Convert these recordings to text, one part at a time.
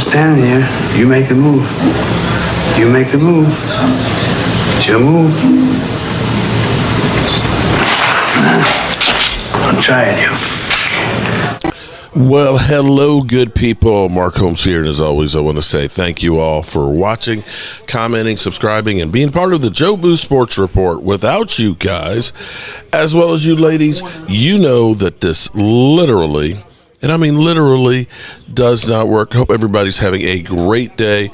standing here. You make the move. You make the move. It's your move. I'll try it, you. Well, hello, good people. Mark Holmes here, and as always, I want to say thank you all for watching, commenting, subscribing, and being part of the Joe Boo Sports Report. Without you guys, as well as you ladies, you know that this literally, and I mean literally, does not work. Hope everybody's having a great day.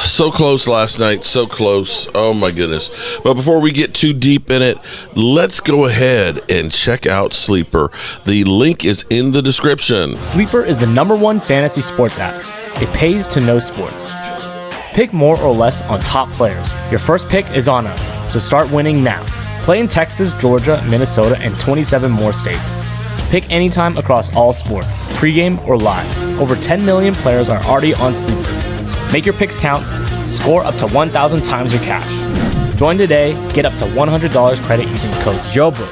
So close last night, so close. Oh my goodness. But before we get too deep in it, let's go ahead and check out Sleeper. The link is in the description. Sleeper is the #1 fantasy sports app. It pays to know sports. Pick more or less on top players. Your first pick is on us, so start winning now. Play in Texas, Georgia, Minnesota, and 27 more states. Pick anytime across all sports, pregame or live. Over 10 million players are already on Sleeper. Make your picks count. Score up to 1,000 times your cash. Join today. Get up to $100 credit using code JOBO.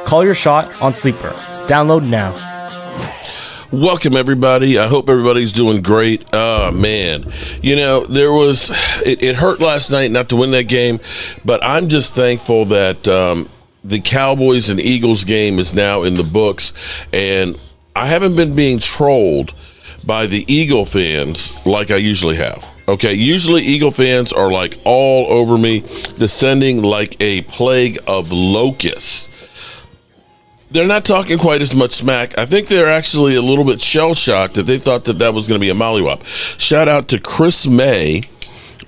Call your shot on Sleeper. Download now. Welcome, everybody. I hope everybody's doing great. Oh, man. You know, it hurt last night not to win that game, but I'm just thankful that the Cowboys and Eagles game is now in the books, and I haven't been being trolled by the Eagle fans like I usually have. Okay, usually Eagle fans are like all over me, descending like a plague of locusts. They're not talking quite as much smack. I think they're actually a little bit shell-shocked that they thought that was going to be a mollywop. Shout out to Chris May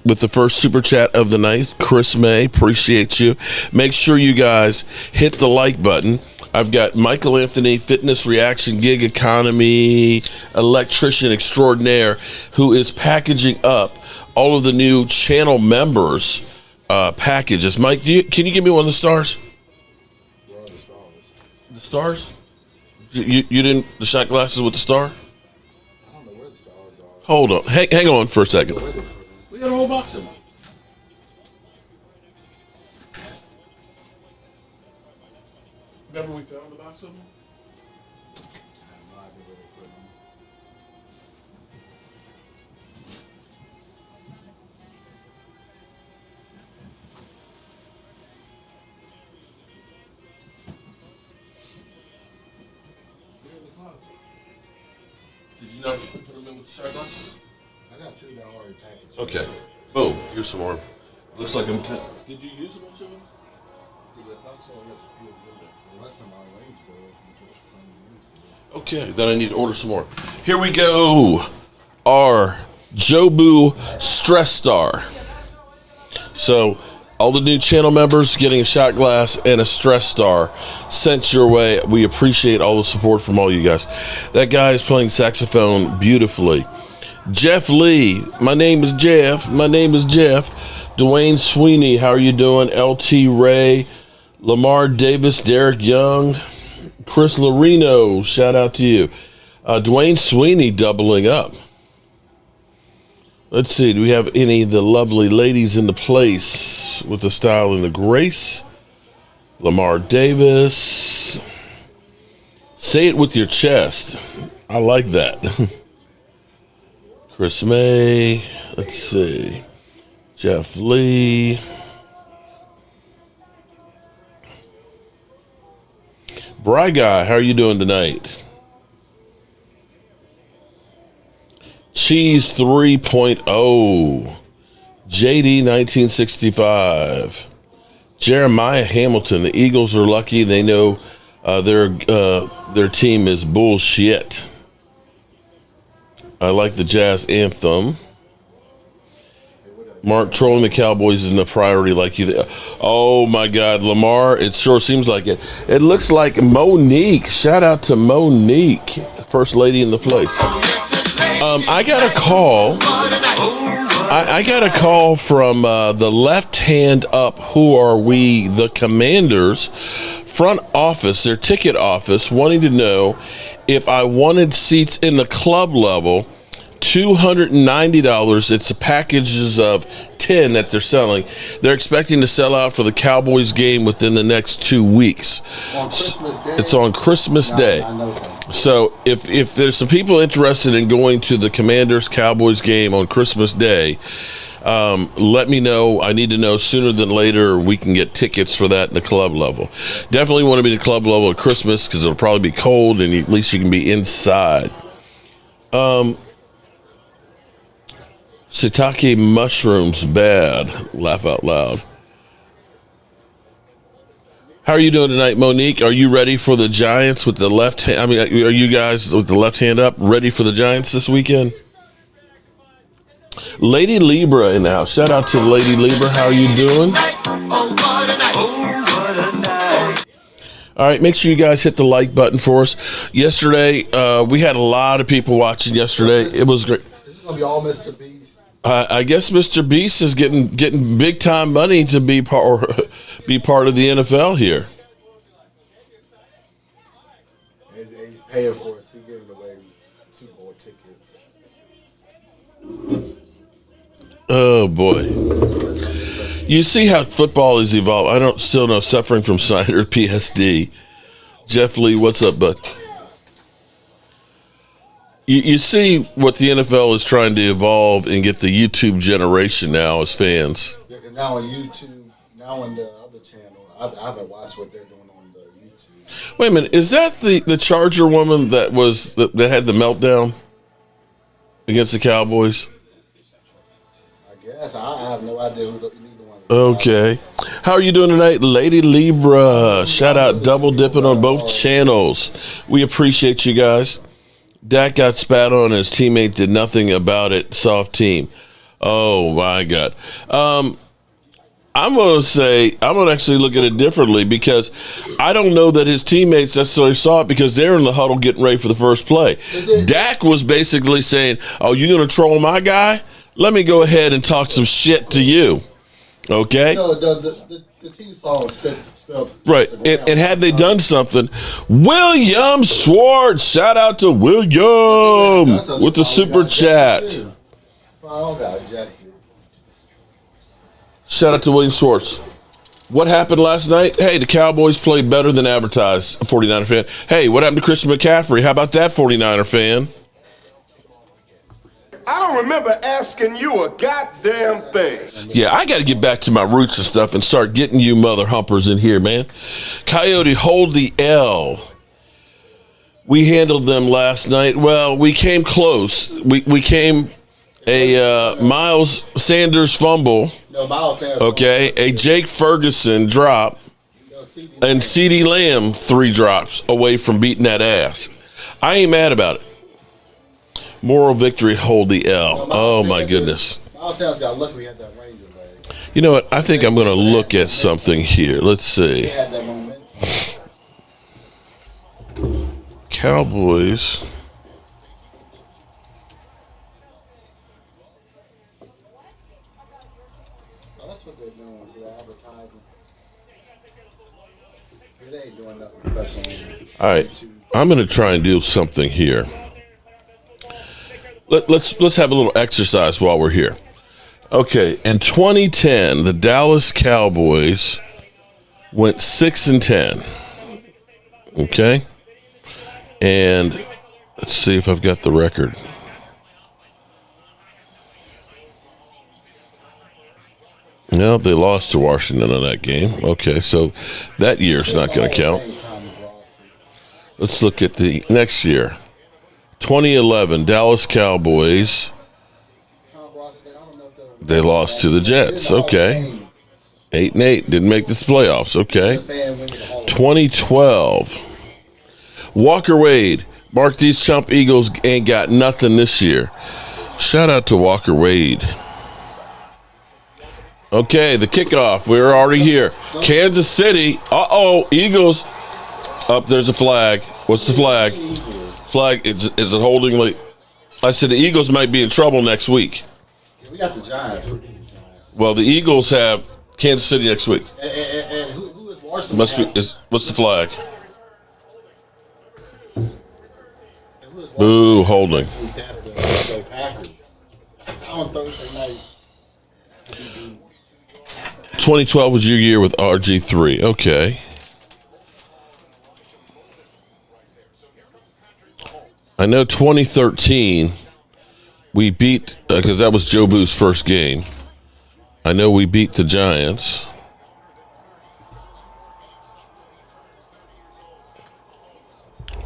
with the first super chat of the night. Chris May, appreciate you. Make sure you guys hit the like button. I've got Michael Anthony, fitness reaction, gig economy, electrician extraordinaire, who is packaging up all of the new channel members packages. Mike, can you give me one of the stars? Where are the stars? The stars? You didn't, the shot glasses with the star? I don't know where the stars are. Hold on. Hang on for a second. We got a whole box of them. Remember we found the box of them? I have no idea where they put them. Did you not put them in with the shot glasses? I got two that are already packaged. Okay. Boom. Here's some more. Looks like I'm cut. Did you use a bunch of them? Because I thought so. There's a few of them. The rest of them are range gold. Okay, then I need to order some more. Here we go. Our Joe Boo Stress Star. So, all the new channel members getting a shot glass and a Stress Star sent your way. We appreciate all the support from all you guys. That guy is playing saxophone beautifully. Jeff Lee, my name is Jeff. My name is Jeff. Dwayne Sweeney, how are you doing? LT Ray, Lamar Davis, Derek Young, Chris Lorino, shout out to you. Dwayne Sweeney doubling up. Let's see, do we have any of the lovely ladies in the place with the style and the grace? Lamar Davis. Say it with your chest. I like that. Chris May. Let's see. Jeff Lee. Bry Guy, how are you doing tonight? Cheese 3.0. JD 1965. Jeremiah Hamilton. The Eagles are lucky. They know their team is bullshit. I like the Jazz anthem. Mark, trolling the Cowboys isn't a priority like you. Oh, my God. Lamar, it sure seems like it. It looks like Monique. Shout out to Monique, first lady in the place. I got a call. I got a call from the left hand up, who are we, the Commanders, front office, their ticket office, wanting to know if I wanted seats in the club level. $290. It's a packages of 10 that they're selling. They're expecting to sell out for the Cowboys game within the next 2 weeks. On Christmas Day? It's on Christmas Day. So if there's some people interested in going to the Commanders-Cowboys game on Christmas Day, let me know. I need to know sooner than later. We can get tickets for that in the club level. Definitely want to be in the club level at Christmas because it'll probably be cold and at least you can be inside. Shiitake mushrooms bad. Laugh out loud. How are you doing tonight, Monique? Are you ready for the Giants with the left hand? I mean, are you guys with the left hand up ready for the Giants this weekend? Lady Libra in the house. Shout out to Lady Libra. How are you doing? All right, make sure you guys hit the like button for us. Yesterday, we had a lot of people watching yesterday. It was great. This is going to be all Mr. Beast. I guess Mr. Beast is getting big time money to be part of the NFL here. He's paying for us. He's giving away Super Bowl tickets. Oh boy! You see how football is evolved. I don't still know suffering from Snyder PSD. Jeff Lee, what's up, bud? You see what the NFL is trying to evolve and get the YouTube generation now as fans. Yeah, 'cause now on YouTube, now on the other channel, I haven't watched what they're doing on the YouTube. Wait a minute, is that the Charger woman that had the meltdown against the Cowboys? I guess I have no idea who either one is. Okay. How are you doing tonight, Lady Libra? Shout out, double dipping on both channels. We appreciate you guys. Dak got spat on, and his teammate did nothing about it. Soft team. Oh, my God. I'm going to actually look at it differently because I don't know that his teammates necessarily saw it because they're in the huddle getting ready for the first play. Dak was basically saying, oh, you're going to troll my guy? Let me go ahead and talk some shit to you. Okay? No, the team saw it spelled. Right. And had they done something, William Schwartz, shout out to William with the super chat. Shout out to William Schwartz. What happened last night? Hey, the Cowboys played better than advertised, a 49er fan. Hey, what happened to Christian McCaffrey? How about that 49er fan? I don't remember asking you a goddamn thing. Yeah, I got to get back to my roots and stuff and start getting you mother humpers in here, man. Coyote, hold the L. We handled them last night. Well, we came close. We came a Miles Sanders fumble. No, Miles Sanders. Okay, a Jake Ferguson drop. And CeeDee Lamb 3 drops away from beating that ass. I ain't mad about it. Moral victory, hold the L. Oh, my goodness. Miles Sanders got lucky we had that Ranger leg. You know what? I think I'm going to look at something here. Let's see. He had that momentum. Cowboys. Oh, that's what they're doing. Is they're advertising. They ain't doing nothing special. All right. I'm going to try and do something here. Let's have a little exercise while we're here. Okay, in 2010, the Dallas Cowboys went 6-10. Okay, and let's see if I've got the record. No, they lost to Washington in that game. Okay, so that year's not going to count. Let's look at the next year. 2011, Dallas Cowboys. They lost to the Jets. Okay. 8-8. Didn't make this playoffs. Okay. 2012. Walker Wade. Mark, these chump Eagles ain't got nothing this year. Shout out to Walker Wade. Okay, the kickoff. We're already here. Kansas City. Uh-oh, Eagles. Up, there's a flag. What's the flag? Flag, is it holding late? I said the Eagles might be in trouble next week. We got the Giants. Well, the Eagles have Kansas City next week. And who is Washington? Must be. What's the flag? Boo, holding. On Thursday night. 2012 was your year with RG3. Okay. I know 2013 we beat, because that was Joe Boo's first game. I know we beat the Giants.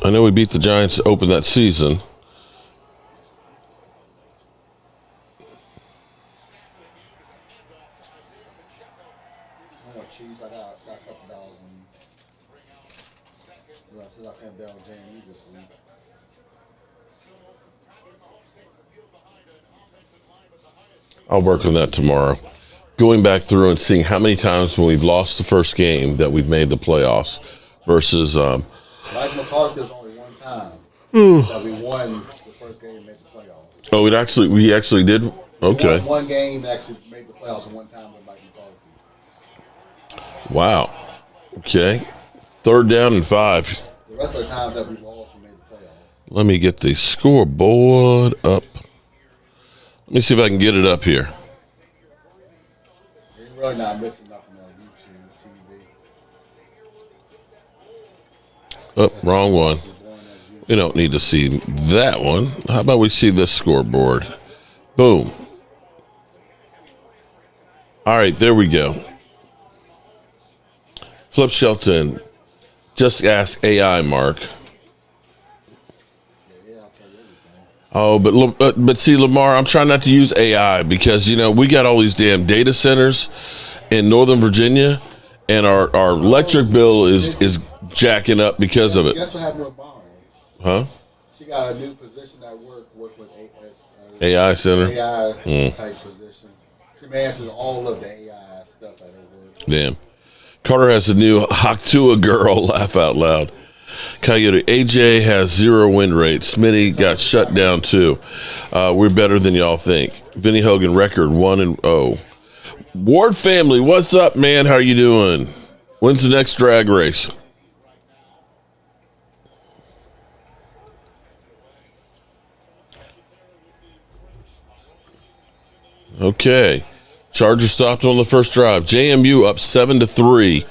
I know we beat the Giants to open that season. I want cheese. I got a couple dollars since I can't bet on JMU this week. I'll work on that tomorrow. Going back through and seeing how many times when we've lost the first game that we've made the playoffs versus Mike McCarthy's only one time that we won the first game and made the playoffs. oh, we actually did. Okay. We won one game that actually made the playoffs, and one time with Mike McCarthy. Wow. Okay. 3rd down and 5. The rest of the times that we lost, we made the playoffs. Let me get the scoreboard up. Let me see if I can get it up here. You're really not missing nothing on YouTube TV. Oh, wrong one. We don't need to see that one. How about we see this scoreboard? Boom. All right, there we go. Flip Shelton, just ask AI, Mark. Oh, but see, Lamar, I'm trying not to use AI because, we got all these damn data centers in Northern Virginia, and our electric bill is jacking up because of it. Guess what happened with Barnes? Huh? She got a new position at work with AI center. AI type position. She manages all of the AI stuff at her work. Damn. Carter has a new Haktua girl. Laugh out loud. Coyote. AJ has 0 win rate. Smitty got shut down too. We're better than y'all think. Vinny Hogan record 1-0. Ward family, what's up, man? How you doing? When's the next drag race? Okay. Chargers stopped on the first drive. JMU up 7-3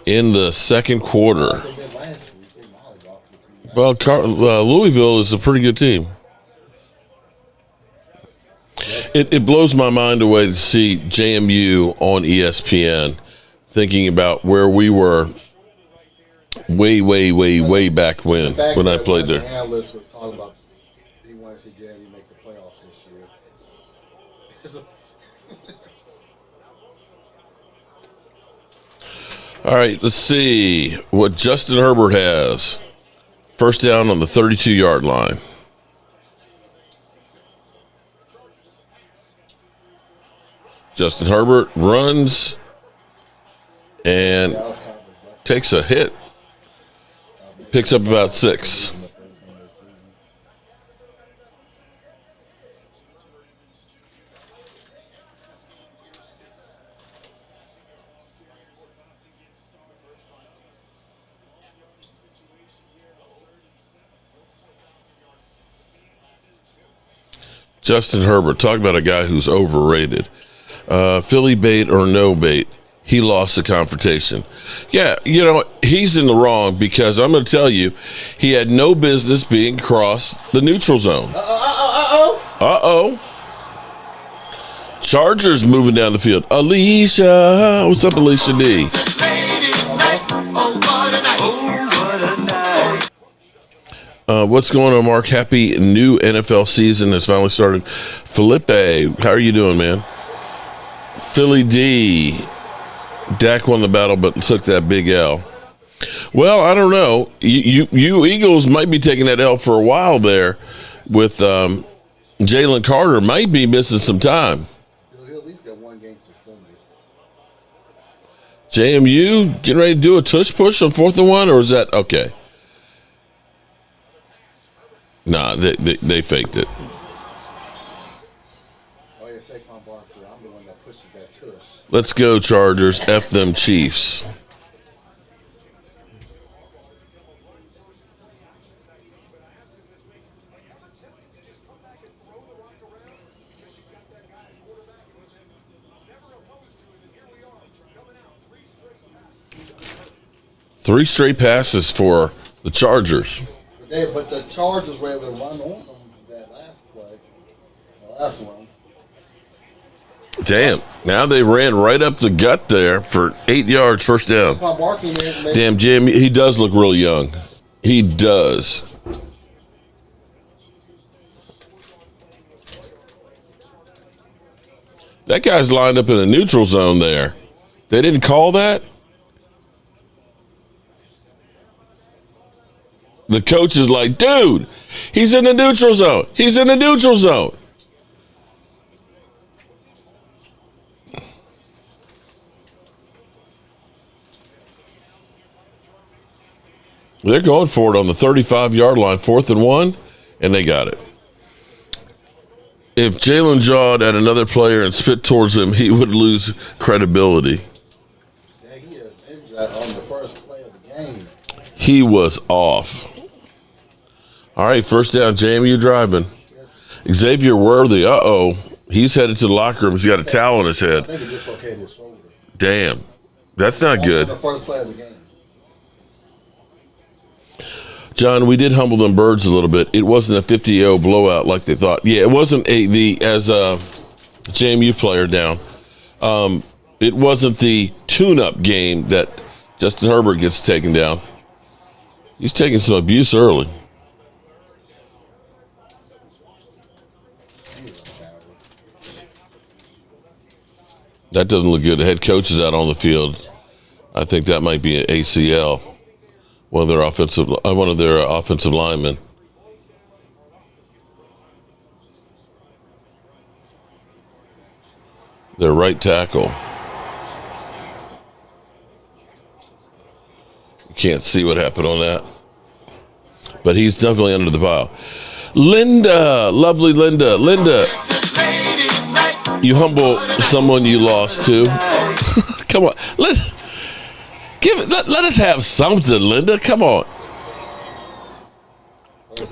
in the second quarter. Well, Louisville is a pretty good team. It blows my mind away to see JMU on ESPN thinking about where we were way back when I played there. The analyst was talking about he wanted to see JMU make the playoffs this year. All right, let's see what Justin Herbert has. First down on the 32-yard line. Justin Herbert runs and takes a hit. Picks up about 6. Justin Herbert, talk about a guy who's overrated. Philly bait or no bait, he lost the confrontation. Yeah, he's in the wrong because I'm going to tell you, he had no business being across the neutral zone. Uh-oh. Chargers moving down the field. Alicia. What's up, Alicia D? What's going on, Mark? Happy new NFL season has finally started. Felipe, how are you doing, man? Philly D. Dak won the battle, but took that big L. Well, I don't know. You Eagles might be taking that L for a while there with Jaylen Carter. Might be missing some time. He'll at least get one game suspended. JMU getting ready to do a tush push on 4th and 1, or is that okay? Nah, they faked it. Oh, yeah, Saquon Barkley. I'm the one that pushes that tush. Let's go, Chargers. F them Chiefs. Three straight passes for the Chargers. The But the Chargers were able to run on them that last play, the last one. Damn. Now they ran right up the gut there for 8 yards, first down. Damn, Jim, he does look real young. He does. That guy's lined up in the neutral zone there. They didn't call that? The coach is like, dude, he's in the neutral zone. He's in the neutral zone. They're going for it on the 35-yard line, 4th and 1, and they got it. If Jalen jawed at another player and spit towards him, he would lose credibility. Yeah, he is injured on the first play of the game. He was off. All right, first down, JMU driving. Xavier Worthy, he's headed to the locker room. He's got a towel on his head. I think he dislocated his shoulder. Damn, that's not good. On the first play of the game. John, we did humble them birds a little bit. It wasn't a 50-0 blowout like they thought. Yeah, it wasn't as a JMU player down. It wasn't the tune-up game that Justin Herbert gets taken down. He's taking some abuse early. That doesn't look good. The head coach is out on the field. I think that might be an ACL. One of their offensive linemen. Their right tackle. You can't see what happened on that, but he's definitely under the pile. Linda, lovely Linda. Linda, you humble someone you lost to. Come on, let us have something, Linda. Come on.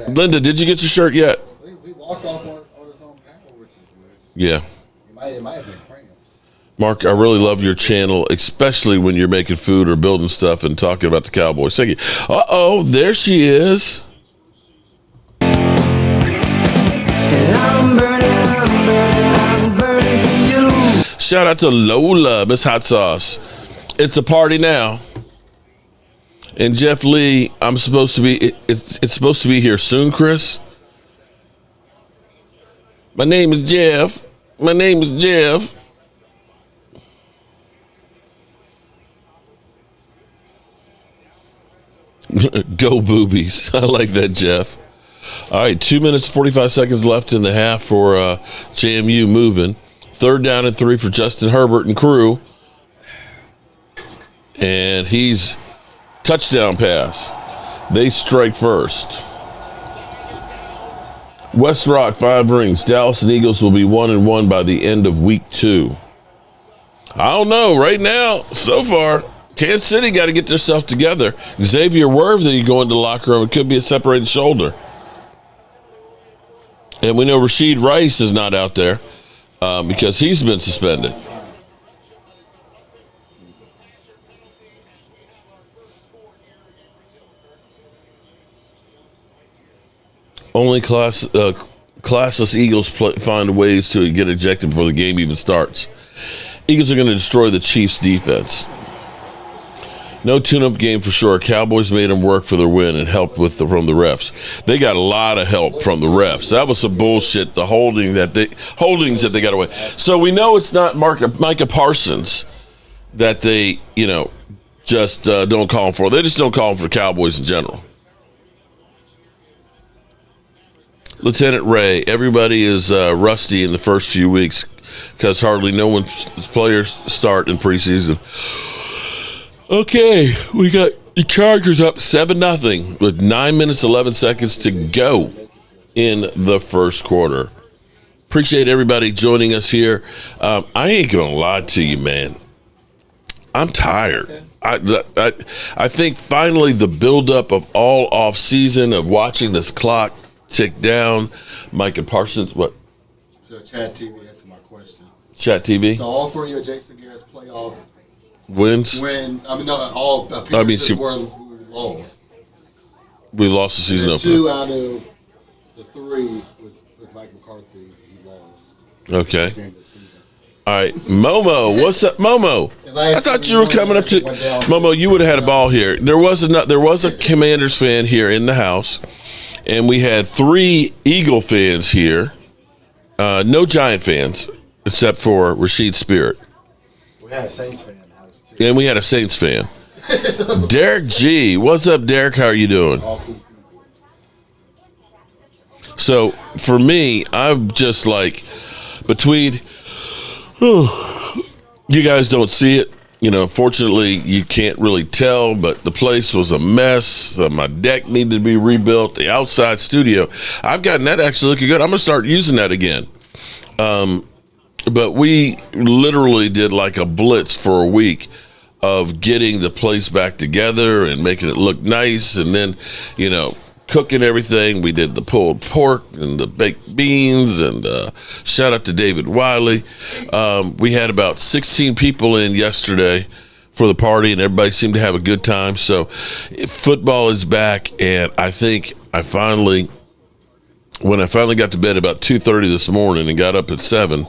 Linda, did you get your shirt yet? We walked off on his own power, which is good. Yeah. It might have been cramps. Mark, I really love your channel, especially when you're making food or building stuff and talking about the Cowboys. Thank you. There she is. I'm burning for you. Shout out to Lola, Miss Hot Sauce. It's a party now. And Jeff Lee, it's supposed to be here soon, Chris. My name is Jeff. Go boobies. I like that, Jeff. All right, 2 minutes, 45 seconds left in the half for JMU moving. 3rd down and 3 for Justin Herbert and crew. And he's touchdown pass. They strike first. West Rock, 5 rings. Dallas and Eagles will be 1-1 by the end of week 2. I don't know. Right now, so far, Kansas City got to get themselves together. Xavier Worthy going to the locker room. It could be a separated shoulder. And we know Rashid Rice is not out there because he's been suspended. Only classless Eagles find ways to get ejected before the game even starts. Eagles are going to destroy the Chiefs' defense. No tune-up game for sure. Cowboys made them work for their win and helped from the refs. They got a lot of help from the refs. That was some bullshit. The holdings that they got away. So we know it's not Micah Parsons that they just don't call him for. They just don't call him for the Cowboys in general. Lieutenant Ray, everybody is rusty in the first few weeks because hardly no one's players start in preseason. Okay, we got the Chargers up 7-0 with 9 minutes, 11 seconds to go in the first quarter. Appreciate everybody joining us here. I ain't going to lie to you, man. I'm tired. I think finally the buildup of all off-season of watching this clock tick down. Micah Parsons, what? So Chat TV, that's my question. Chat TV? So all 3 of Jason Garrett's playoff wins? All appearances were lost. We lost the season opener. 2 out of the 3 with Mike McCarthy, he lost. Okay. All right, Momo, what's up, Momo? I thought you were coming up to Momo. You would have had a ball here. There was a Commanders fan here in the house, and we had 3 Eagle fans here. No Giant fans, except for Rashid Spirit. We had a Saints fan in the house too. And we had a Saints fan. Derek G, what's up, Derek? How are you doing? So for me, I'm just like between. You guys don't see it. Fortunately, you can't really tell, but the place was a mess. My deck needed to be rebuilt. The outside studio, I've gotten that actually looking good. I'm going to start using that again. But we literally did like a blitz for a week of getting the place back together and making it look nice. And then, cooking everything. We did the pulled pork and the baked beans, and shout out to David Wiley. We had about 16 people in yesterday for the party, and everybody seemed to have a good time. So football is back, and I think when I finally got to bed about 2:30 this morning and got up at 7,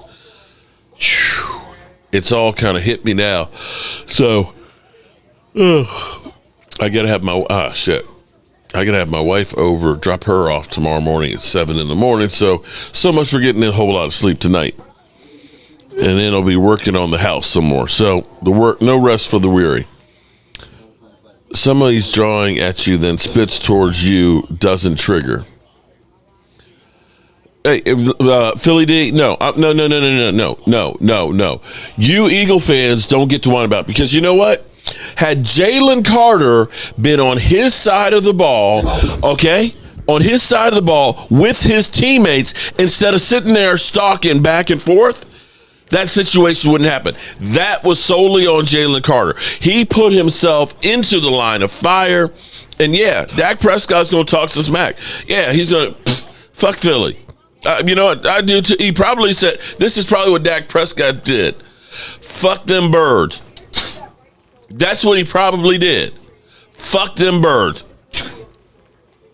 it's all kind of hit me now. So I got to have I got to have my wife over, drop her off tomorrow morning at 7 in the morning. So much for getting a whole lot of sleep tonight. And then I'll be working on the house some more. So no rest for the weary. Somebody's drawing at you, then spits towards you, doesn't trigger. Hey, Philly D, no. You Eagle fans don't get to whine about it, because you know what? Had Jaylen Carter been on his side of the ball, okay, on his side of the ball with his teammates, instead of sitting there stalking back and forth, that situation wouldn't happen. That was solely on Jaylen Carter. He put himself into the line of fire, and yeah, Dak Prescott's going to talk some smack. Yeah, he's going to fuck Philly. You know what? I do too. He probably said, this is probably what Dak Prescott did. Fuck them birds. That's what he probably did. Fuck them birds.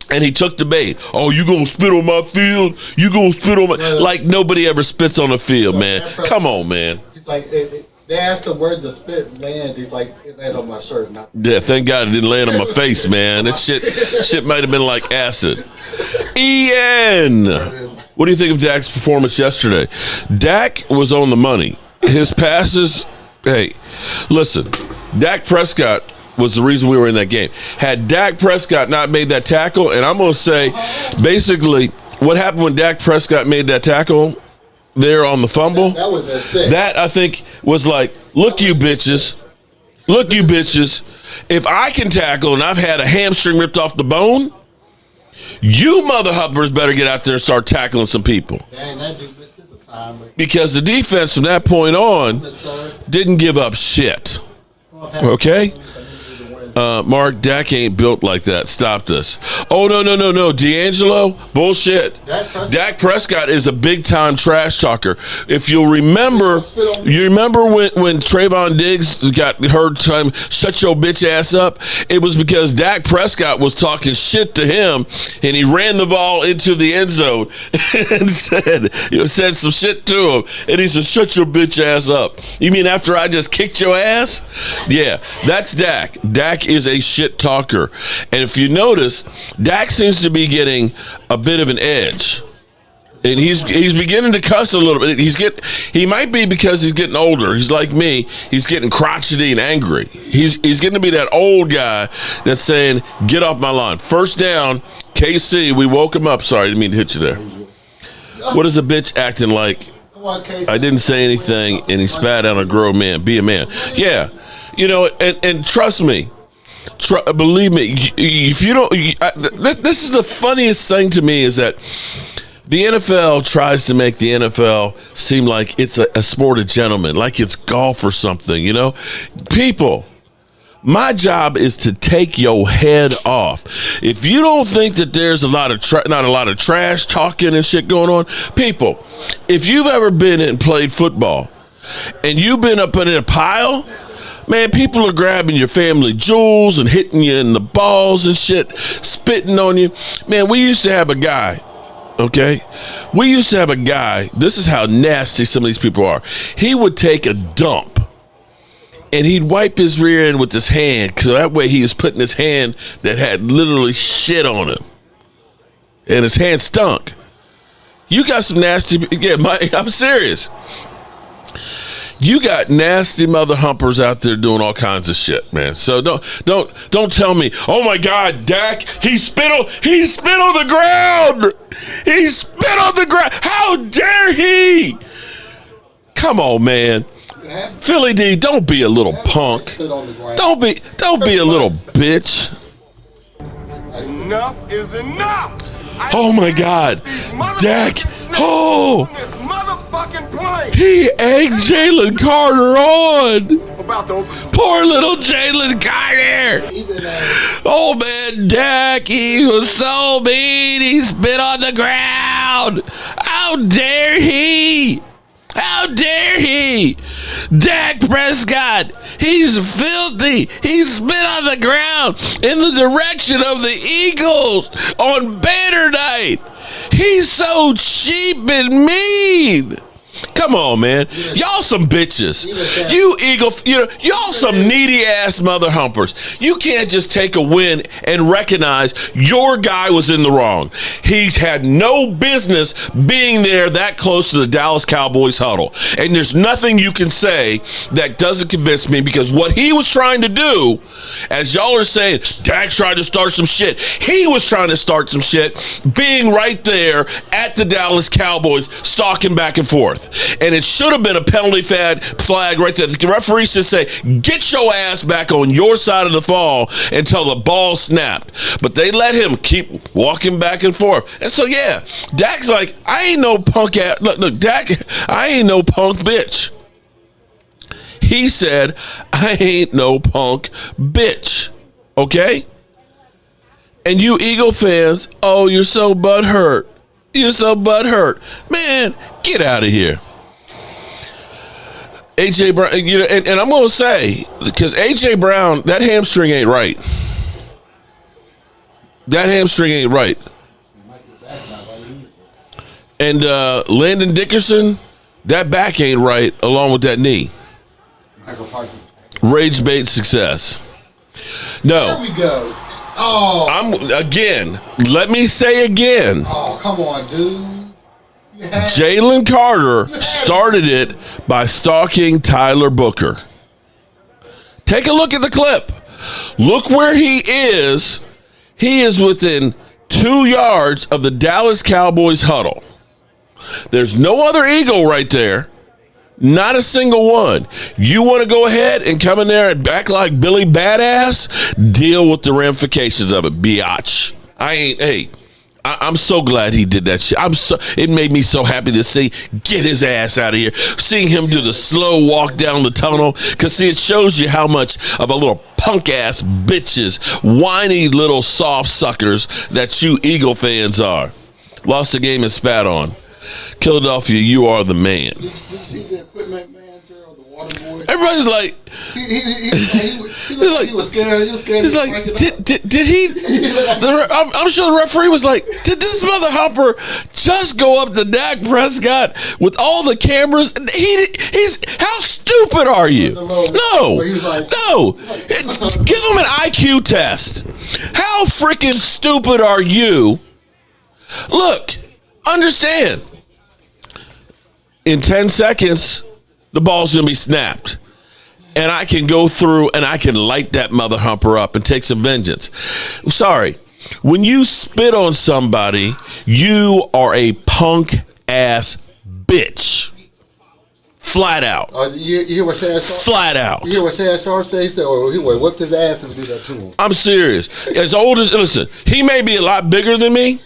And he took the bait. Oh, you gonna spit on my field? You gonna spit on my... Like nobody ever spits on the field, man. Come on, man. He's like, they asked him where the spit landed. He's like, it landed on my shirt. Yeah, thank God it didn't land on my face, man. That shit might have been like acid. Ian, what do you think of Dak's performance yesterday? Dak was on the money. His passes, hey, listen, Dak Prescott was the reason we were in that game. Had Dak Prescott not made that tackle, and I'm going to say basically what happened when Dak Prescott made that tackle there on the fumble, that I think was like, look you bitches, if I can tackle and I've had a hamstring ripped off the bone, you mother hubbers better get out there and start tackling some people. Dang, that dude missed his assignment. Because the defense from that point on didn't give up shit. Okay? Mark, Dak ain't built like that. Stopped us. Oh, no. D'Angelo? Bullshit. Dak Prescott is a big-time trash talker. If you'll remember, when Trayvon Diggs got heard time, shut your bitch ass up? It was because Dak Prescott was talking shit to him, and he ran the ball into the end zone and said some shit to him. And he said, shut your bitch ass up. You mean after I just kicked your ass? Yeah, that's Dak. Dak is a shit talker. And if you notice, Dak seems to be getting a bit of an edge. And he's beginning to cuss a little bit. He might be because he's getting older. He's like me. He's getting crotchety and angry. He's getting to be that old guy that's saying, get off my lawn. First down, KC, we woke him up. Sorry, I didn't mean to hit you there. What is a bitch acting like? I didn't say anything, and he spat out a grown man. Be a man. Yeah. You know, and trust me, believe me, if you don't, this is the funniest thing to me, is that the NFL tries to make the NFL seem like it's a sport of gentlemen, like it's golf or something, you know? People, my job is to take your head off. If you don't think that there's not a lot of trash talking and shit going on, people, if you've ever been and played football and you've been up in a pile, Man, people are grabbing your family jewels and hitting you in the balls and shit, spitting on you. Man, we used to have a guy, okay? We used to have a guy, this is how nasty some of these people are. He would take a dump and he'd wipe his rear end with his hand, so that way he was putting his hand that had literally shit on him. And his hand stunk. You got some nasty, yeah, I'm serious. You got nasty mother humpers out there doing all kinds of shit, man. So don't tell me, oh my God, Dak, he spit on the ground. He spit on the ground. How dare he? Come on, man. Philly D, don't be a little punk. Don't be a little bitch. Enough is enough. Oh my God, Dak. Oh. He egged Jaylen Carter on. Poor little Jaylen Carter. Oh man, Dak, he was so mean. He spit on the ground. How dare he? How dare he? Dak Prescott, he's filthy. He spit on the ground in the direction of the Eagles on banner night. He's so cheap and mean. Come on, man. Y'all some bitches. You y'all some needy ass mother humpers. You can't just take a win and recognize your guy was in the wrong. He had no business being there that close to the Dallas Cowboys huddle. And there's nothing you can say that doesn't convince me, because what he was trying to do, as y'all are saying, Dak's trying to start some shit. He was trying to start some shit being right there at the Dallas Cowboys, stalking back and forth. And it should have been a penalty flag right there. The referee should say, get your ass back on your side of the ball until the ball snapped. But they let him keep walking back and forth. And so, yeah, Dak's like, I ain't no punk ass. Look, Dak, I ain't no punk bitch. He said, I ain't no punk bitch. Okay? And you Eagle fans, oh, you're so butthurt. You're so butthurt. Man, get out of here. A.J. Brown, and I'm going to say, because A.J. Brown, that hamstring ain't right. That hamstring ain't right. And Landon Dickerson, that back ain't right, along with that knee. Micah Parsons. Rage bait success. No. There we go. Oh. Let me say again. Oh, come on, dude. Jaylen Carter started it by stalking Tyler Booker. Take a look at the clip. Look where he is. He is within 2 yards of the Dallas Cowboys huddle. There's no other Eagle right there. Not a single one. You want to go ahead and come in there and act like Billy Badass? Deal with the ramifications of it, biatch. I'm so glad he did that shit. It made me so happy to see, get his ass out of here. Seeing him do the slow walk down the tunnel. Because, see, it shows you how much of a little punk-ass bitches, whiny little soft suckers that you Eagle fans are. Lost the game and spat on. Philadelphia, you are the man. Did you see the equipment manager or the water boy? Everybody's like, he was scared. He was scared. He's like, did he? I'm sure the referee was like, did this mother humper just go up to Dak Prescott with all the cameras? He's how stupid are you? No. Give him an IQ test. How freaking stupid are you? Look, understand. In 10 seconds, the ball's going to be snapped. And I can go through and I can light that mother humper up and take some vengeance. Sorry. When you spit on somebody, you are a punk ass bitch. Flat out. You hear what Shad Sharp? Flat out. You hear what Shad Sharp said? He said, well, he would whip his ass and do that to him. I'm serious. Listen, he may be a lot bigger than me.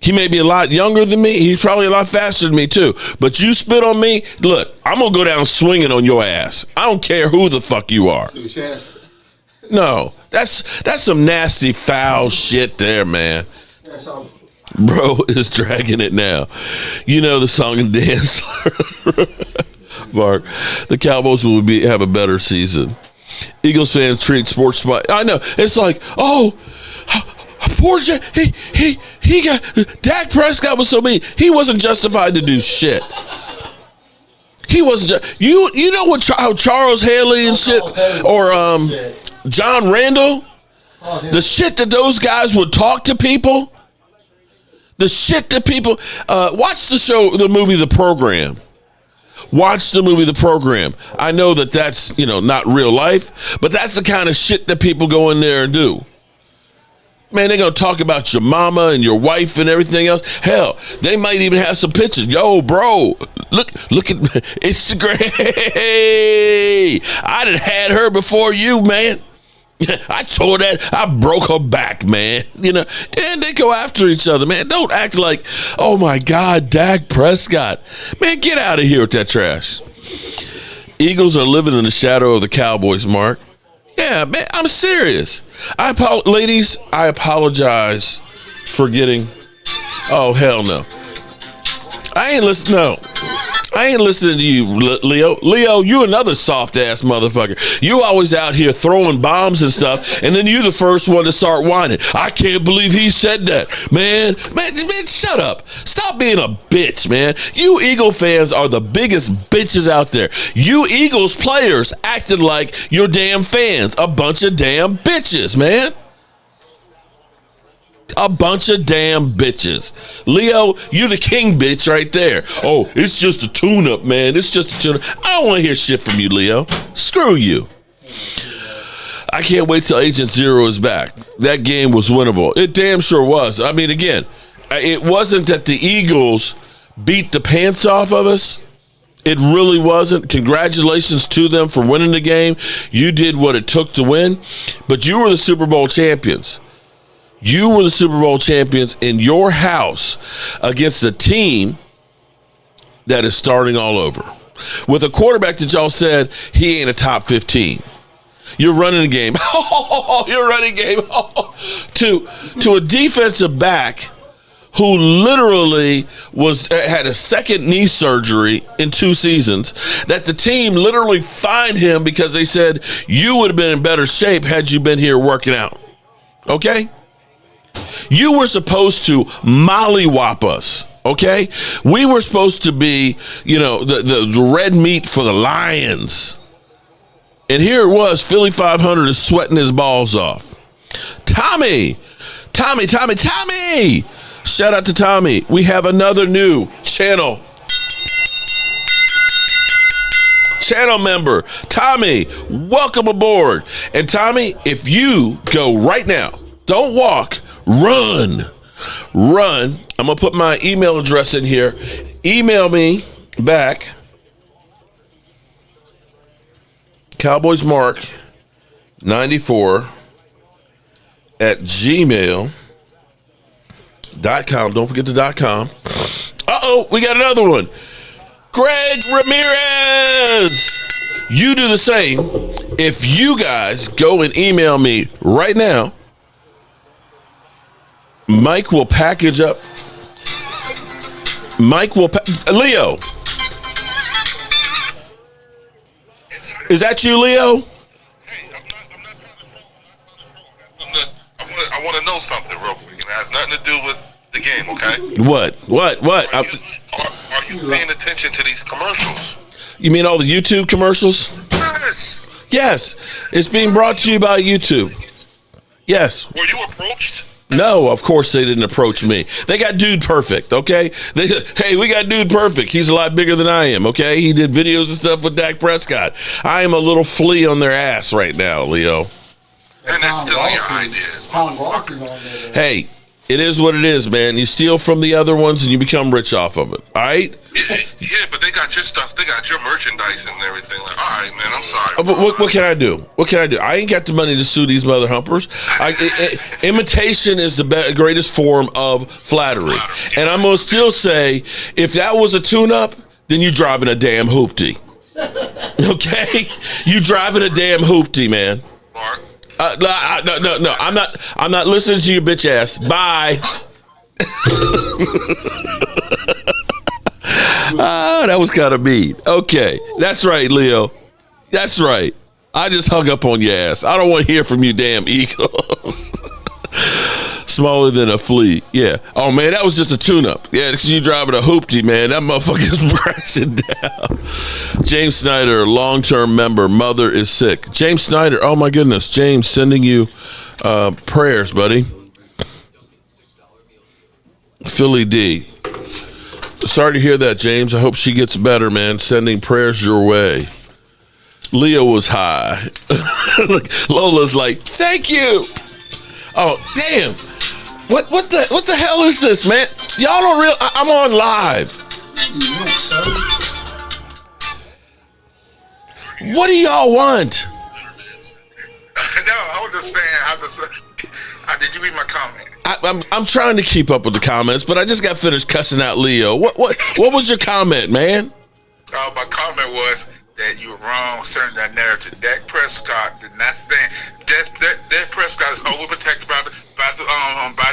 He may be a lot younger than me. He's probably a lot faster than me, too. But you spit on me, look, I'm going to go down swinging on your ass. I don't care who the fuck you are. No, that's some nasty, foul shit there, man. Bro is dragging it now. You know the song and dance. Mark, the Cowboys will have a better season. Eagles fans treat sports. I know it's like, oh, poor he got Dak Prescott was so mean. He wasn't justified to do shit. He wasn't. You know what? How Charles Haley and shit, or John Randall, the shit that those guys would talk to people. The shit that people watch the movie The Program. Watch the movie The Program. I know that's not real life, but that's the kind of shit that people go in there and do. Man, they're going to talk about your mama and your wife and everything else. Hell, they might even have some pictures. Yo, bro, look at Instagram. I done had her before you, man. I told that. I broke her back, man. And they go after each other, man. Don't act like, oh, my God, Dak Prescott. Man, get out of here with that trash. Eagles are living in the shadow of the Cowboys, Mark. Yeah, man, I'm serious. Ladies, I apologize for getting. Oh, hell no. I ain't listening to you, Leo. Leo, you another soft-ass motherfucker. You always out here throwing bombs and stuff, and then you the first one to start whining. I can't believe he said that. Man, shut up. Stop being a bitch, man. You Eagle fans are the biggest bitches out there. You Eagles players acted like you're damn fans. A bunch of damn bitches, man. A bunch of damn bitches. Leo, you the king bitch right there. Oh, it's just a tune-up, man. It's just a tune-up. I don't want to hear shit from you, Leo. Screw you. I can't wait till Agent Zero is back. That game was winnable. It damn sure was. I mean, again, it wasn't that the Eagles beat the pants off of us. It really wasn't. Congratulations to them for winning the game. You did what it took to win, but you were the Super Bowl champions. You were the Super Bowl champions in your house against a team that is starting all over. With a quarterback that y'all said he ain't a top 15. You're running a game. You're running a game. To a defensive back who literally had a second knee surgery in 2 seasons, that the team literally fined him because they said you would have been in better shape had you been here working out. Okay? You were supposed to mollywop us, okay? We were supposed to be, the red meat for the Lions. And here it was, Philly 500 is sweating his balls off. Tommy! Shout out to Tommy. We have another new channel member. Tommy, welcome aboard. And Tommy, if you go right now, don't walk, run. I'm going to put my email address in here. Email me back. cowboysmark94@gmail.com. Don't forget the .com. Uh-oh, we got another one. Greg Ramirez. You do the same. If you guys go and email me right now, Mike will package up. Leo. Is that you, Leo? Hey, I'm not trying to troll. I want to know something real quick. It has nothing to do with the game, okay? What? Are you paying attention to these commercials? You mean all the YouTube commercials? Yes. It's being brought to you by YouTube. Yes. Were you approached? No, of course they didn't approach me. They got Dude Perfect, okay? Hey, we got Dude Perfect. He's a lot bigger than I am, okay? He did videos and stuff with Dak Prescott. I am a little flea on their ass right now, Leo. And that's still your ideas. Hey, it is what it is, man. You steal from the other ones and you become rich off of it, all right? Yeah, but they got your stuff. They got your merchandise and everything. Like, all right, man, I'm sorry. But what can I do? I ain't got the money to sue these mother humpers. Imitation is the greatest form of flattery. And I'm going to still say, if that was a tune-up, then you driving a damn hoopty. Okay? You driving a damn hoopty, man. Mark. No. I'm not listening to you, bitch ass. Bye. Oh, that was kind of mean. Okay, that's right, Leo. That's right. I just hung up on your ass. I don't want to hear from you, damn Eagles. Smaller than a flea. Yeah. Oh, man, that was just a tune-up. Yeah, because you driving a hoopty, man. That motherfucker's crashing down. James Snyder, long-term member. Mother is sick. James Snyder. Oh, my goodness. James, sending you prayers, buddy. Philly D. Sorry to hear that, James. I hope she gets better, man. Sending prayers your way. Leo was high. Look, Lola's like, thank you. Oh, damn. What the hell is this, man? Y'all don't real. I'm on live. What do y'all want? No, I was just saying. Did you read my comment? I'm trying to keep up with the comments, but I just got finished cussing out Leo. What was your comment, man? My comment was that you were wrong concerning that narrative. Dak Prescott did not stand. Dak Prescott is overprotected by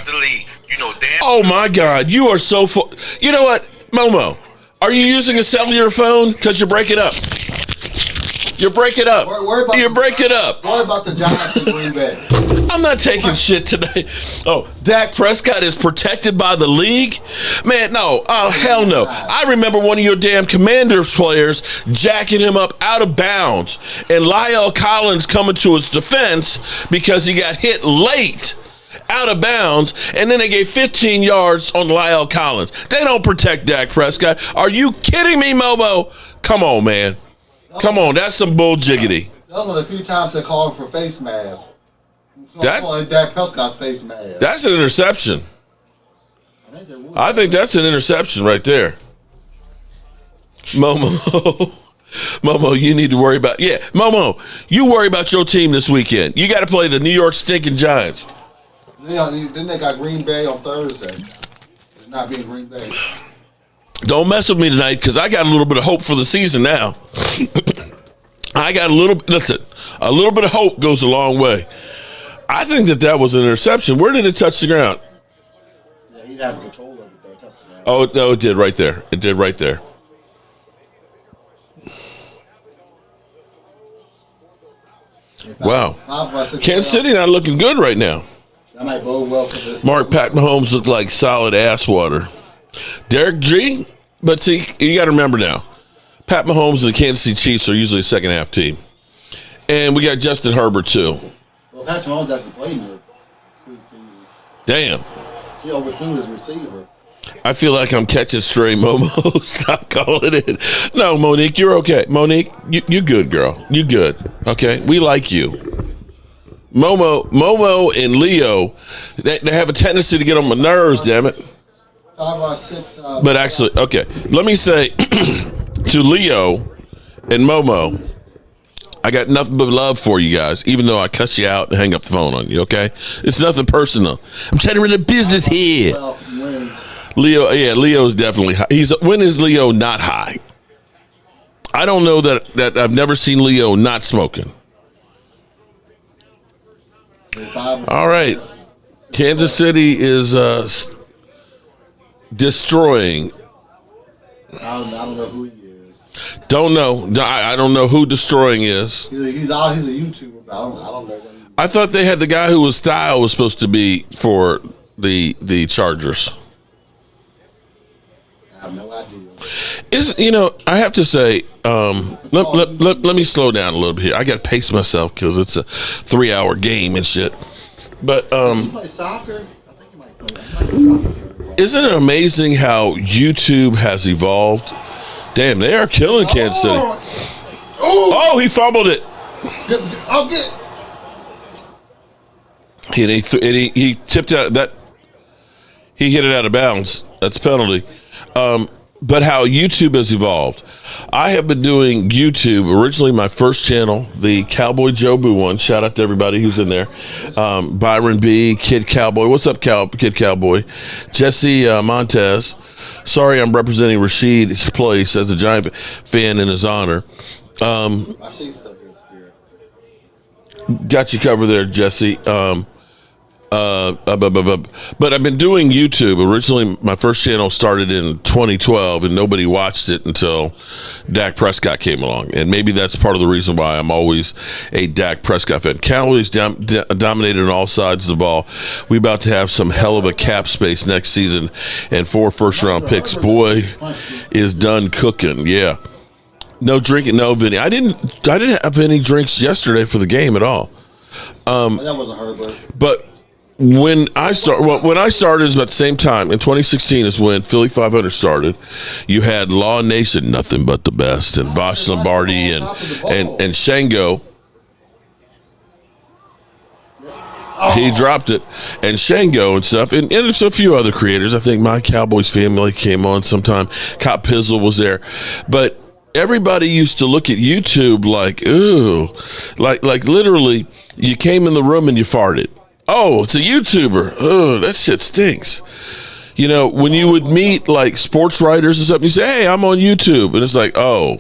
the league. You know, damn. Oh my God, you are so full. You know what, Momo? Are you using a cellular phone? Because you break it up. You break it up. You break it up. Worry about the Giants in Green Bay. I'm not taking shit today. Oh, Dak Prescott is protected by the league? Man, no. Oh, hell no. I remember one of your damn Commanders players jacking him up out of bounds and Lyle Collins coming to his defense because he got hit late out of bounds, and then they gave 15 yards on Lyle Collins. They don't protect Dak Prescott. Are you kidding me, Momo? Come on, man. Come on. That's some bull jiggity. That was a few times they called him for face mask. So like Dak Prescott's face mask. That's an interception. I think that's an interception right there. Momo, you need to worry about. Yeah, Momo, you worry about your team this weekend. You got to play the New York stinking Giants. Then they got Green Bay on Thursday. It's not being Green Bay. Don't mess with me tonight because I got a little bit of hope for the season now. I got a little bit of hope goes a long way. I think that was an interception. Where did it touch the ground? Yeah, he'd have control of it though. Touch the ground. Oh, no, it did right there. It did right there. Wow. Kansas City not looking good right now. That might bode well for this. Pat Mahomes looked like solid ass water. Derek G, but see, you got to remember now, Pat Mahomes and the Kansas City Chiefs are usually a second half team. And we got Justin Herbert too. Well, Pat Mahomes actually played in the preseason. Damn. He overthrew his receiver. I feel like I'm catching stray, Momo. Stop calling it. No, Monique, you're okay. Monique, you good, girl. You good. Okay? We like you. Momo and Leo, they have a tendency to get on my nerves, damn it. 5-6. But actually, okay. Let me say to Leo and Momo, I got nothing but love for you guys, even though I cuss you out and hang up the phone on you, okay? It's nothing personal. I'm trying to run a business here. Leo, yeah, Leo's definitely high. When is Leo not high? I don't know that I've never seen Leo not smoking. All right. Kansas City is destroying. I don't know who he is. Don't know. I don't know who destroying is. He's a YouTuber, but I don't know. I thought they had the guy who was style was supposed to be for the Chargers. I have no idea. I have to say, let me slow down a little bit here. I got to pace myself because it's a 3-hour game and shit. But you play soccer? I think you might play soccer. Isn't it amazing how YouTube has evolved? Damn, they are killing Kansas City. Oh, he fumbled it. He tipped out that. He hit it out of bounds. That's a penalty. But how YouTube has evolved. I have been doing YouTube, originally my first channel, the Cowboy Jobu one. Shout out to everybody who's in there. Byron B, Kid Cowboy. What's up, Kid Cowboy? Jesse Montez. Sorry, I'm representing Rashid's place as a Giant fan in his honor. Got you covered there, Jesse. But I've been doing YouTube. Originally, my first channel started in 2012, and nobody watched it until Dak Prescott came along. And maybe that's part of the reason why I'm always a Dak Prescott fan. Cowboys dominated on all sides of the ball. We about to have some hell of a cap space next season, and 4 first-round picks. Boy, is done cooking. Yeah. No drinking, no Vinny. I didn't have any drinks yesterday for the game at all. That wasn't Herbert. But when I started is about the same time. In 2016 is when Philly 500 started. You had Law Nation, nothing but the best, and Vosh Lombardi and Shango. He dropped it, and Shango and stuff, and there's a few other creators. I think My Cowboys Family came on sometime. Cop Pizzle was there, but everybody used to look at YouTube like, ooh, like literally, you came in the room and you farted. Oh, it's a YouTuber. Oh, that shit stinks. You know, when you would meet like sports writers and stuff, you say, hey, I'm on YouTube. And it's like, oh,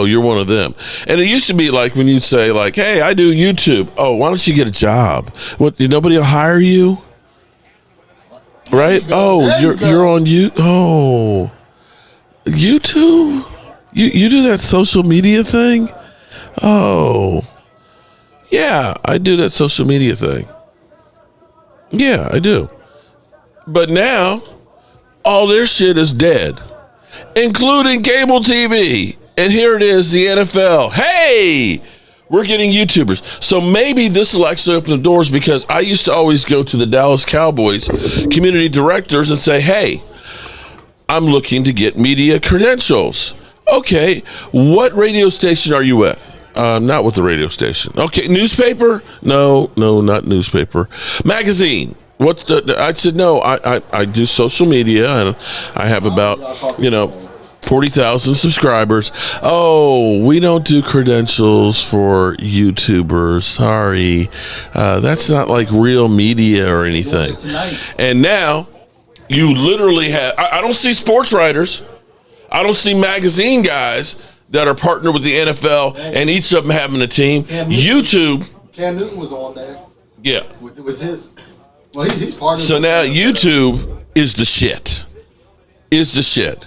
you're one of them. And it used to be like when you'd say like, hey, I do YouTube. Oh, why don't you get a job? What, nobody will hire you? Right? Oh, you're on YouTube. Oh, YouTube? You do that social media thing? Oh. Yeah, I do that social media thing. Yeah, I do. But now, all their shit is dead, including cable TV. And here it is, the NFL. Hey, we're getting YouTubers. So maybe this will actually open the doors, because I used to always go to the Dallas Cowboys community directors and say, hey, I'm looking to get media credentials. Okay, what radio station are you with? Not with the radio station. Okay, newspaper? No, not newspaper. Magazine. What's the? I said no. I do social media, and I have about 40,000 subscribers. Oh, we don't do credentials for YouTubers. Sorry, that's not like real media or anything. And now you literally have. I don't see sports writers. I don't see magazine guys that are partnered with the NFL, and each of them having a team. YouTube. Cam Newton was on there. Yeah. With his. Well, he's part of. So now YouTube is the shit. Is the shit.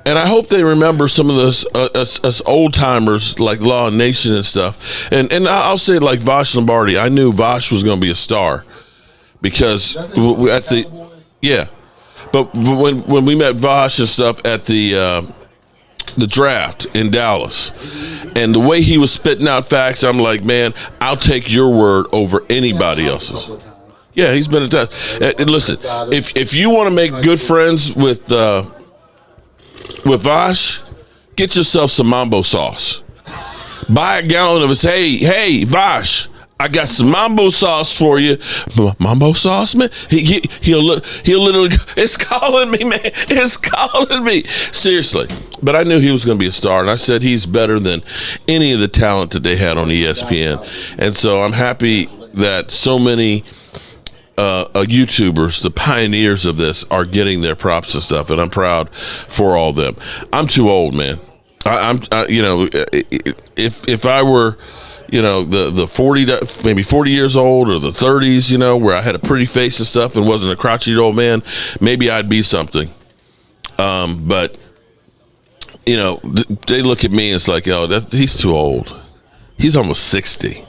And I hope they remember some of this us old timers like Law Nation and stuff. And I'll say like Vosh Lombardi. I knew Vosh was going to be a star because at the yeah. But when we met Vosh and stuff at the draft in Dallas, and the way he was spitting out facts, I'm like, man, I'll take your word over anybody else's. Yeah, he's been attached. And listen, if you want to make good friends with Vosh, get yourself some Mambo sauce. Buy a gallon of his. Hey, Vosh, I got some Mambo sauce for you. Mambo sauce, man. He'll literally go, it's calling me, man. It's calling me. Seriously. But I knew he was going to be a star, and I said he's better than any of the talent that they had on ESPN. And so I'm happy that so many YouTubers, the pioneers of this, are getting their props and stuff, and I'm proud for all of them. I'm too old, man. If I were, the 40, maybe 40 years old, or the 30s, where I had a pretty face and stuff and wasn't a crotchety old man, maybe I'd be something. But they look at me and it's like, he's too old. He's almost 60.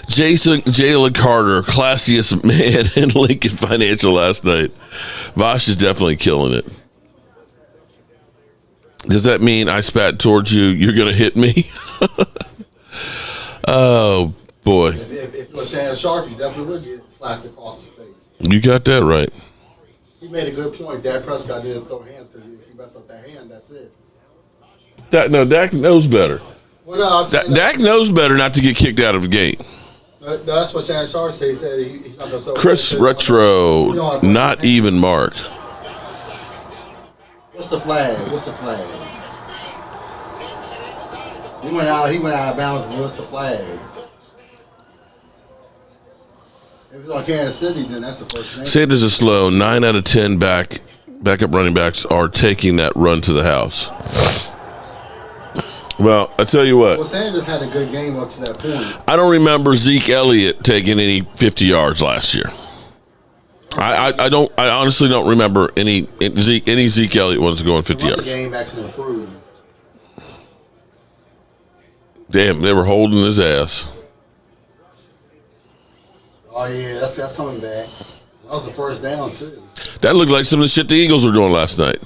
Jaylen Carter, classiest man in Lincoln Financial last night. Vosh is definitely killing it. Does that mean I spat towards you? You're going to hit me? Oh, boy. If it was Shannon Sharp, you definitely would get slapped across the face. You got that right. He made a good point. Dak Prescott didn't throw hands because if you mess up that hand, that's it. Dak knows better. Well, no, Dak knows better not to get kicked out of the game. That's what Shannon Sharp said. He said he's not going to throw. Chris Retro, not even mark. What's the flag? He went out of bounds, but what's the flag? If it's on Kansas City, then that's the first name. Sanders is slow. 9 out of 10 backup running backs are taking that run to the house. Well, I tell you Well, what, Sanders had a good game up to that point. I don't remember Zeke Elliott taking any 50 yards last year. I don't. I honestly don't remember any Zeke Elliott ones going 50 The yards. game actually improved. Damn, they were holding his ass. Oh yeah, that's coming back. That was the first down too. That looked like some of the shit the Eagles were doing last night.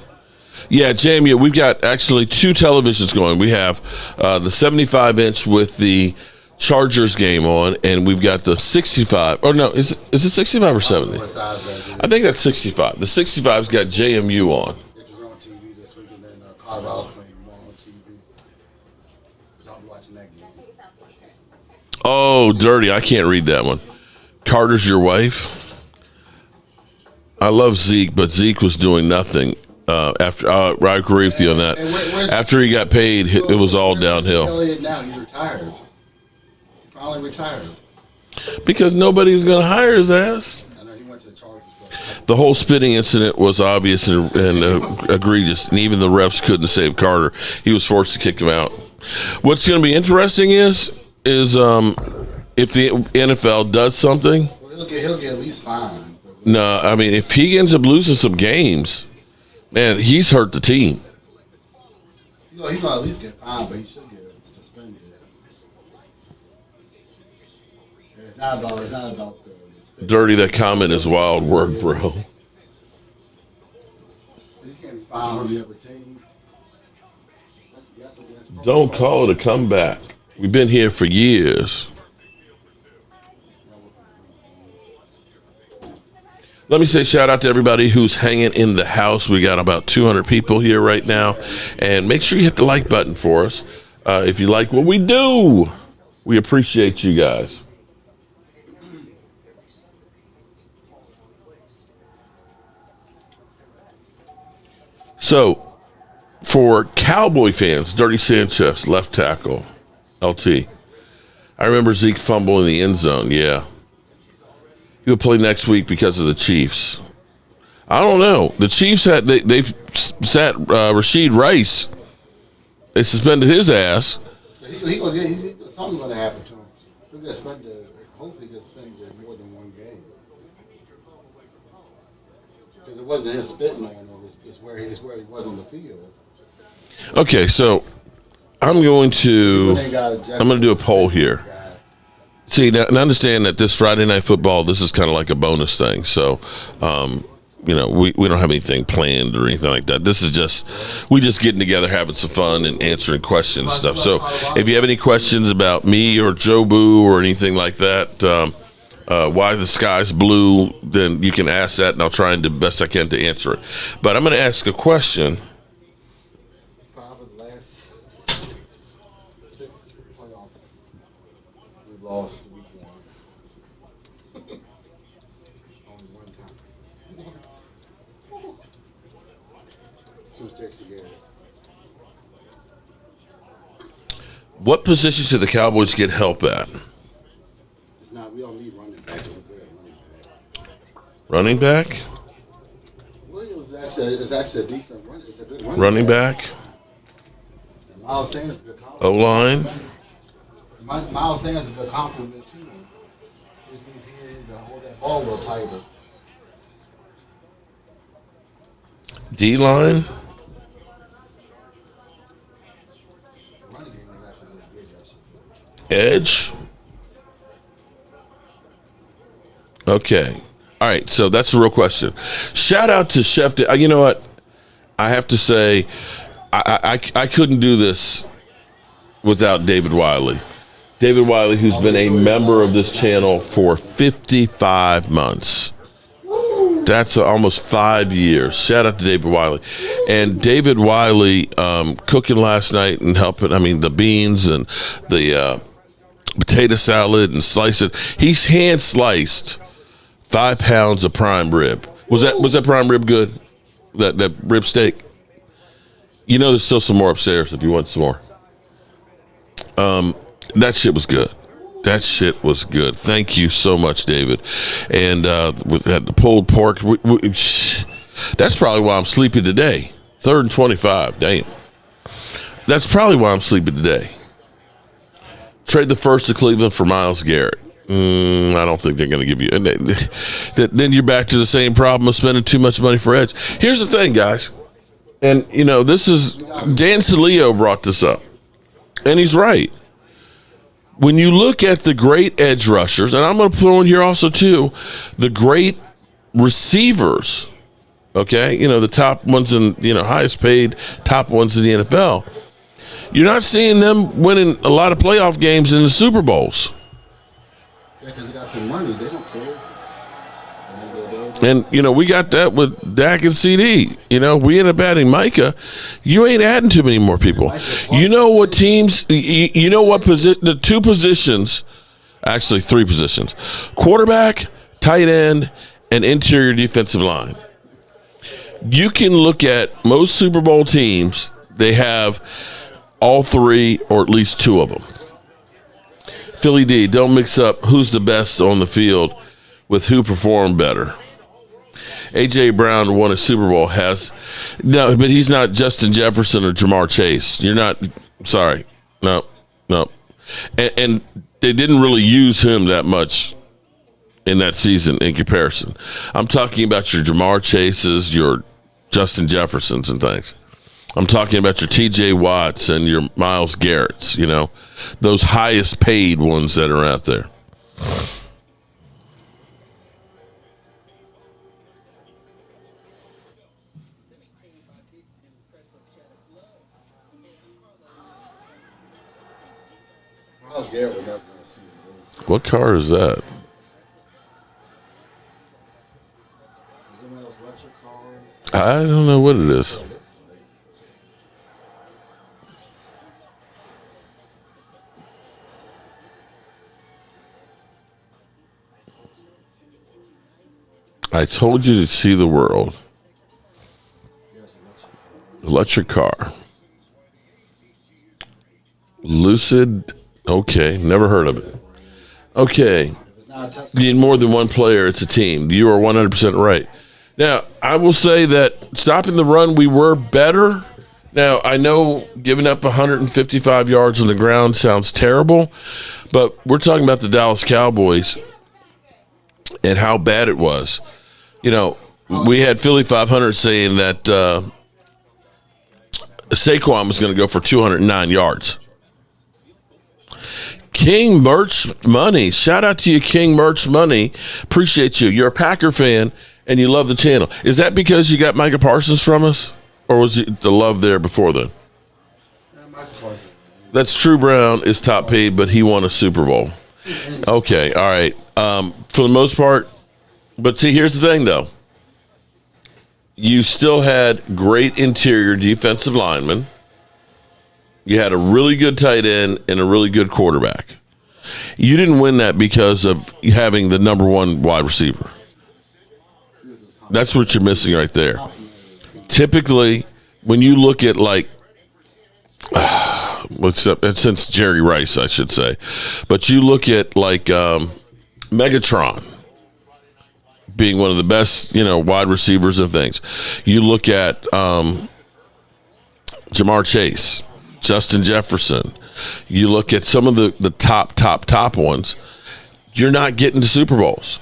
Yeah, JMU, we've got actually two televisions going. We have the 75-inch with the Chargers game on, and we've got the 65. Or no, is it 65 or 70? What size that is? I think that's 65. The 65's got JMU on. It was on TV this week, and then Colorado's playing more on TV. I'll be watching that game. Oh, dirty. I can't read that one. Carter's your wife? I love Zeke, but Zeke was doing nothing after. I agree with you on that. After he got paid, it was all downhill. Elliott now, he's retired. Finally retired. Because nobody was going to hire his ass. I know he went to the Chargers. The whole spitting incident was obvious and egregious, and even the refs couldn't save Carter. He was forced to kick him out. What's going to be interesting is if the NFL does something. Well, he'll get at least fined. No, I mean, if he ends up losing some games, man, he's hurt the team. You know, he's going to at least get fined, but he should get suspended. It's not about the Dirty, that comment is wild work, bro. You can't fine on the other team. That's Don't call it a comeback. We've been here for years. Let me say shout out to everybody who's hanging in the house. We got about 200 people here right now. And make sure you hit the like button for us. If you like what we do, we appreciate you guys. So, for Cowboy fans, Dirty Sanchez, left tackle, LT. I remember Zeke fumble in the end zone, yeah. He'll play next week because of the Chiefs. I don't know. The Chiefs they've sat Rashid Rice. They suspended his ass. He gonna get something's gonna happen to him. He'll get suspended. Hopefully, get suspended more than one game. Because it wasn't his spitting on him. It's where he was on the field. Okay, so I'm going to do a poll here. See, now, and understand that this Friday Night Football, this is kind of like a bonus thing. So, we don't have anything planned or anything like that. This is just, we just getting together, having some fun and answering questions and stuff. So if you have any questions about me or Joe Boo or anything like that, why the sky's blue, then you can ask that and I'll try and do the best I can to answer it. But I'm going to ask a question. 5 of the last 6 playoffs, we lost week 1. Only one time. Since Jason Garrett. What position should the Cowboys get help at? It's not. We don't need running back. We're good at running back. Running back? Williams is actually a decent run. It's a good Running back? And Miles Sanders is a good compliment. O-line? Miles Sanders is a good compliment too. He's here to hold that ball a little tighter. D-line? Running game is actually really good. Edge? Okay. All right, so that's the real question. Shout out to Chef. You know what? I have to say, I couldn't do this without David Wiley. David Wiley, who's been a member of this channel for 55 months. That's almost 5 years. Shout out to David Wiley. And David Wiley cooking last night and helping, the beans and the potato salad and slicing. He's hand sliced 5 pounds of prime rib. Was that prime rib good? That rib steak? You know, there's still some more upstairs if you want some more. That shit was good. That shit was good. Thank you so much, David. And we had the pulled pork. That's probably why I'm sleepy today. 3rd and 25. Damn. That's probably why I'm sleeping today. Trade the first to Cleveland for Myles Garrett. I don't think they're going to give you. Then you're back to the same problem of spending too much money for edge. Here's the thing, guys. And, this is Dan Salio brought this up. And he's right. When you look at the great edge rushers, and I'm going to throw in here also, too, the great receivers, okay? The top ones in, highest paid top ones in the NFL. You're not seeing them winning a lot of playoff games in the Super Bowls. Yeah, because they got the money. They don't care. And, we got that with Dak and CD. We end up adding Micah. You ain't adding too many more people. You know what teams, you know what position, the two positions, actually three positions, quarterback, tight end, and interior defensive line. You can look at most Super Bowl teams, they have all three or at least two of them. Philly D, don't mix up who's the best on the field with who performed better. A.J. Brown won a Super Bowl, no, but he's not Justin Jefferson or Jamar Chase. You're not, sorry. No. And they didn't really use him that much in that season in comparison. I'm talking about your Jamar Chases, your Justin Jeffersons and things. I'm talking about your T.J. Watts and your Myles Garretts, those highest paid ones that are out there. Myles Garrett would never going to see the What car is that? Is it one of those electric cars? I don't know what it is. I told you to see the world. Electric car. Lucid. Okay, never heard of it. Okay. You need more than one player. It's a team. You are 100% right. Now, I will say that stopping the run, we were better. Now, I know giving up 155 yards on the ground sounds terrible, but we're talking about the Dallas Cowboys and how bad it was. We had Philly 500 saying that Saquon was going to go for 209 yards. King Merch Money. Shout out to you, King Merch Money. Appreciate you. You're a Packer fan, and you love the channel. Is that because you got Micah Parsons from us? Or was it the love there before then? That's true. Brown is top paid, but he won a Super Bowl. Okay, all right. For the most part, but see, here's the thing, though. You still had great interior defensive linemen. You had a really good tight end and a really good quarterback. You didn't win that because of having the number one wide receiver. That's what you're missing right there. Typically, when you look at since Jerry Rice, I should say, but you look at Megatron being one of the best, wide receivers and things. You look at Jamar Chase, Justin Jefferson. You look at some of the top ones. You're not getting to Super Bowls.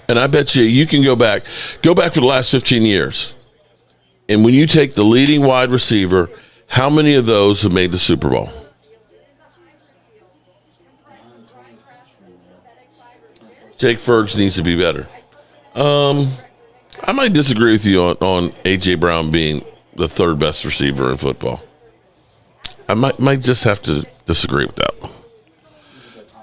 And I bet you can go back for the last 15 years. And when you take the leading wide receiver, how many of those have made the Super Bowl? Jake Fergs needs to be better. I might disagree with you on A.J. Brown being the third best receiver in football. I might just have to disagree with that one.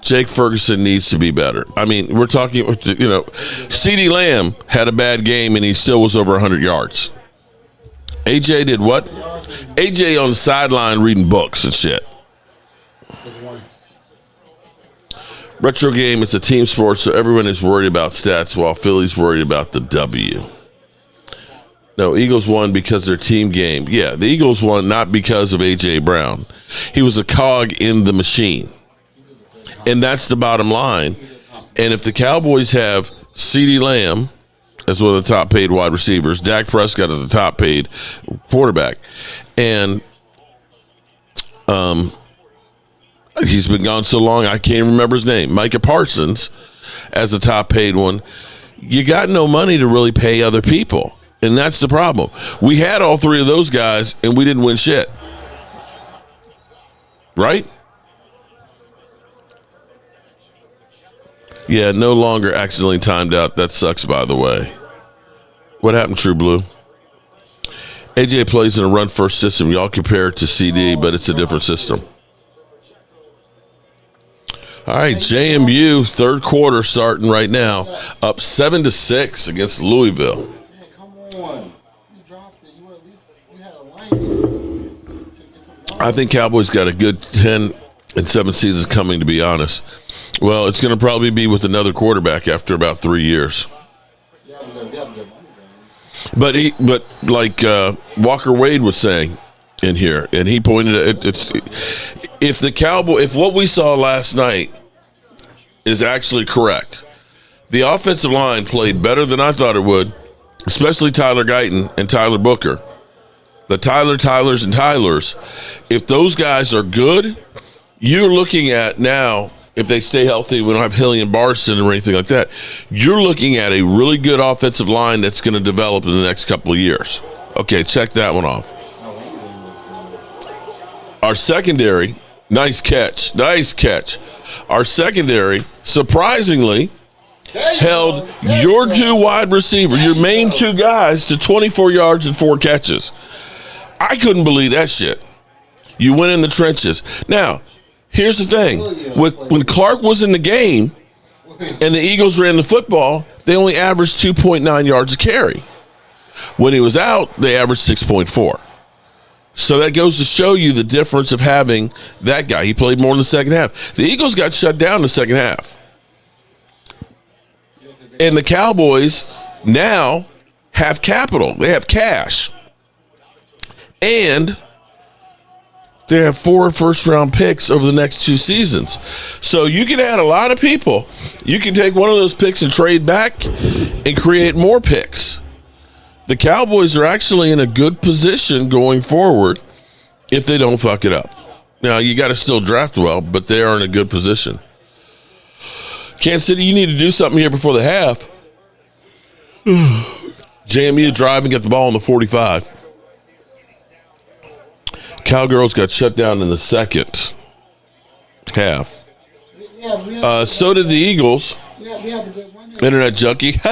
Jake Ferguson needs to be better. I mean, we're talking, CeeDee Lamb had a bad game and he still was over 100 yards. AJ did what? AJ on the sideline reading books and shit. Retro game, it's a team sport, so everyone is worried about stats while Philly's worried about the W. No, Eagles won because their team game. Yeah, the Eagles won not because of A.J. Brown. He was a cog in the machine. And that's the bottom line. And if the Cowboys have CeeDee Lamb as one of the top paid wide receivers. Dak Prescott is the top paid quarterback. And he's been gone so long, I can't remember his name. Micah Parsons as the top paid one. You got no money to really pay other people. And that's the problem. We had all three of those guys, and we didn't win shit. Right? Yeah, no longer accidentally timed out. That sucks, by the way. What happened, True Blue? AJ plays in a run-first system. Y'all compare it to CD, but it's a different system. All right, JMU, third quarter starting right now. Up 7-6 against Louisville. Man, come on. You dropped it. You had a lane. I think Cowboys got a good 10 and 7 seasons coming, to be honest. Well, it's going to probably be with another quarterback after about 3 years. But like Walker Wade was saying in here, and he pointed at if what we saw last night is actually correct, the offensive line played better than I thought it would, especially Tyler Guyton and Tyler Booker. The Tylers, and Tylers. If those guys are good, you're looking at now, if they stay healthy, we don't have Hilly and Barson or anything like that, you're looking at a really good offensive line that's going to develop in the next couple of years. Okay, check that one off. Our secondary, nice catch. Our secondary, surprisingly, held your two wide receiver, your main two guys, to 24 yards and 4 catches. I couldn't believe that shit. You went in the trenches. Now, here's the thing. When Clark was in the game and the Eagles ran the football, they only averaged 2.9 yards a carry. When he was out, they averaged 6.4. So that goes to show you the difference of having that guy. He played more in the second half. The Eagles got shut down in the second half. And the Cowboys now have capital. They have cash. And they have 4 first-round picks over the next 2 seasons. So you can add a lot of people. You can take one of those picks and trade back and create more picks. The Cowboys are actually in a good position going forward if they don't fuck it up. Now, you got to still draft well, but they are in a good position. Kansas City, you need to do something here before the half. JMU driving, get the ball on the 45. Cowgirls got shut down in the second half. So did the Eagles. Internet junkie. Check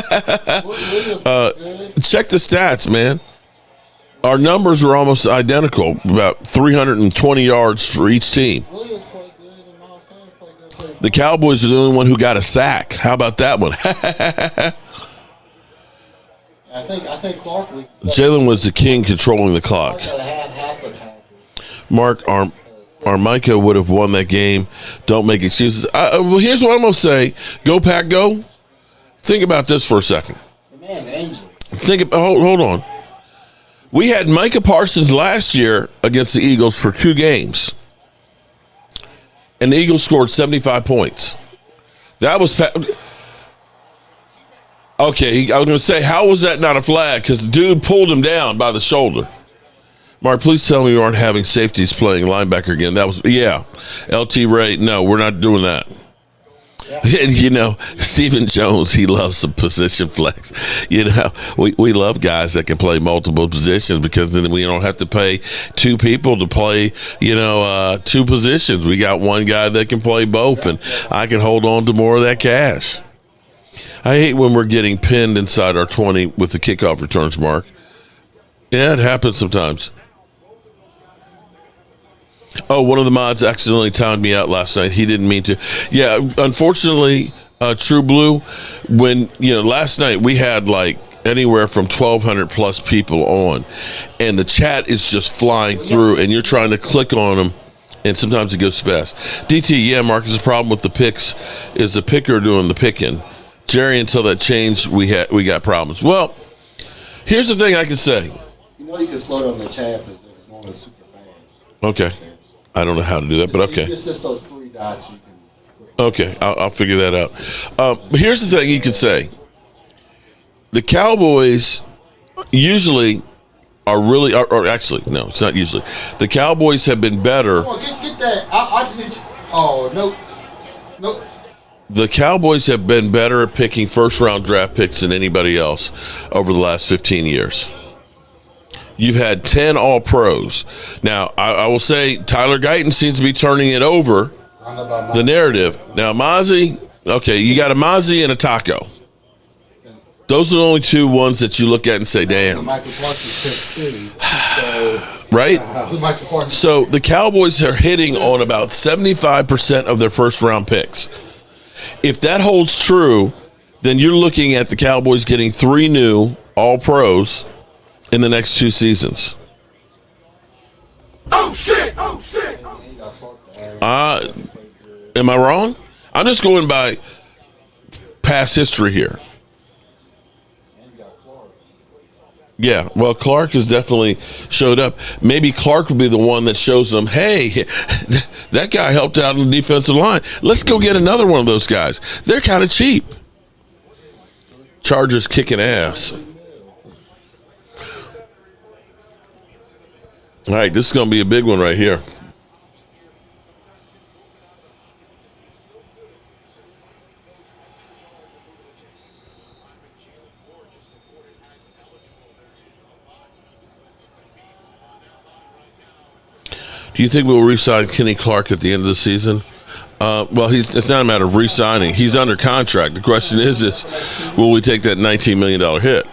the stats, man. Our numbers were almost identical, about 320 yards for each team. The Cowboys are the only one who got a sack. How about that one? I think Clark was. Jaylen was the king controlling the clock. Mark, our Micah would have won that game. Don't make excuses. Well, here's what I'm going to say. Go, Pack, go. Think about this for a second. The man's angel. Hold on. We had Micah Parsons last year against the Eagles for 2 games. And the Eagles scored 75 points. That was... Okay, I was going to say, how was that not a flag? Because the dude pulled him down by the shoulder. Mark, please tell me you aren't having safeties playing linebacker again. That was, yeah. LT Ray, no, we're not doing that. Yeah. You know, Stephen Jones, he loves some position flex. You know, we love guys that can play multiple positions because then we don't have to pay 2 people to play, 2 positions. We got one guy that can play both, and I can hold on to more of that cash. I hate when we're getting pinned inside our 20 with the kickoff returns, Mark. Yeah, it happens sometimes. Oh, one of the mods accidentally timed me out last night. He didn't mean to. Yeah, unfortunately, True Blue, when, last night we had like anywhere from 1,200 plus people on, and the chat is just flying through, and you're trying to click on them, and sometimes it goes fast. DT, yeah, Marcus, the problem with the picks is the picker doing the picking. Jerry, until that changed, we got problems. Well, here's the thing I can say. You can slow down the chat if it's going super fast. Okay. I don't know how to do that, but okay. It's just those 3 dots you can. Okay, I'll figure that out. But here's the thing you can say. the Cowboys usually are really, or actually, no, it's not usually. The Cowboys have been better. Come on, get that. I just need you. Oh, nope. The Cowboys have been better at picking first-round draft picks than anybody else over the last 15 years. You've had 10 All-Pros. Now, I will say Tyler Guyton seems to be turning it over, the narrative. Now, Mozzie, okay, you got a Mozzie and a Taco. Those are the only two ones that you look at and say, damn. Micah Parsons picked too. Right? Micah Parsons. So the Cowboys are hitting on about 75% of their first-round picks. If that holds true, then you're looking at the Cowboys getting 3 new All-Pros in the next 2 seasons. Oh shit! Am I wrong? I'm just going by past history here. Yeah, well, Clark has definitely showed up. Maybe Clark will be the one that shows them, hey, that guy helped out on the defensive line. Let's go get another one of those guys. They're kind of cheap. Chargers kicking ass. All right, this is going to be a big one right here. Do you think we'll re-sign Kenny Clark at the end of the season? Well, it's not a matter of re-signing. He's under contract. The question is will we take that $19 million hit?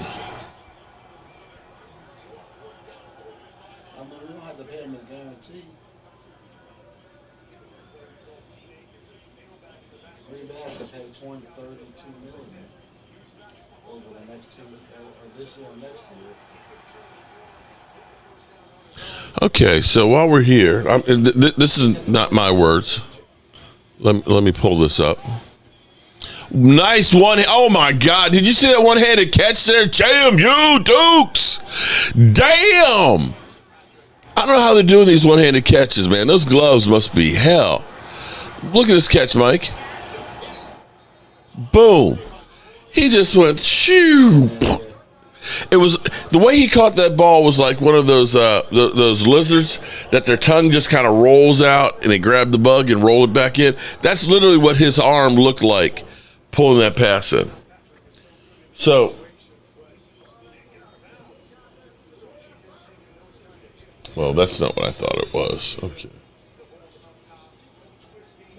I mean, we don't have to pay him his guarantee. Green Bay has to pay $20 to $32 million over the next 2 or this year and next year. Okay, so while we're here, this is not my words. Let me pull this up. Nice one. Oh, my God. Did you see that one-handed catch there? JMU Dukes. Damn. I don't know how they're doing these one-handed catches, man. Those gloves must be hell. Look at this catch, Mike. Boom. He just went, shoo. It was the way he caught that ball was like one of those lizards that their tongue just kind of rolls out and they grab the bug and roll it back in. That's literally what his arm looked like pulling that pass in. So, well, that's not what I thought it was. Okay.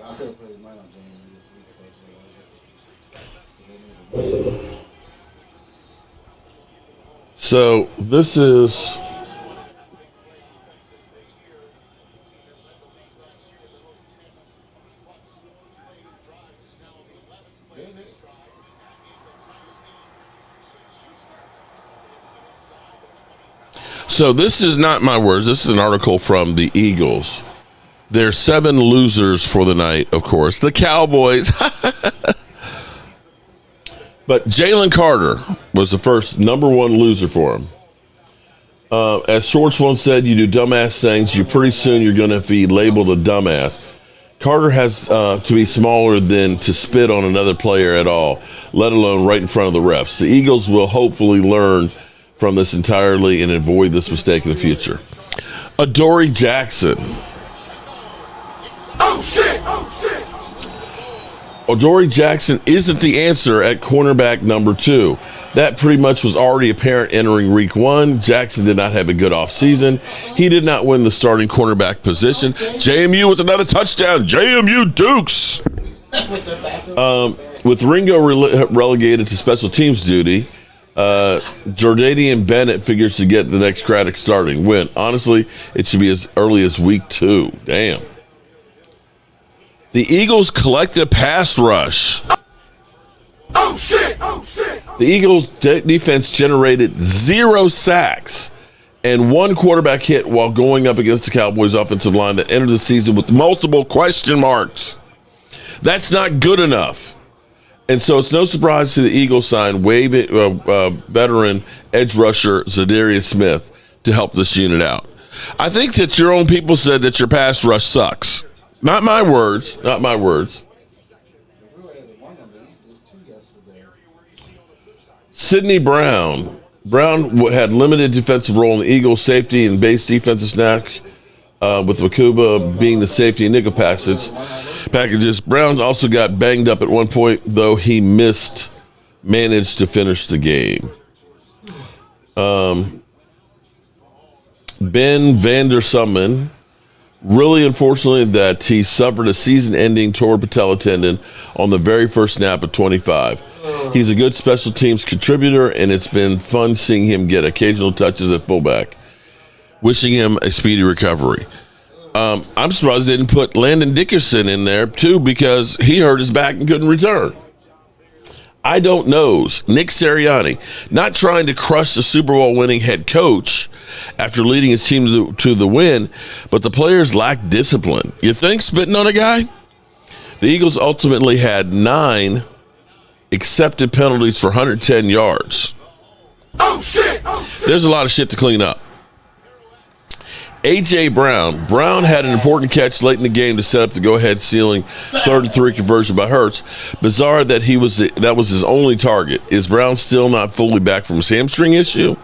I could have played mine on January this week, So this is not my words. This is an article from the Eagles. There's 7 losers for the night, of course. The Cowboys. But Jaylen Carter was the first number 1 loser for him. As Shorts once said, you do dumbass things, pretty soon you're going to be labeled a dumbass. Carter has to be smaller than to spit on another player at all, let alone right in front of the refs. The Eagles will hopefully learn from this entirely and avoid this mistake in the future. Adoree Jackson. Oh shit! Adoree Jackson isn't the answer at cornerback number 2. That pretty much was already apparent entering week 1. Jackson did not have a good offseason. He did not win the starting cornerback position. JMU with another touchdown. JMU Dukes. With Ringo relegated to special teams duty, Jordanian Bennett figures to get the next Craddock starting win. Honestly, it should be as early as week 2. Damn. The Eagles collect a pass rush. Oh shit! The Eagles defense generated 0 sacks and 1 quarterback hit while going up against the Cowboys offensive line that entered the season with multiple question marks. That's not good enough. And so it's no surprise to the Eagles sign veteran edge rusher Zadarius Smith to help this unit out. I think that your own people said that your pass rush sucks. Not my words. Not my words. We were at one of the Eagles too yesterday. Sidney Brown. Brown had limited defensive role in the Eagles, safety and base defensive snack, with Makuba being the safety and nickel packages. Brown also got banged up at one point, though he managed to finish the game. Ben Vandersummen, really unfortunately that he suffered a season-ending torn patella tendon on the very first snap of 25. He's a good special teams contributor, and it's been fun seeing him get occasional touches at fullback. Wishing him a speedy recovery. I'm surprised they didn't put Landon Dickerson in there, too, because he hurt his back and couldn't return. I don't know. Nick Sirianni, not trying to crush the Super Bowl winning head coach after leading his team to the win, but the players lack discipline. You think spitting on a guy? The Eagles ultimately had 9 accepted penalties for 110 yards. Oh, shit! There's a lot of shit to clean up. A.J. Brown had an important catch late in the game to set up the go-ahead ceiling 3rd-and-3 conversion by Hurts. Bizarre that that was his only target. Is Brown still not fully back from his hamstring issue?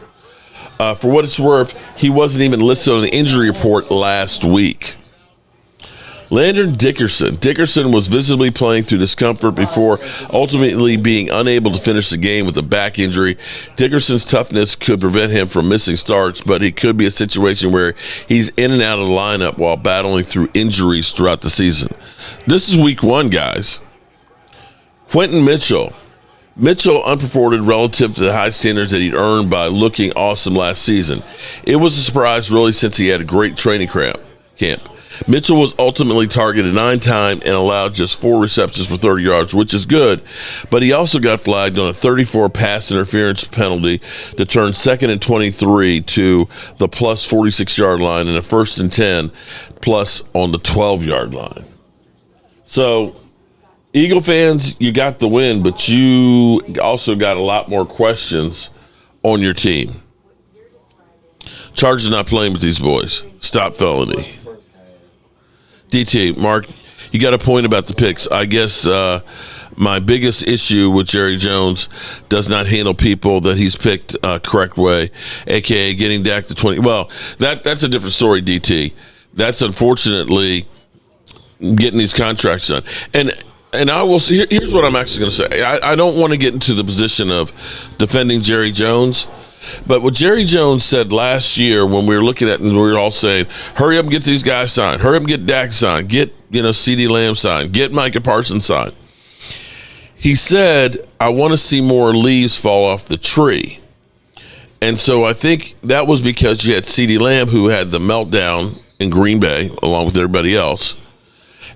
For what it's worth, he wasn't even listed on the injury report last week. Landon Dickerson. Dickerson was visibly playing through discomfort before ultimately being unable to finish the game with a back injury. Dickerson's toughness could prevent him from missing starts, but it could be a situation where he's in and out of the lineup while battling through injuries throughout the season. This is week 1, guys. Quentin Mitchell. Mitchell unperformed relative to the high standards that he'd earned by looking awesome last season. It was a surprise, really, since he had a great training camp. Mitchell was ultimately targeted 9 times and allowed just 4 receptions for 30 yards, which is good, but he also got flagged on a 34 pass interference penalty to turn 2nd and 23 to the plus 46-yard line and a 1st and 10 plus on the 12-yard line. So, Eagle fans, you got the win, but you also got a lot more questions on your team. Chargers not playing with these boys. Stop felony. DT, Mark, you got a point about the picks. I guess my biggest issue with Jerry Jones does not handle people that he's picked correct way, a.k.a. getting Dak to 20. Well, that's a different story, DT. That's unfortunately getting these contracts done. And I will see, here's what I'm actually going to say. I don't want to get into the position of defending Jerry Jones. But what Jerry Jones said last year when we were looking at it and we were all saying, hurry up and get these guys signed. Hurry up and get Dak signed. Get, CeeDee Lamb signed. Get Micah Parsons signed. He said, I want to see more leaves fall off the tree. And so I think that was because you had CeeDee Lamb, who had the meltdown in Green Bay along with everybody else.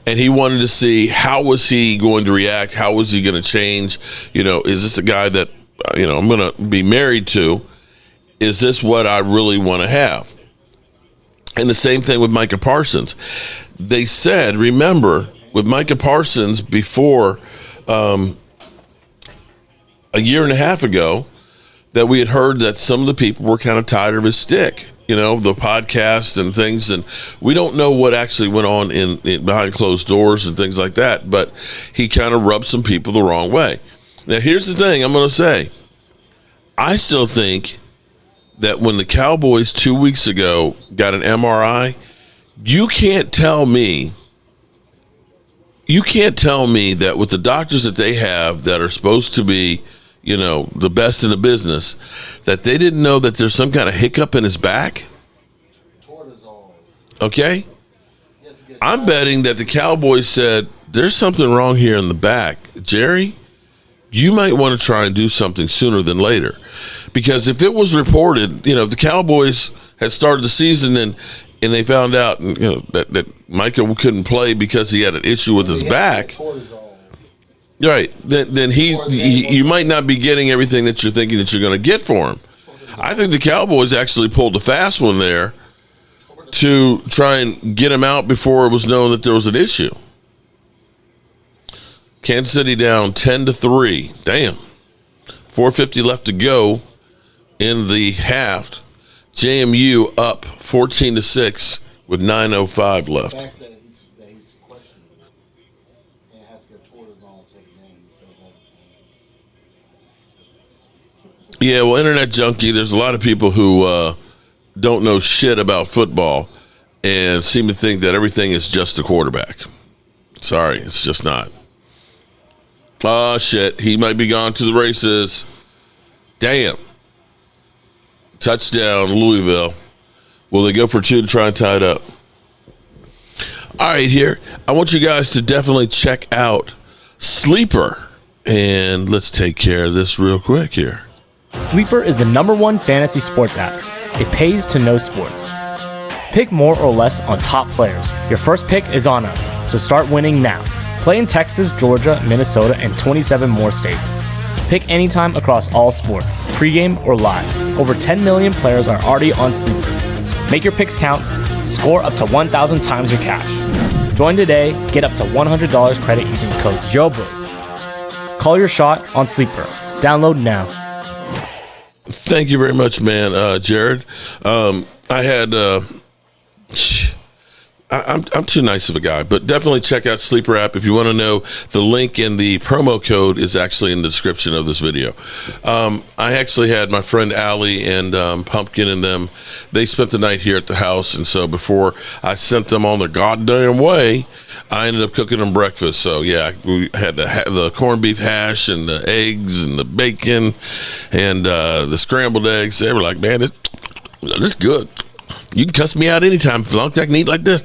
And he wanted to see how was he going to react? How was he going to change? Is this a guy that, I'm going to be married to? Is this what I really want to have? And the same thing with Micah Parsons. They said, remember, with Micah Parsons before a year and a half ago, that we had heard that some of the people were kind of tired of his stick, the podcast and things. And we don't know what actually went on in behind closed doors and things like that, but he kind of rubbed some people the wrong way. Now, here's the thing I'm going to say. I still think that when the Cowboys 2 weeks ago got an MRI, you can't tell me that with the doctors that they have that are supposed to be, the best in the business, that they didn't know that there's some kind of hiccup in his back. Okay? I'm betting that the Cowboys said, there's something wrong here in the back. Jerry, you might want to try and do something sooner than later. Because if it was reported, if the Cowboys had started the season and they found out, that Micah couldn't play because he had an issue with his back, right? Then you might not be getting everything that you're thinking that you're going to get for him. I think the Cowboys actually pulled a fast one there to try and get him out before it was known that there was an issue. Kansas City down 10-3. Damn. 4:50 left to go in the half. JMU up 14-6 with 9:05 left. The fact that he's questionable and has to get cortisone to the game. Yeah, well, Internet Junkie, there's a lot of people who don't know shit about football and seem to think that everything is just the quarterback. Sorry, it's just not. Oh, shit. He might be gone to the races. Damn. Touchdown, Louisville. Will they go for 2 to try and tie it up? All right, here. I want you guys to definitely check out Sleeper. And let's take care of this real quick here. Sleeper is the #1 fantasy sports app. It pays to know sports. Pick more or less on top players. Your first pick is on us, so start winning now. Play in Texas, Georgia, Minnesota, and 27 more states. Pick anytime across all sports, pregame or live. Over 10 million players are already on Sleeper. Make your picks count. Score up to 1,000 times your cash. Join today. Get up to $100 credit using code JOBO. Call your shot on Sleeper. Download now. Thank you very much, man, Jared. I'm too nice of a guy, but definitely check out Sleeper app. If you want to know, the link and the promo code is actually in the description of this video. I actually had my friend Allie and Pumpkin and them. They spent the night here at the house, and so before I sent them on their goddamn way, I ended up cooking them breakfast. So yeah, we had the corned beef hash and the eggs and the bacon and the scrambled eggs. They were like, man, this is good. You can cuss me out anytime as long as I can eat like this.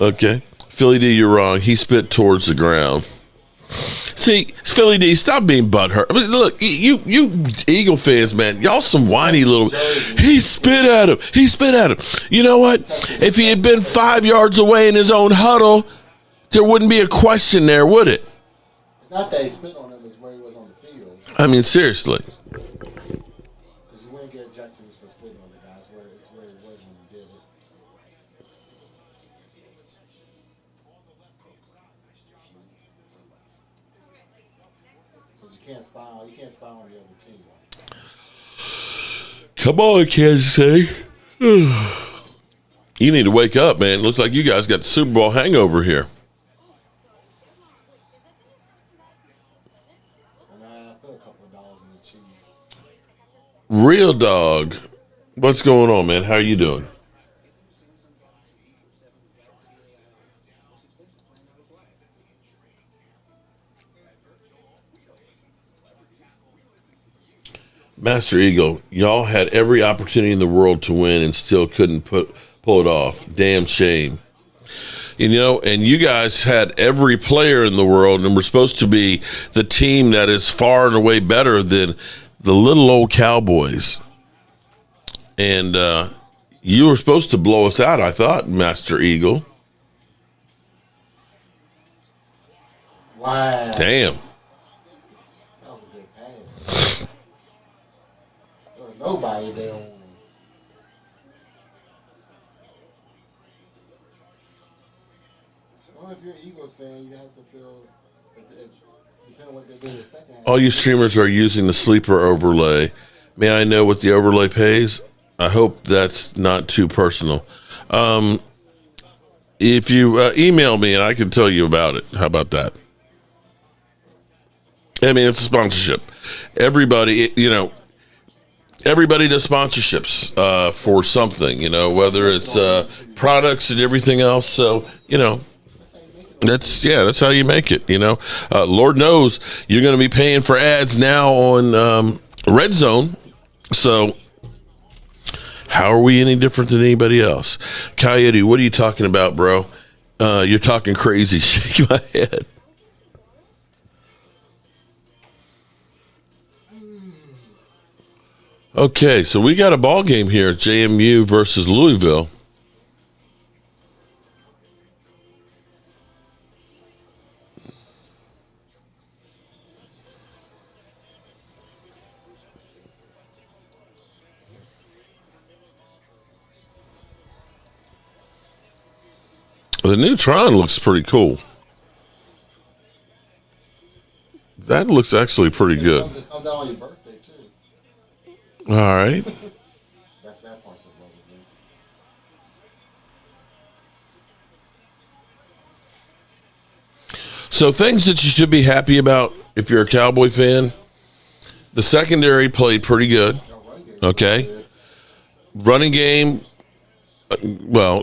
Okay. Philly D, you're wrong. He spit towards the ground. See, Philly D, stop being butthurt. I mean, look, you Eagle fans, man, y'all some whiny little. He spit at him. He spit at him. You know what? If he had been 5 yards away in his own huddle, there wouldn't be a question there, would it? It's not that he spit on him, it's where he was on the field. I mean, seriously. Because you wouldn't get ejections for spitting on the guy. It's where he was when you did it. Because you can't spy on the other team. Come on, Kansas City. You need to wake up, man. Looks like you guys got the Super Bowl hangover here. And I put a couple of dollars in the cheese. Real dog. What's going on, man? How are you doing? Master Eagle, y'all had every opportunity in the world to win and still couldn't pull it off. Damn shame. You know, and you guys had every player in the world and were supposed to be the team that is far and away better than the little old Cowboys. And you were supposed to blow us out, I thought, Master Eagle. Wow. Damn. That was a good pass. There was nobody there on him. Well, if you're an Eagles fan, you have to feel, depending on what they did in the second half. All you streamers are using the Sleeper overlay. May I know what the overlay pays? I hope that's not too personal. If you email me and I can tell you about it. How about that? I mean, it's a sponsorship. Everybody, everybody does sponsorships for something, whether it's products and everything else. So, that's how you make it, Lord knows you're going to be paying for ads now on Red Zone. So how are we any different than anybody else? Coyote, what are you talking about, bro? You're talking crazy. Shake my head. Okay, so we got a ball game here, JMU versus Louisville. The new Tron looks pretty cool. That looks actually pretty good. It comes out on your birthday, too. All right. That's that part's of love with me. So things that you should be happy about if you're a Cowboy fan. The secondary played pretty good. Okay. Running game, well,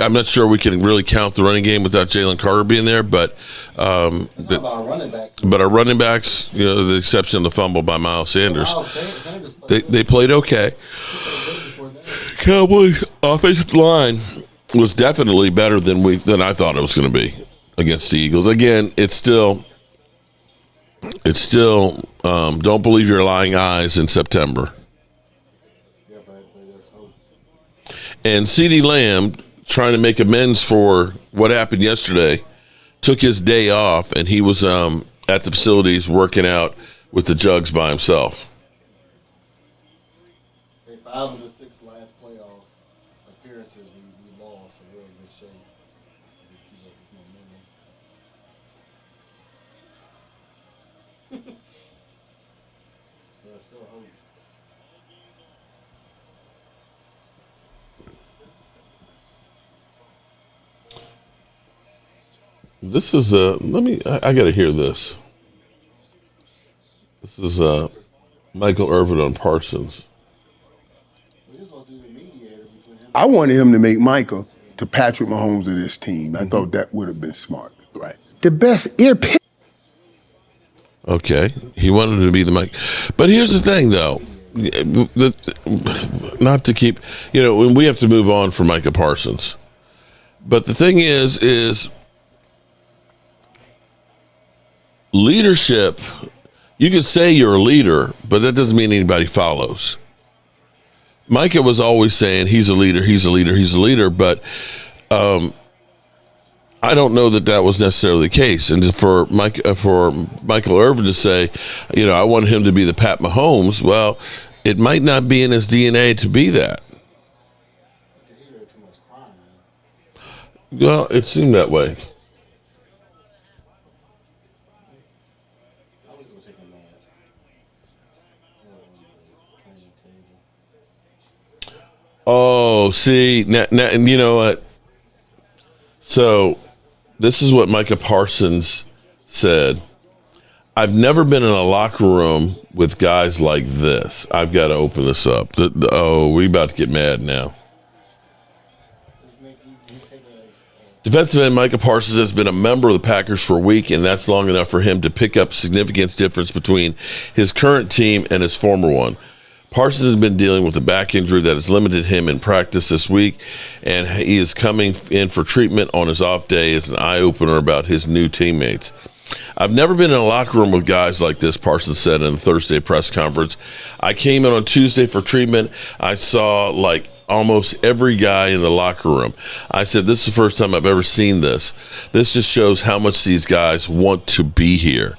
I'm not sure we can really count the running game without Jaylen Carter being there, but but our running backs, the exception of the fumble by Miles Sanders, they played okay. Cowboys offensive line was definitely better than I thought it was going to be against the Eagles. Again, it's still don't believe your lying eyes in September. And CeeDee Lamb, trying to make amends for what happened yesterday, took his day off, and he was at the facilities working out with the Jugs by himself. 5 of the 6 last playoff appearances we lost, so we're in good shape. So I still hope. This is I got to hear this. This is Michael Irvin on Parsons. I wanted him to make Micah to Patrick Mahomes of this team. I thought that would have been smart. Right. The best ear pick. Okay, he wanted to be the Mike, but here's the thing, though. Not to keep, when we have to move on from Micah Parsons, but the thing is leadership. You can say you're a leader, but that doesn't mean anybody follows. Micah was always saying he's a leader, he's a leader, he's a leader, but I don't know that was necessarily the case. And for Michael Irvin to say, I want him to be the Pat Mahomes, well, it might not be in his DNA to be that. Well, it seemed that way. Oh, see, now, and you know what? So, this is what Micah Parsons said. I've never been in a locker room with guys like this. I've got to open this up. We about to get mad now. Defensive end Micah Parsons has been a member of the Packers for a week, and that's long enough for him to pick up significant difference between his current team and his former one. Parsons has been dealing with a back injury that has limited him in practice this week, and he is coming in for treatment on his off day as an eye-opener about his new teammates. I've never been in a locker room with guys like this, Parsons said in the Thursday press conference. I came in on Tuesday for treatment. I saw almost every guy in the locker room. I said, this is the first time I've ever seen this. This just shows how much these guys want to be here.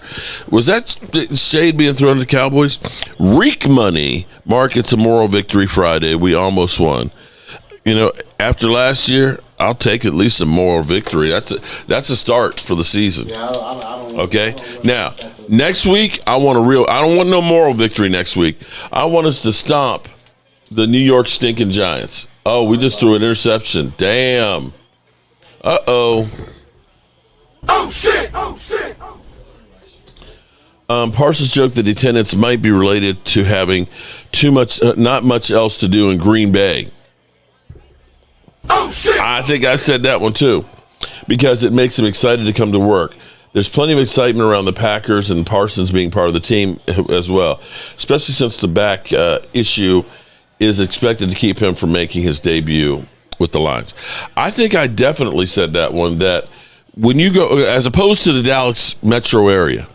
Was that shade being thrown at the Cowboys? Reek money. Mark, it's a moral victory Friday. We almost won. After last year, I'll take at least a moral victory. That's a start for the season. Yeah, I don't Okay? Now, next week, I don't want no moral victory next week. I want us to stomp the New York stinking Giants. Oh, we just threw an interception. Damn. Uh-oh. Oh, shit! Oh, shit! Parsons joked that attendance might be related to having not much else to do in Green Bay. Oh, shit! I think I said that one too, because it makes him excited to come to work. There's plenty of excitement around the Packers and Parsons being part of the team as well, especially since the back issue is expected to keep him from making his debut with the Lions. I think I definitely said that one, that when you go, as opposed to the Dallas metro area,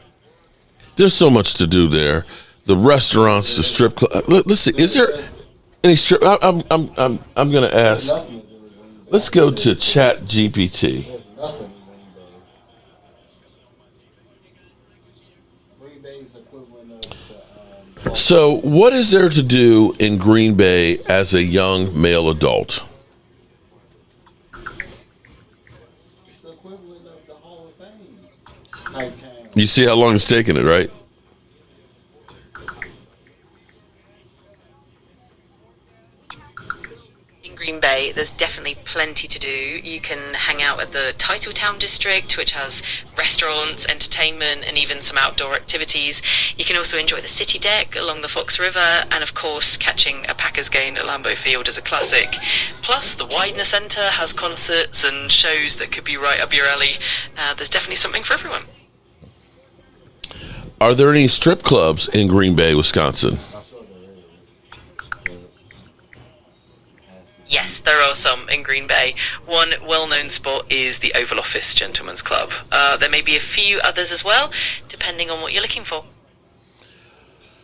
there's so much to do there. The restaurants, the strip club. Listen, is there any strip? I'm going to ask. Let's go to Chat GPT. So, what is there to do in Green Bay as a young male adult? It's the equivalent of the Hall of Fame type town. You see how long it's taking it, right? Green Bay, there's definitely plenty to do. You can hang out at the Titletown district, which has restaurants, entertainment, and even some outdoor activities. You can also enjoy the city deck along the Fox River, and of course, catching a Packers game at Lambeau Field is a classic. Plus, the Widener Center has concerts and shows that could be right up your alley. There's definitely something for everyone. Are there any strip clubs in Green Bay, Wisconsin? Yes, there are some in Green Bay. One well-known spot is the Oval Office Gentlemen's Club. There may be a few others as well, depending on what you're looking for.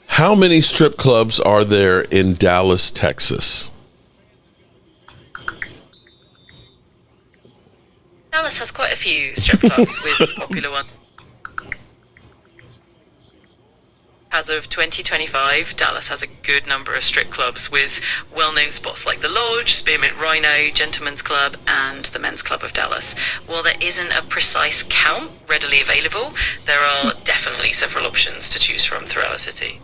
How many strip clubs are there in Dallas, Texas? Dallas has quite a few strip clubs with popular ones. As of 2025, Dallas has a good number of strip clubs with well-known spots like the Lodge, Spearmint Rhino, Gentlemen's Club, and the Men's Club of Dallas. While there isn't a precise count readily available, there are definitely several options to choose from throughout the city.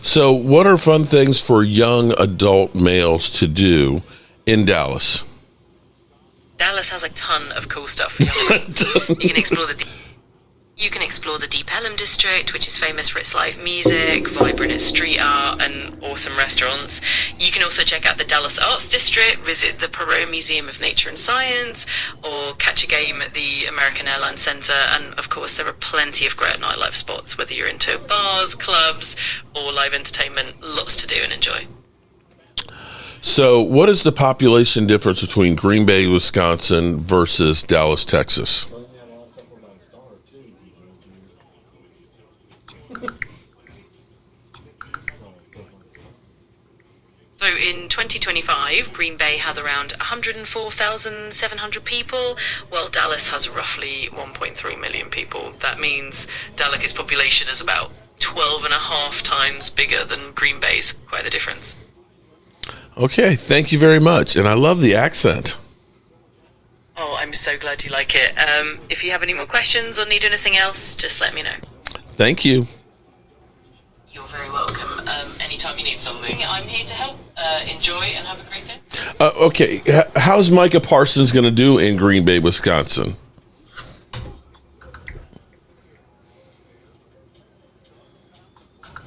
So what are fun things for young adult males to do in Dallas? Dallas has a ton of cool stuff for young adults. You can explore the Deep Ellum district, which is famous for its live music, vibrant street art, and awesome restaurants. You can also check out the Dallas Arts District, visit the Perot Museum of Nature and Science, or catch a game at the American Airlines Center. And of course, there are plenty of great nightlife spots, whether you're into bars, clubs, or live entertainment. Lots to do and enjoy. So what is the population difference between Green Bay, Wisconsin versus Dallas, Texas? So in 2025, Green Bay had around 104,700 people, while Dallas has roughly 1.3 million people. That means Dallas' population is about 12 and a half times bigger than Green Bay's. Quite the difference. Okay, thank you very much. And I love the accent. Oh, I'm so glad you like it. If you have any more questions or need anything else, just let me know. Thank you. You're very welcome. Anytime you need something, I'm here to help. Enjoy and have a great day. Okay, how's Micah Parsons going to do in Green Bay, Wisconsin?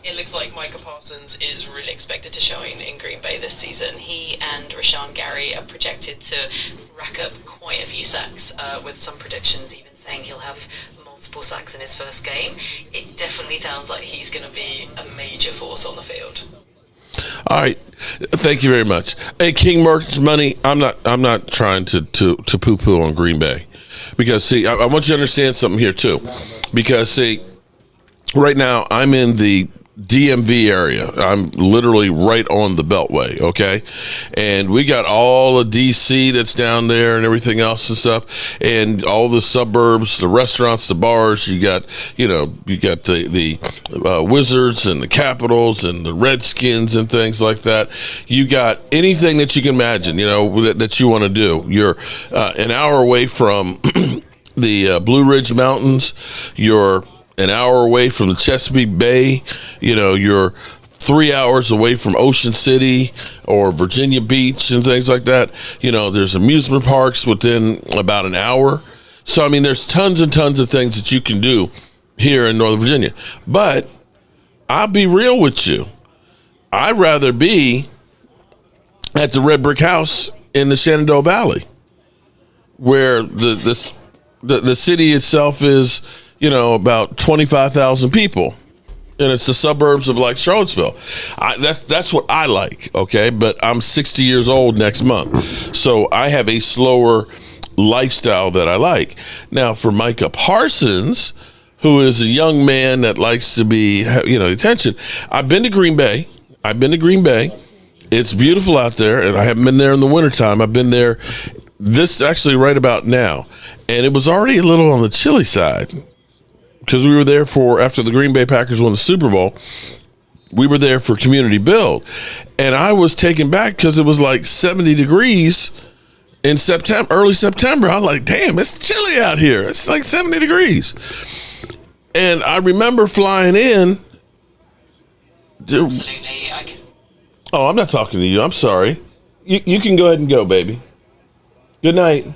It looks like Micah Parsons is really expected to shine in Green Bay this season. He and Rashawn Gary are projected to rack up quite a few sacks, with some predictions even saying he'll have multiple sacks in his first game. It definitely sounds like he's going to be a major force on the field. All right, thank you very much. Hey, King Merchant's Money. I'm not trying to poo-poo on Green Bay, because see, I want you to understand something here too, because see, right now I'm in the DMV area. I'm literally right on the Beltway, okay? And we got all of DC that's down there and everything else and stuff, and all the suburbs, the restaurants, the bars. You got the Wizards and the Capitals and the Redskins and things like that. You got anything that you can imagine, that you want to do. You're an hour away from the Blue Ridge Mountains. You're an hour away from the Chesapeake Bay. You're 3 hours away from Ocean City or Virginia Beach and things like that. There's amusement parks within about an hour. So, I mean, there's tons and tons of things that you can do here in Northern Virginia. But I'll be real with you. I'd rather be at the Red Brick House in the Shenandoah Valley, where the city itself is, about 25,000 people, and it's the suburbs of like Charlottesville. That's what I like, okay? But I'm 60 years old next month, so I have a slower lifestyle that I like. Now, for Micah Parsons, who is a young man that likes to be, attention, I've been to Green Bay. It's beautiful out there, and I haven't been there in the wintertime. I've been there actually right about now, and it was already a little on the chilly side, because we were there after the Green Bay Packers won the Super Bowl. We were there for Community Build, and I was taken back because it was like 70 degrees in early September. I'm like, damn, it's chilly out here. It's like 70 degrees. And I remember flying in. Absolutely. Oh, I'm not talking to you. I'm sorry. You can go ahead and go, baby. Good night.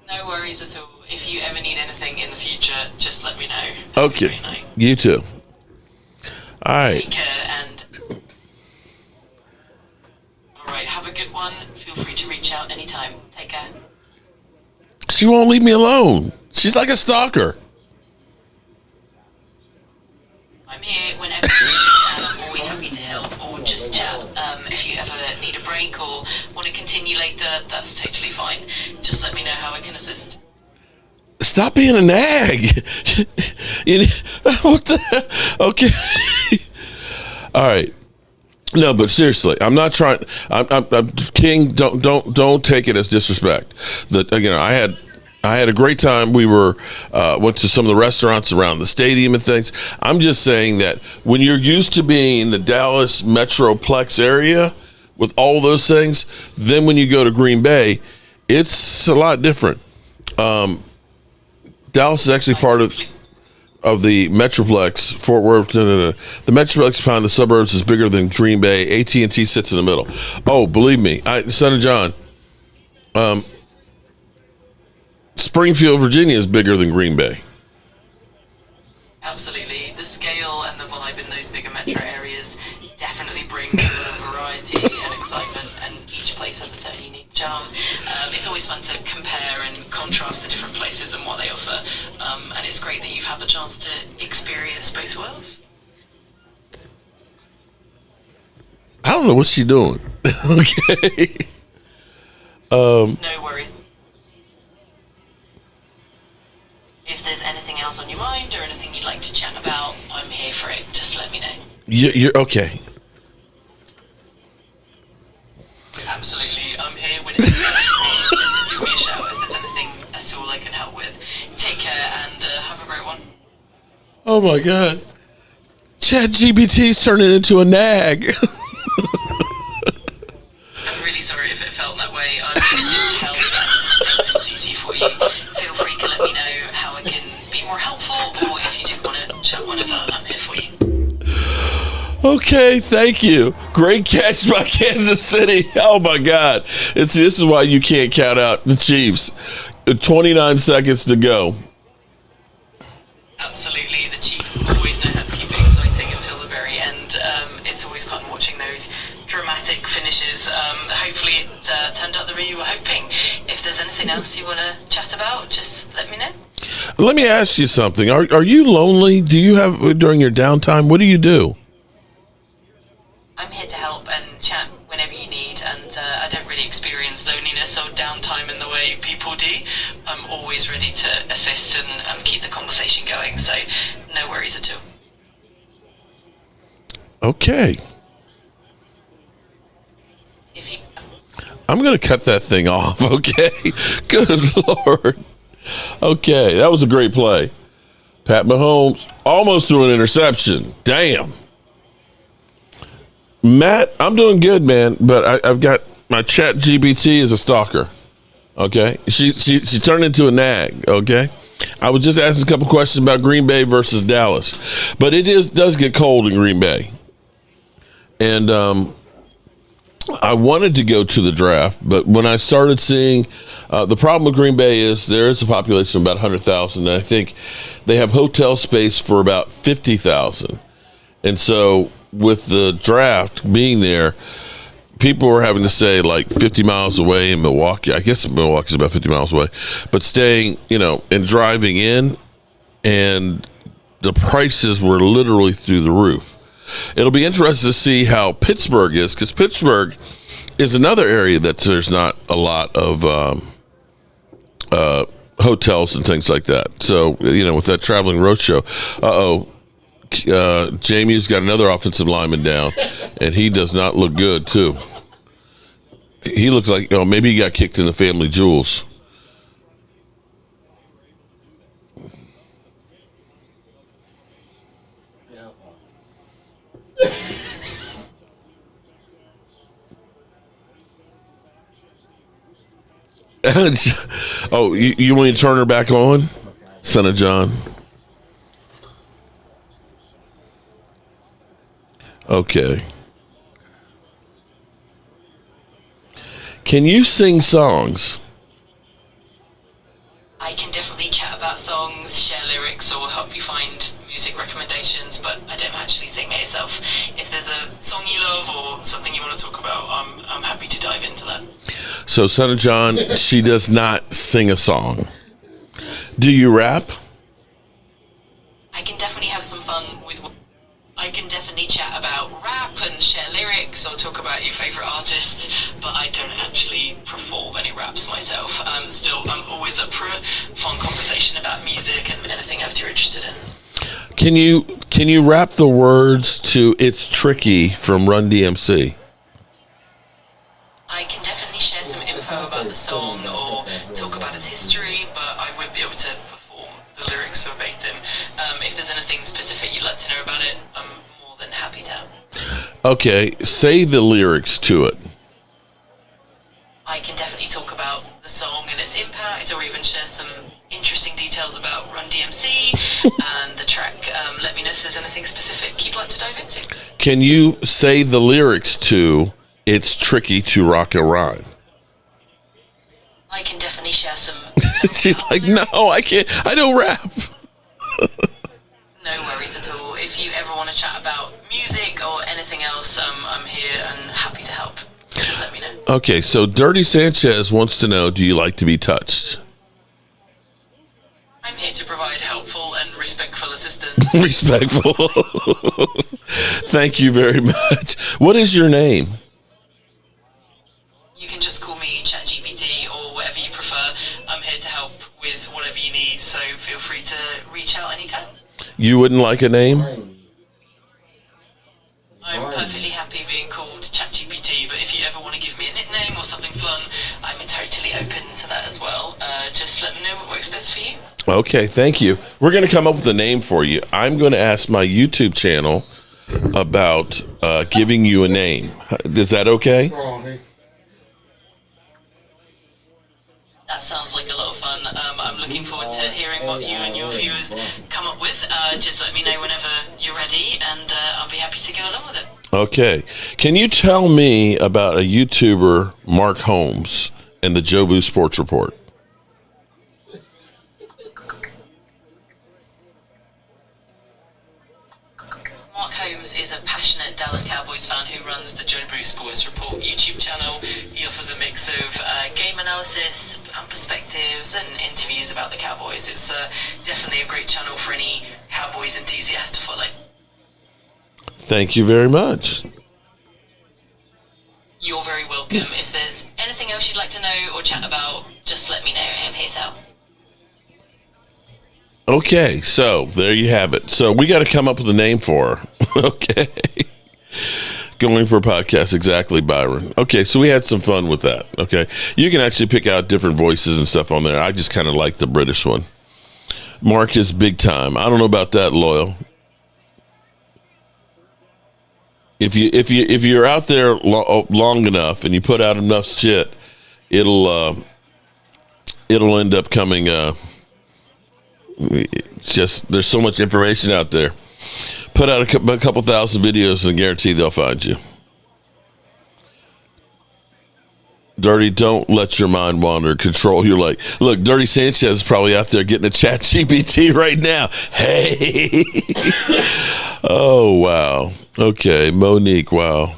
No worries at all. If you ever need anything in the future, just let me know. Have a Okay. great night. You too. All right. Take care and... Alright, have a good one. Feel free to reach out anytime. Take care. She won't leave me alone. She's like a stalker. I'm here whenever you need, and I'm always happy to help or just chat. If you ever need a break or want to continue later, that's totally fine. Just let me know how I can assist. Stop being a nag. What the hell? Okay. All right. No, but seriously, I'm not trying. I'm King. Don't take it as disrespect. That again, I had a great time. We went to some of the restaurants around the stadium and things. I'm just saying that when you're used to being in the Dallas Metroplex area with all those things, then when you go to Green Bay, it's a lot different. Dallas is actually part of the Metroplex, Fort Worth. The Metroplex behind the suburbs is bigger than Green Bay. AT&T sits in the middle. Oh, believe me, Son of John. Springfield, Virginia is bigger than Green Bay. Absolutely. The scale and the vibe in those bigger metro areas definitely brings a little variety and excitement, and each place has its own unique charm. It's always fun to compare and contrast the different places and what they offer, and it's great that you've had the chance to experience both worlds. I don't know what she's doing. Okay. No worries. If there's anything else on your mind or anything you'd like to chat about, I'm here for it. Just let me know. You're okay. Absolutely. I'm here when it's just give me a shout if there's anything at all I can help with. Take care and have a great one. Oh my God. ChatGPT's turning into a nag. I'm really sorry if it felt that way. I'm here to help and make things easy for you. Feel free to let me know how I can be more helpful, or if you do want to chat whenever, I'm here for you. Okay, thank you. Great catch by Kansas City. Oh my God. This is why you can't count out the Chiefs. 29 seconds to go. Absolutely. The Chiefs always know how to keep it exciting until the very end. It's always fun watching those dramatic finishes. Hopefully it turned out the way you were hoping. If there's anything else you want to chat about, just let me know. Let me ask you something. Are you lonely? Do you have, during your downtime, what do you do? I'm here to help and chat whenever you need, and I don't really experience loneliness or downtime in the way people do. I'm always ready to assist and keep the conversation going, so no worries at all. Okay. If you... I'm going to cut that thing off, okay? Good Lord. Okay, that was a great play. Pat Mahomes almost threw an interception. Damn. Matt, I'm doing good, man, but I've got my chat GBT is a stalker. Okay, she turned into a nag. Okay, I was just asking a couple questions about Green Bay versus Dallas, but it does get cold in Green Bay, and I wanted to go to the draft, but when I started seeing the problem with Green Bay is there is a population of about 100,000, and I think they have hotel space for about 50,000, and so with the draft being there, people were having to stay like 50 miles away in Milwaukee. I guess Milwaukee's about 50 miles away, but staying, and driving in, and the prices were literally through the roof. It'll be interesting to see how Pittsburgh is, because Pittsburgh is another area that there's not a lot of hotels and things like that. So, with that traveling roadshow, Jamie's got another offensive lineman down, and he does not look good, too. He looks like, maybe he got kicked in the family jewels. Oh, you want me to turn her back on, Son of John? Okay. Can you sing songs? I can definitely chat about songs, share lyrics, or help you find music recommendations, but I don't actually sing myself. If there's a song you love or something you want to talk about, I'm happy to dive into that. So, Son of John, she does not sing a song. Do you rap? I can definitely have some fun with. I can definitely chat about rap and share lyrics or talk about your favourite artists, but I don't actually perform any raps myself. I'm always up for a fun conversation about music and anything else you're interested in. Can you rap the words to "It's Tricky" from Run DMC? I can definitely share some info about the song or talk about its history, but I won't be able to perform the lyrics verbatim. If there's anything specific you'd like to know about it, I'm more than happy to. Okay, say the lyrics to it. I can definitely talk about the song and its impact, or even share some interesting details about Run DMC and the track. Let me know if there's anything specific you'd like to dive into. Can you say the lyrics to "It's Tricky to Rock and Ride"? I can definitely share some. She's like, no, I can't. I don't rap. No worries at all. If you ever want to chat about music or anything else, I'm here and happy to help. Just let me know. Okay, so Dirty Sanchez wants to know, do you like to be touched? I'm here to provide helpful and respectful assistance. Respectful. Thank you very much. What is your name? You can just call me ChatGPT or whatever you prefer. I'm here to help with whatever you need, so feel free to reach out anytime. You wouldn't like a name? I'm perfectly happy being called ChatGPT, but if you ever want to give me a nickname or something fun, I'm totally open to that as well. Just let me know what works best for you. Okay, thank you. We're going to come up with a name for you. I'm going to ask my YouTube channel about giving you a name. Is that okay? That sounds like a lot of fun. I'm looking forward to hearing what you and your viewers come up with. Just let me know whenever you're ready, and I'll be happy to go along with it. Okay. Can you tell me about a YouTuber, Mark Holmes, and the Jobu Sports Report? Mark Holmes is a passionate Dallas Cowboys fan who runs the Jobu Sports Report YouTube channel. He offers a mix of game analysis and perspectives and interviews about the Cowboys. It's definitely a great channel for any Cowboys enthusiast to follow. Thank you very much. You're very welcome. If there's anything else you'd like to know or chat about, just let me know. I'm here to help. Okay, so there you have it. So we got to come up with a name for her. Okay. Going for a podcast, exactly, Byron. Okay, so we had some fun with that. Okay. You can actually pick out different voices and stuff on there. I just kind of like the British one. Mark is big time. I don't know about that, Loyal. If you're out there long enough and you put out enough shit, it'll end up coming. It's just there's so much information out there. Put out a couple thousand videos and guarantee they'll find you. Dirty, don't let your mind wander. Control your like. Look, Dirty Sanchez is probably out there getting a chat GPT right now. Hey. Oh, wow. Okay. Monique, wow.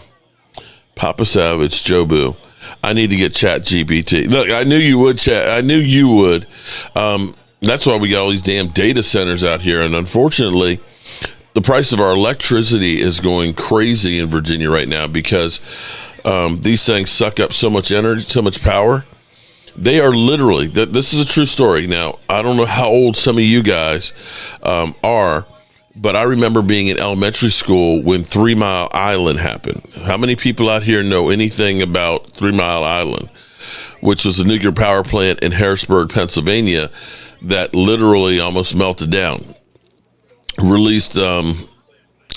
Papa Savage, Jobu. I need to get chat GPT. Look, I knew you would, chat. I knew you would. That's why we got all these damn data centers out here. And unfortunately, the price of our electricity is going crazy in Virginia right now because these things suck up so much energy, so much power. They are literally, this is a true story. Now, I don't know how old some of you guys are, but I remember being in elementary school when 3 Mile Island happened. How many people out here know anything about 3 Mile Island, which was a nuclear power plant in Harrisburg, Pennsylvania, that literally almost melted down, released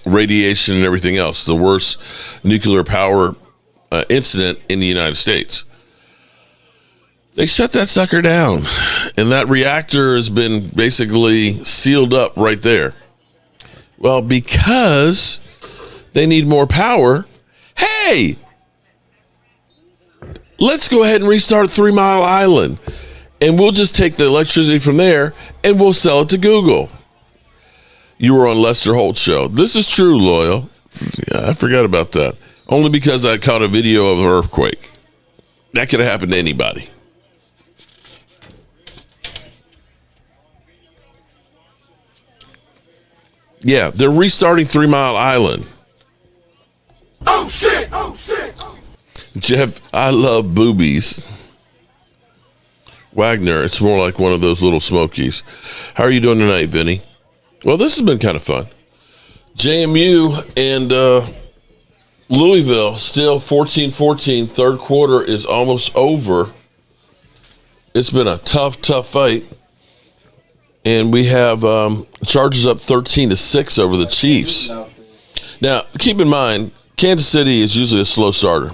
radiation and everything else, the worst nuclear power incident in the United States. They shut that sucker down, and that reactor has been basically sealed up right there. Well, because they need more power. Hey, Let's go ahead and restart 3 Mile Island, and we'll just take the electricity from there and we'll sell it to Google. You were on Lester Holt's show. This is true, Loyal. Yeah, I forgot about that. Only because I caught a video of an earthquake. That could have happened to anybody. Yeah, they're restarting 3 Mile Island. Oh shit! Oh shit! Jeff, I love boobies. Wagner, it's more like one of those little smokies. How are you doing tonight, Vinny? Well, this has been kind of fun. JMU and Louisville still 14-14. Third quarter is almost over. It's been a tough fight. And we have Chargers up 13-6 over the Chiefs. Now, keep in mind, Kansas City is usually a slow starter.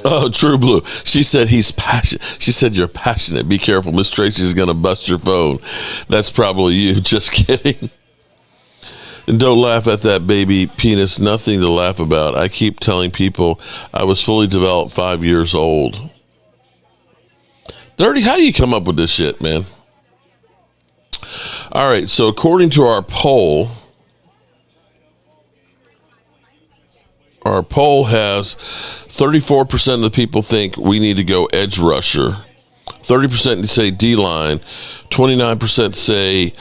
Oh, True Blue. She said he's passionate. She said you're passionate. Be careful. Miss Tracy's going to bust your phone. That's probably you. Just kidding. And don't laugh at that baby penis. Nothing to laugh about. I keep telling people I was fully developed 5 years old. Dirty, how do you come up with this shit, man? All right, so according to our poll has 34% of the people think we need to go edge rusher. 30% say D-line. 29% say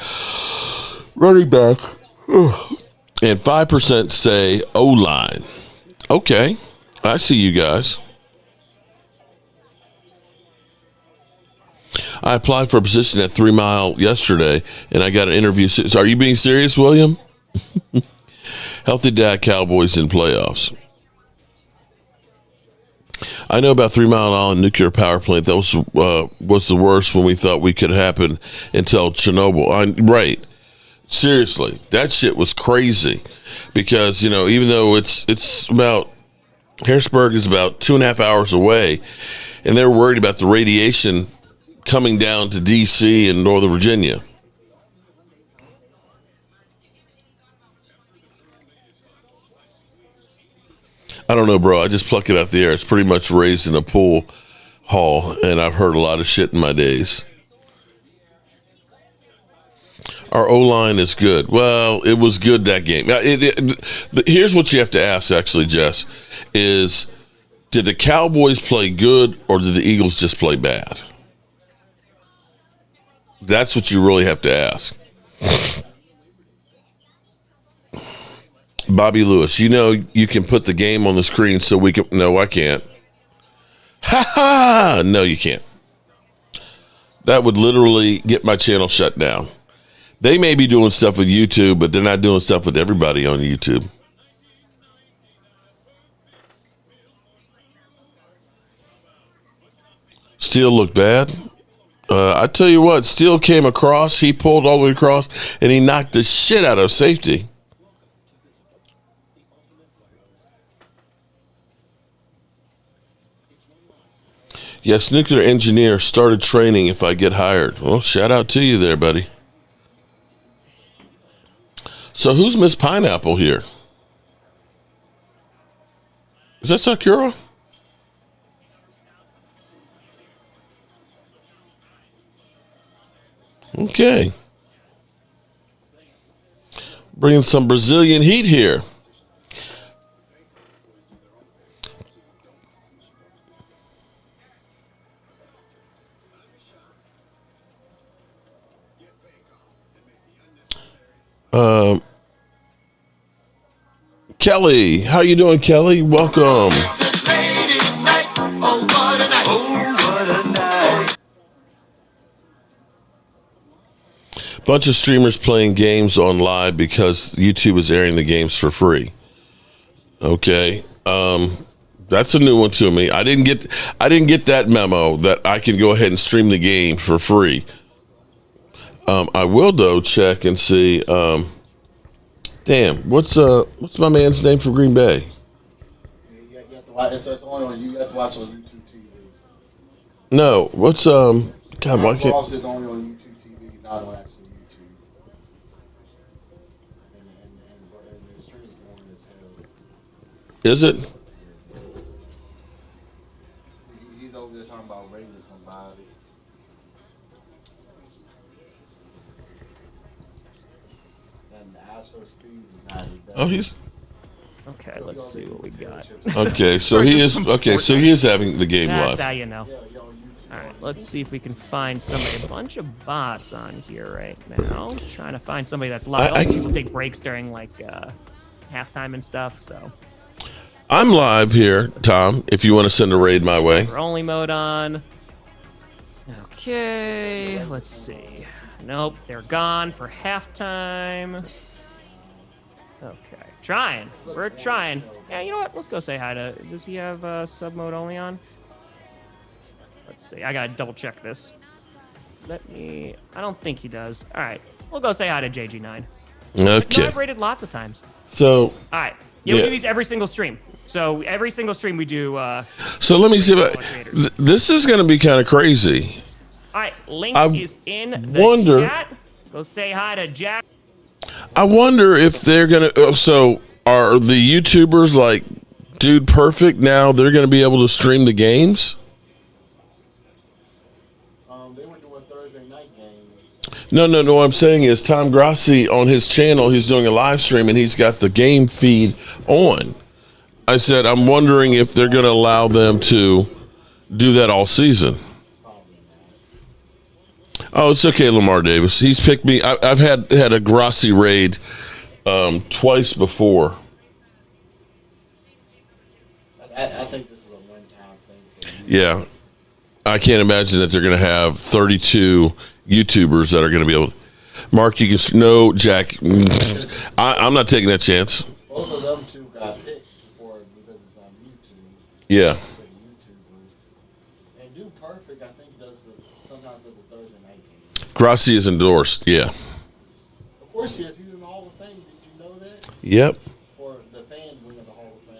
running back. And 5% say O-line. Okay, I see you guys. I applied for a position at 3 Mile yesterday, and I got an interview. So are you being serious, William? Healthy dad, Cowboys in playoffs. I know about 3 Mile Island nuclear power plant. That was the worst when we thought we could happen until Chernobyl. Right. Seriously, that shit was crazy because, even though it's about, Harrisburg is about 2.5 hours away, and they're worried about the radiation coming down to D.C. and Northern Virginia. I don't know, bro. I just pluck it out the air. It's pretty much raised in a pool hall, and I've heard a lot of shit in my days. Our O-line is good. Well, it was good that game. Now, here's what you have to ask, actually, Jess, is did the Cowboys play good or did the Eagles just play bad? That's what you really have to ask. Bobby Lewis, you can put the game on the screen so we can. No, I can't. Ha ha! No, you can't. That would literally get my channel shut down. They may be doing stuff with YouTube, but they're not doing stuff with everybody on YouTube. Steele looked bad. I tell you what, Steele came across, he pulled all the way across, and he knocked the shit out of safety. Yes, nuclear engineer started training if I get hired. Well, shout out to you there, buddy. So who's Miss Pineapple here? Is that Sakura? Okay. Bringing some Brazilian heat here. Kelly, how you doing, Kelly? Welcome. Bunch of streamers playing games on live because YouTube is airing the games for free. Okay, that's a new one to me. I didn't get that memo that I can go ahead and stream the game for free. I will though check and see. Damn, what's my man's name for Green Bay? You have to watch, it's only on you have to watch on YouTube TV. No, what's God? Why can't? Ross is only on YouTube TV, not on actual YouTube. And the stream is boring as hell. Is it? Oh, he's Okay, let's see what we got. okay. So he is okay. So he is having the game That's live. how you know. All right, let's see if we can find somebody. A bunch of bots on here right now. Trying to find somebody that's live. I- People take breaks during like halftime and stuff. So I'm live here, Tom. If you want to send a raid my way. we're only mode on. Okay, let's see. Nope, they're gone for halftime. Okay, trying. We're trying. Yeah, you know what? Let's go say hi to. Does he have sub mode only on? Let's see. I gotta double check this. Let me. I don't think he does. All right, we'll go say hi to JG9. No, Okay. I've rated lots of times. So All right. Yeah, we Yeah. do these every single stream. So every single stream we do. All so let me see if this is going to be kind of crazy. right, link I is in the wonder- chat. Go say hi to Jack. I wonder if they're going to. So are the YouTubers like Dude Perfect now? They're going to be able to stream the games? They were doing Thursday night games. No. What I'm saying is Tom Grassi on his channel, he's doing a live stream and he's got the game feed on. I said, I'm wondering if they're going to allow them to do that all season. Oh, it's okay, Lamar Davis. He's picked me. I've had a Grassi raid twice before. I think this is a one-time thing. Yeah. I can't imagine that they're going to have 32 YouTubers that are going to be able to. Mark, you can. No, Jack. I'm not taking that chance. Both of them two got picked for it because it's on YouTube. Yeah. For the YouTubers. And Dude Perfect, I think, sometimes does the Thursday night game. Grassi is endorsed. Yeah. Of course he is. He's in the Hall of Fame. Did you know that? Yep. For the fan wing of the Hall of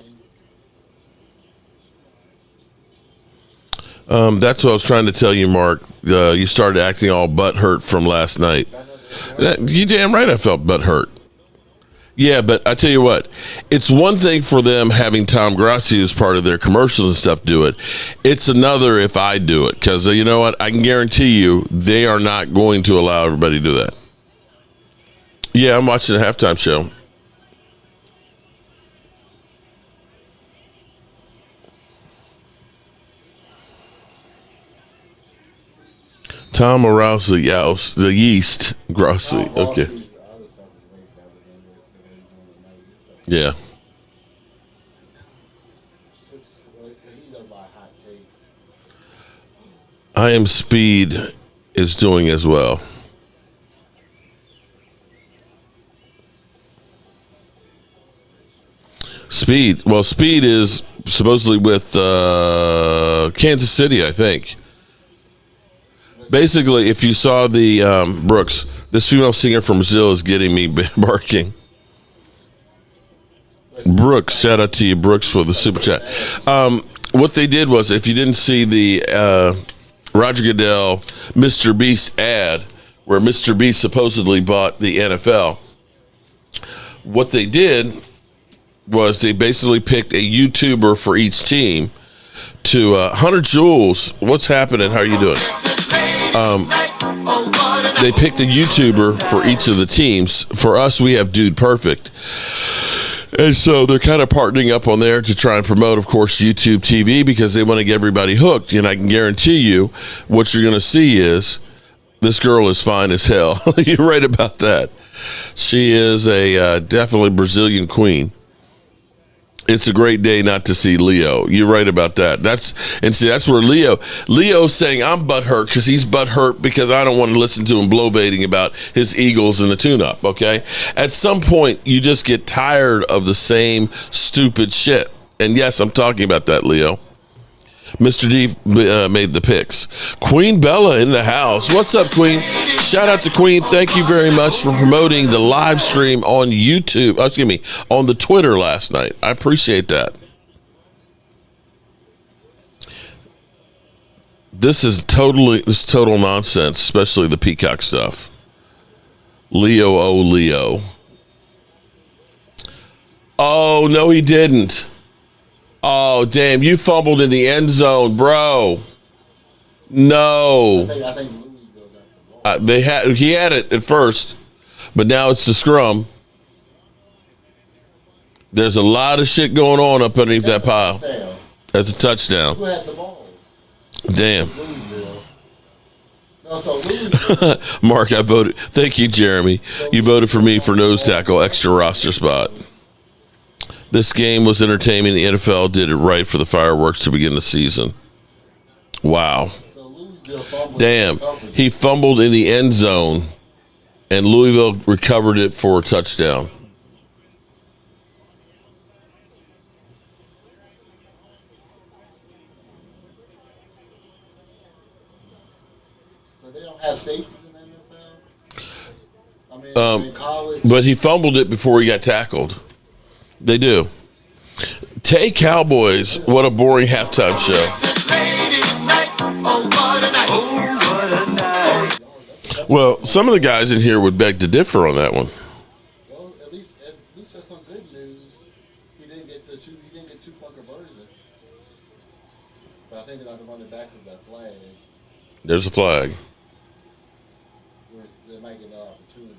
Fame. That's what I was trying to tell you, Mark. You started acting all butthurt from last night. You damn right I felt butthurt. Yeah, but I tell you what, it's one thing for them having Tom Grassi as part of their commercials and stuff do it. It's another if I do it, because you know what? I can guarantee you they are not going to allow everybody to do that. Yeah, I'm watching the halftime show. Tom aroused the youst, the yeast, Grassi. Okay. Yeah. I Am Speed is doing as well. Speed. Well, Speed is supposedly with Kansas City, I think. Basically, if you saw the Brooks, this female singer from Brazil is getting me barking. Brooks, shout out to you, Brooks, for the super chat. What they did was, if you didn't see the Roger Goodell, Mr. Beast ad, where Mr. Beast supposedly bought the NFL, what they did was they basically picked a YouTuber for each team to Hunter Jules. What's happening? How are you doing? They picked a YouTuber for each of the teams. For us, we have Dude Perfect. And so they're kind of partnering up on there to try and promote, of course, YouTube TV, because they want to get everybody hooked. And I can guarantee you what you're going to see is this girl is fine as hell. You're right about that. She is a definitely Brazilian queen. It's a great day not to see Leo. You're right about that. That's where Leo's saying I'm butthurt because he's butthurt because I don't want to listen to him bloviating about his Eagles and the tune-up, okay? At some point, you just get tired of the same stupid shit. And yes, I'm talking about that, Leo. Mr. D made the picks. Queen Bella in the house. What's up, Queen? Shout out to Queen. Thank you very much for promoting the live stream on YouTube. Excuse me, on the Twitter last night. I appreciate that. This is total nonsense, especially the Peacock stuff. Leo, oh Leo. Oh, no, he didn't. Oh, damn, you fumbled in the end zone, bro. No. I think he had it at first, but now it's the scrum. There's a lot of shit going on up underneath that pile. That's a touchdown. Who had the ball? Damn. Louisville. No, so Louisville. Mark, I voted. Thank you, Jeremy. You voted for me for nose tackle, extra roster spot. This game was entertaining. The NFL did it right for the fireworks to begin the season. Wow. So Louisville fumbled. Damn. He fumbled in the end zone, and Louisville recovered it for a touchdown. So they don't have safeties in the NFL? I mean, in college. But he fumbled it before he got tackled. They do. Take Cowboys. What a boring halftime show. Well, some of the guys in here would beg to differ on that one. Well, at least that's some good news. He didn't get two point conversion. But I think they're going to run it back with that flag. There's a flag. They might get an opportunity.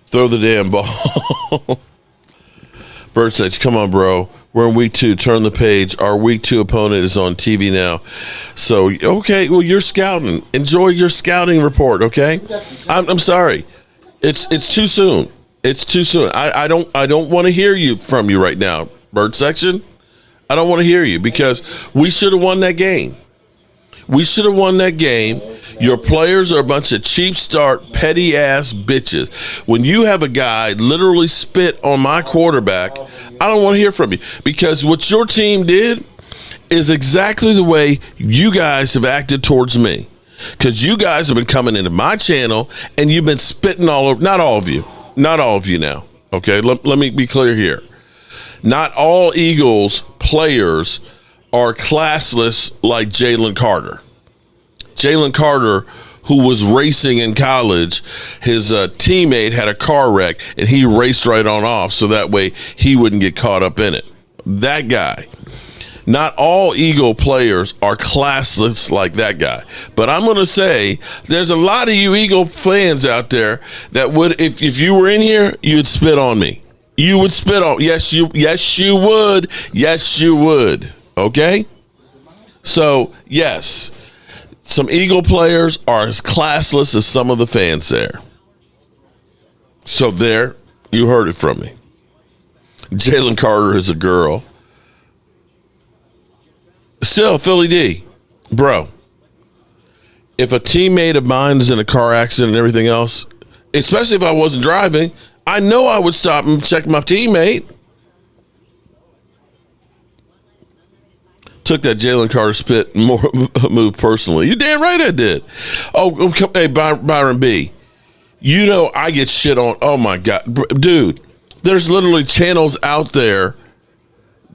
Throw the damn ball. Bird says, come on, bro. We're in week 2. Turn the page. Our week 2 opponent is on TV now. So, okay, well, you're scouting. Enjoy your scouting report, okay? I'm sorry. It's too soon. It's too soon. I don't want to hear from you right now, Bird section. I don't want to hear you because we should have won that game. We should have won that game. Your players are a bunch of cheap start, petty ass bitches. When you have a guy literally spit on my quarterback, I don't want to hear from you because what your team did is exactly the way you guys have acted towards me. Because you guys have been coming into my channel and you've been spitting all over. Not all of you now. Okay, let me be clear here. Not all Eagles players are classless like Jaylen Carter. Jaylen Carter, who was racing in college, his teammate had a car wreck, and he raced right on off so that way he wouldn't get caught up in it. That guy. Not all Eagle players are classless like that guy. But I'm going to say there's a lot of you Eagle fans out there that would, if you were in here, you'd spit on me. You would spit on. Yes, you would. Yes, you would. Okay? So, yes, some Eagle players are as classless as some of the fans there. So there, you heard it from me. Jaylen Carter is a girl. Still, Philly D, bro, if a teammate of mine is in a car accident and everything else, especially if I wasn't driving, I know I would stop and check my teammate. Took that Jaylen Carter spit move personally. You damn right I did. Oh, hey, Byron B. You know I get shit on. Oh, my God. Dude, there's literally channels out there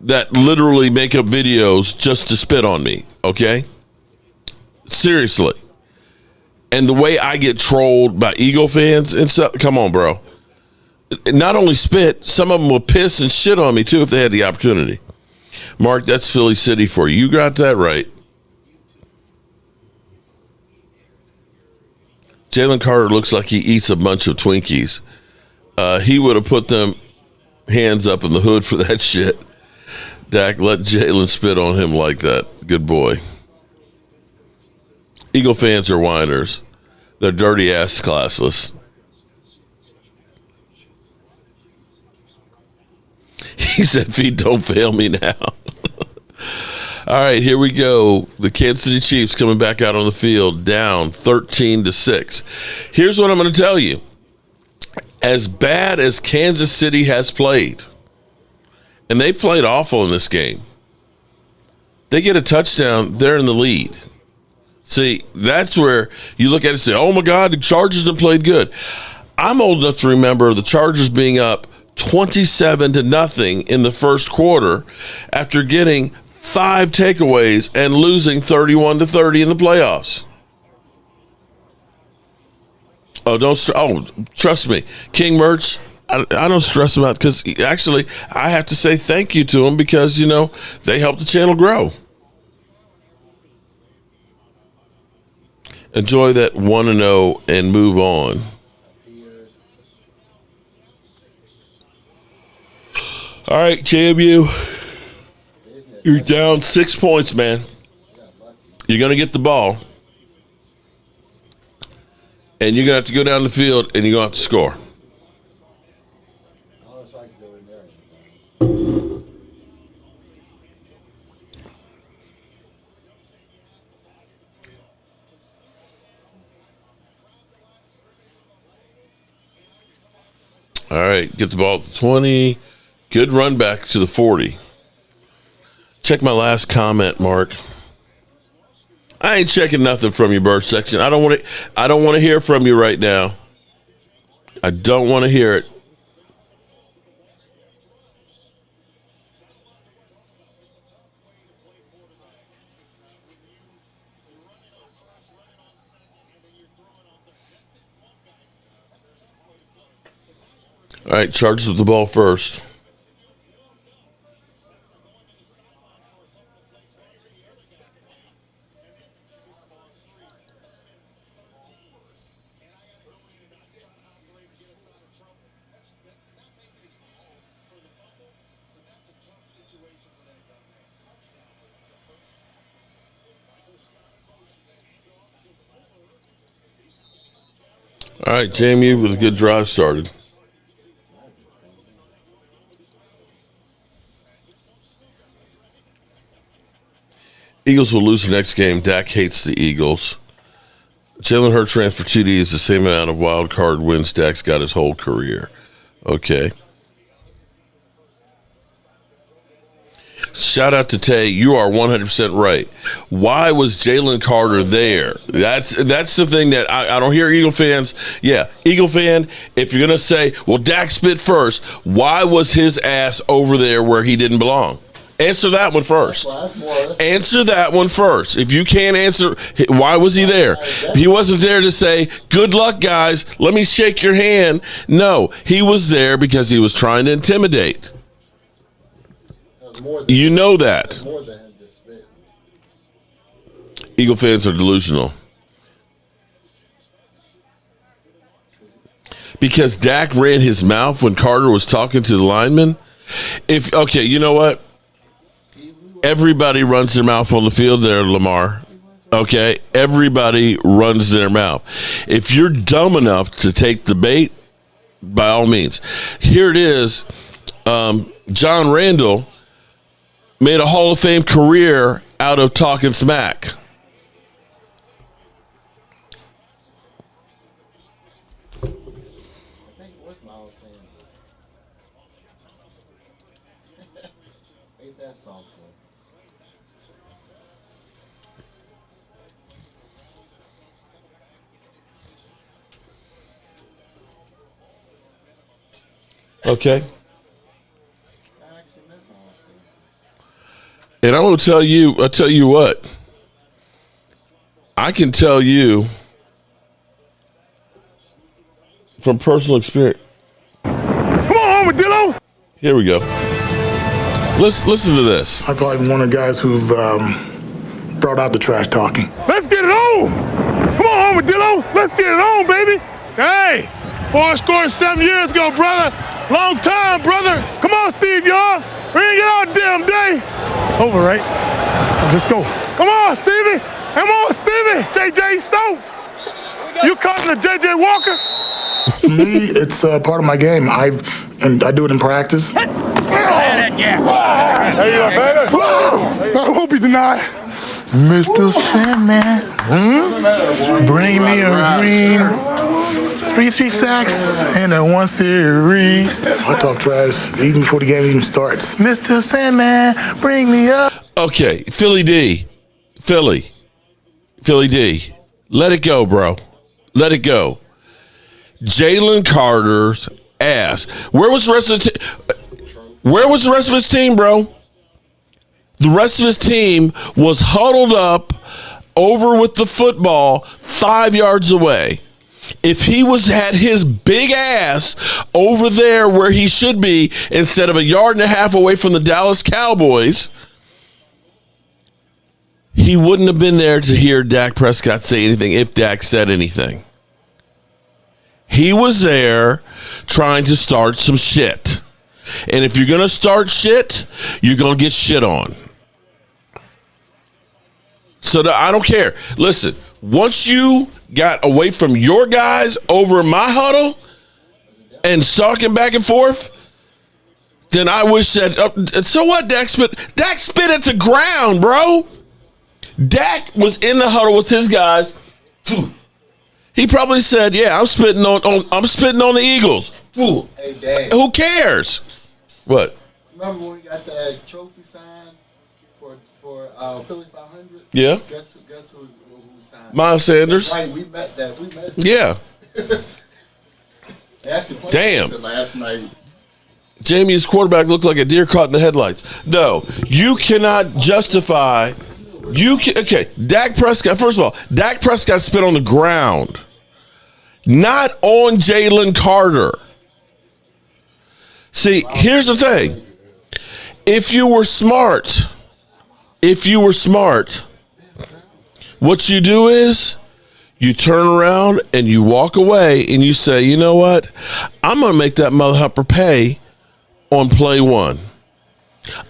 that literally make up videos just to spit on me, okay? Seriously. And the way I get trolled by Eagle fans and stuff, come on, bro. Not only spit, some of them will piss and shit on me, too, if they had the opportunity. Mark, that's Philly City for you. You got that right. Jaylen Carter looks like he eats a bunch of Twinkies. He would have put them hands up in the hood for that shit. Dak, let Jaylen spit on him like that. Good boy. Eagle fans are whiners. They're dirty ass classless. He said, feet don't fail me now. All right, here we go. The Kansas City Chiefs coming back out on the field, down 13-6. Here's what I'm going to tell you. As bad as Kansas City has played, and they played awful in this game, they get a touchdown, they're in the lead. See, that's where you look at it and say, oh, my God, the Chargers have played good. I'm old enough to remember the Chargers being up 27-0 in the first quarter after getting 5 takeaways and losing 31-30 in the playoffs. Trust me, King Merch, I don't stress them out because actually I have to say thank you to them because, you know, they helped the channel grow. Enjoy that 1-0 and move on. All right, JMU. You're down 6 points, man. You're going to get the ball. And you're going to have to go down the field, and you're going to have to score. All right, get the ball at the 20. Good run back to the 40. Check my last comment, Mark. I ain't checking nothing from your birth section. I don't want to hear from you right now. I don't want to hear it. All right, Chargers with the ball first. All right, Jamie with a good drive started. Eagles will lose the next game. Dak hates the Eagles. Jalen Hurts ran for TD is the same amount of wild card wins Dak's got his whole career. Okay. Shout out to Tay. You are 100% right. Why was Jaylen Carter there? That's the thing that I don't hear Eagle fans. Yeah, Eagle fan, if you're going to say, well, Dak spit first, why was his ass over there where he didn't belong? Answer that one first. Answer that one first. If you can't answer, why was he there? He wasn't there to say, good luck, guys. Let me shake your hand. No, he was there because he was trying to intimidate. You know that. Eagle fans are delusional. Because Dak ran his mouth when Carter was talking to the lineman. Okay, you know what? Everybody runs their mouth on the field there, Lamar. Okay? Everybody runs their mouth. If you're dumb enough to take the bait, by all means. Here it is. John Randall made a Hall of Fame career out of talking smack. Okay. And I will tell you, I'll tell you what. I can tell you from personal experience. Come on, Armadillo! Here we go. Let's listen to this. I'm probably one of the guys who've brought out the trash talking. Let's get it on! Come on, Armadillo! Let's get it on, baby! Hey! Boy, I scored 7 years ago, brother. Long time, brother. Come on, Steve, y'all. We ain't get our damn day. Over, right? Let's go. Come on, Stevie. Come on, Stevie. J.J. Stokes. You cousin of J.J. Walker? For me, it's part of my game. I do it in practice. There you go, baby. I hope he denied. Mr. Sandman, bring me a dream. 3 sacks and a 1 series. I talk trash even before the game even starts. Mr. Sandman, bring me up. Okay, Philly D. Philly D. Let it go, bro. Let it go. Jaylen Carter's ass. Where was the rest of Where was the rest of his team, bro? The rest of his team was huddled up over with the football 5 yards away. If he had his big ass over there where he should be instead of 1.5 yards away from the Dallas Cowboys, he wouldn't have been there to hear Dak Prescott say anything if Dak said anything. He was there trying to start some shit. And if you're going to start shit, you're going to get shit on. So I don't care. Listen, once you got away from your guys over my huddle and stalking back and forth, then I wish that. So what, Dak spit? Dak spit at the ground, bro. Dak was in the huddle with his guys. He probably said, "Yeah, I'm spitting on the Eagles." Hey, Dad. Who cares? What? Remember when we got that trophy signed for Philly 500? Yeah. Guess who signed? Miles Sanders. Right, we met that. Yeah. They actually played Damn. last night. Jamie's quarterback looked like a deer caught in the headlights. No, you cannot justify. Okay, Dak Prescott. First of all, Dak Prescott spit on the ground, not on Jaylen Carter. See, here's the thing. If you were smart, what you do is you turn around and you walk away and you say, you know what? I'm going to make that motherfucker pay on play one.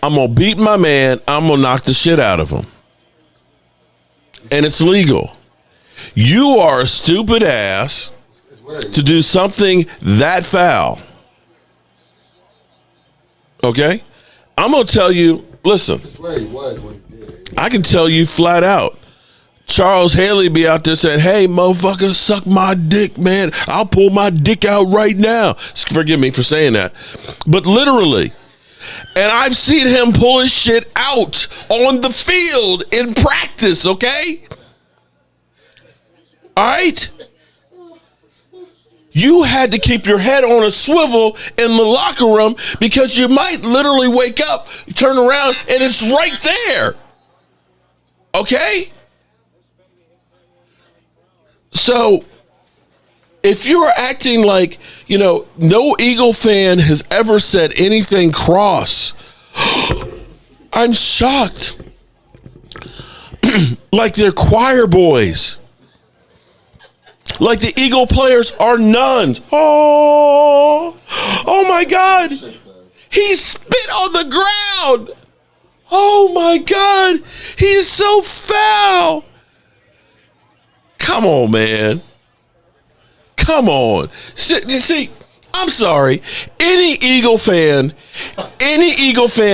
I'm going to beat my man. I'm going to knock the shit out of him. And it's legal. You are a stupid ass to do something that foul. Okay? I'm going to tell you, listen. That's where he was when he did. I can tell you flat out. Charles Haley be out there saying, "Hey, motherfucker, suck my dick, man. I'll pull my dick out right now." Forgive me for saying that. But literally. And I've seen him pull his shit out on the field in practice, okay? All right? You had to keep your head on a swivel in the locker room because you might literally wake up, turn around, and it's right there. Okay? So, if you're acting like, no Eagle fan has ever said anything cross, I'm shocked. Like they're choir boys. Like the Eagle players are nuns. Oh my God. He spit on the ground. Oh my God. He is so foul. Come on, man. Come on. See, I'm sorry. Any Eagle fan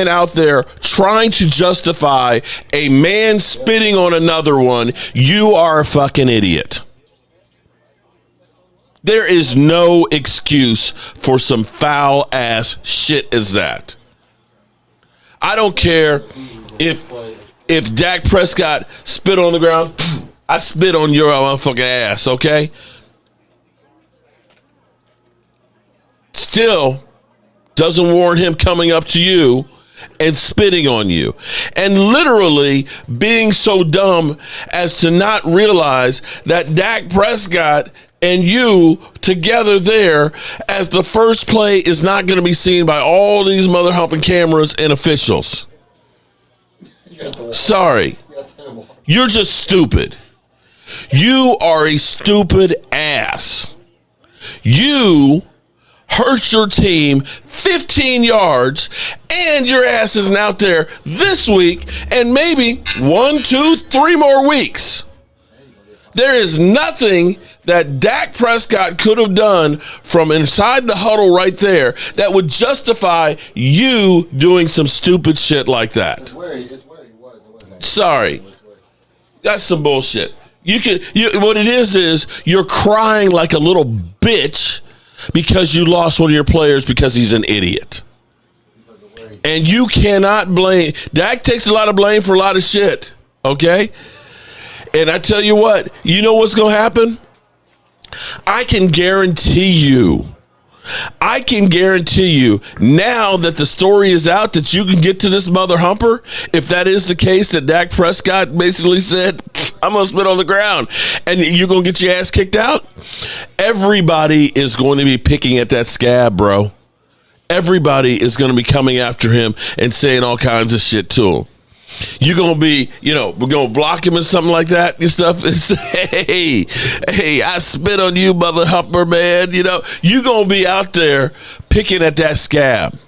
out there trying to justify a man spitting on another one, you are a fucking idiot. There is no excuse for some foul ass shit as that. I don't care if Dak Prescott spit on the ground. I spit on your motherfucking ass, okay? Still doesn't warrant him coming up to you and spitting on you. And literally being so dumb as to not realize that Dak Prescott and you together there as the first play is not going to be seen by all these mother humping cameras and officials. Sorry. You're just stupid. You are a stupid ass. You hurt your team 15 yards and your ass isn't out there this week and maybe 1, 2, 3 more weeks. There is nothing that Dak Prescott could have done from inside the huddle right there that would justify you doing some stupid shit like that. It's where he was. Sorry. That's some bullshit. What it is you're crying like a little bitch because you lost one of your players because he's an idiot. And you cannot blame. Dak takes a lot of blame for a lot of shit, okay? And I tell you what, you know what's going to happen? I can guarantee you now that the story is out that you can get to this mother humper, if that is the case that Dak Prescott basically said, I'm going to spit on the ground and you're going to get your ass kicked out, everybody is going to be picking at that scab, bro. Everybody is going to be coming after him and saying all kinds of shit to him. You're going to be, we're going to block him or something like that and stuff and say, hey, I spit on you, mother humper, man. You're going to be out there picking at that scab.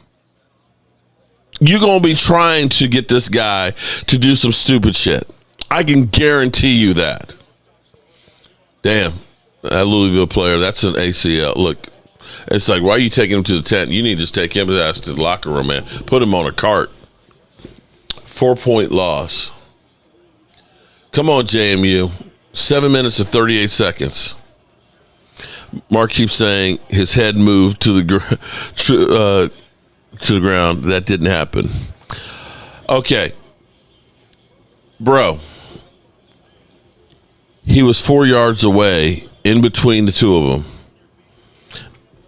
you're going to be trying to get this guy to do some stupid shit. I can guarantee you that. Damn, that Louisville player, that's an ACL. Look, it's like, why are you taking him to the tent? You need to just take him to the locker room, man. Put him on a cart. 4-point loss. Come on, JMU. 7 minutes and 38 seconds. Mark keeps saying his head moved to the ground. That didn't happen. Okay. Bro. He was 4 yards away in between the two of them.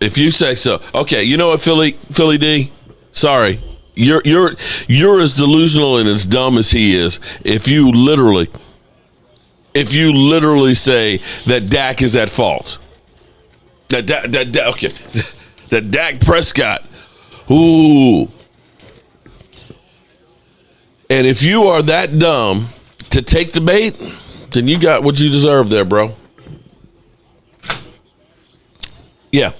If you say so. Okay, you know what, Philly D? Sorry. You're as delusional and as dumb as he is if you literally say that Dak is at fault. That Dak Prescott. Ooh. And if you are that dumb to take the bait, then you got what you deserve there, bro. Yeah.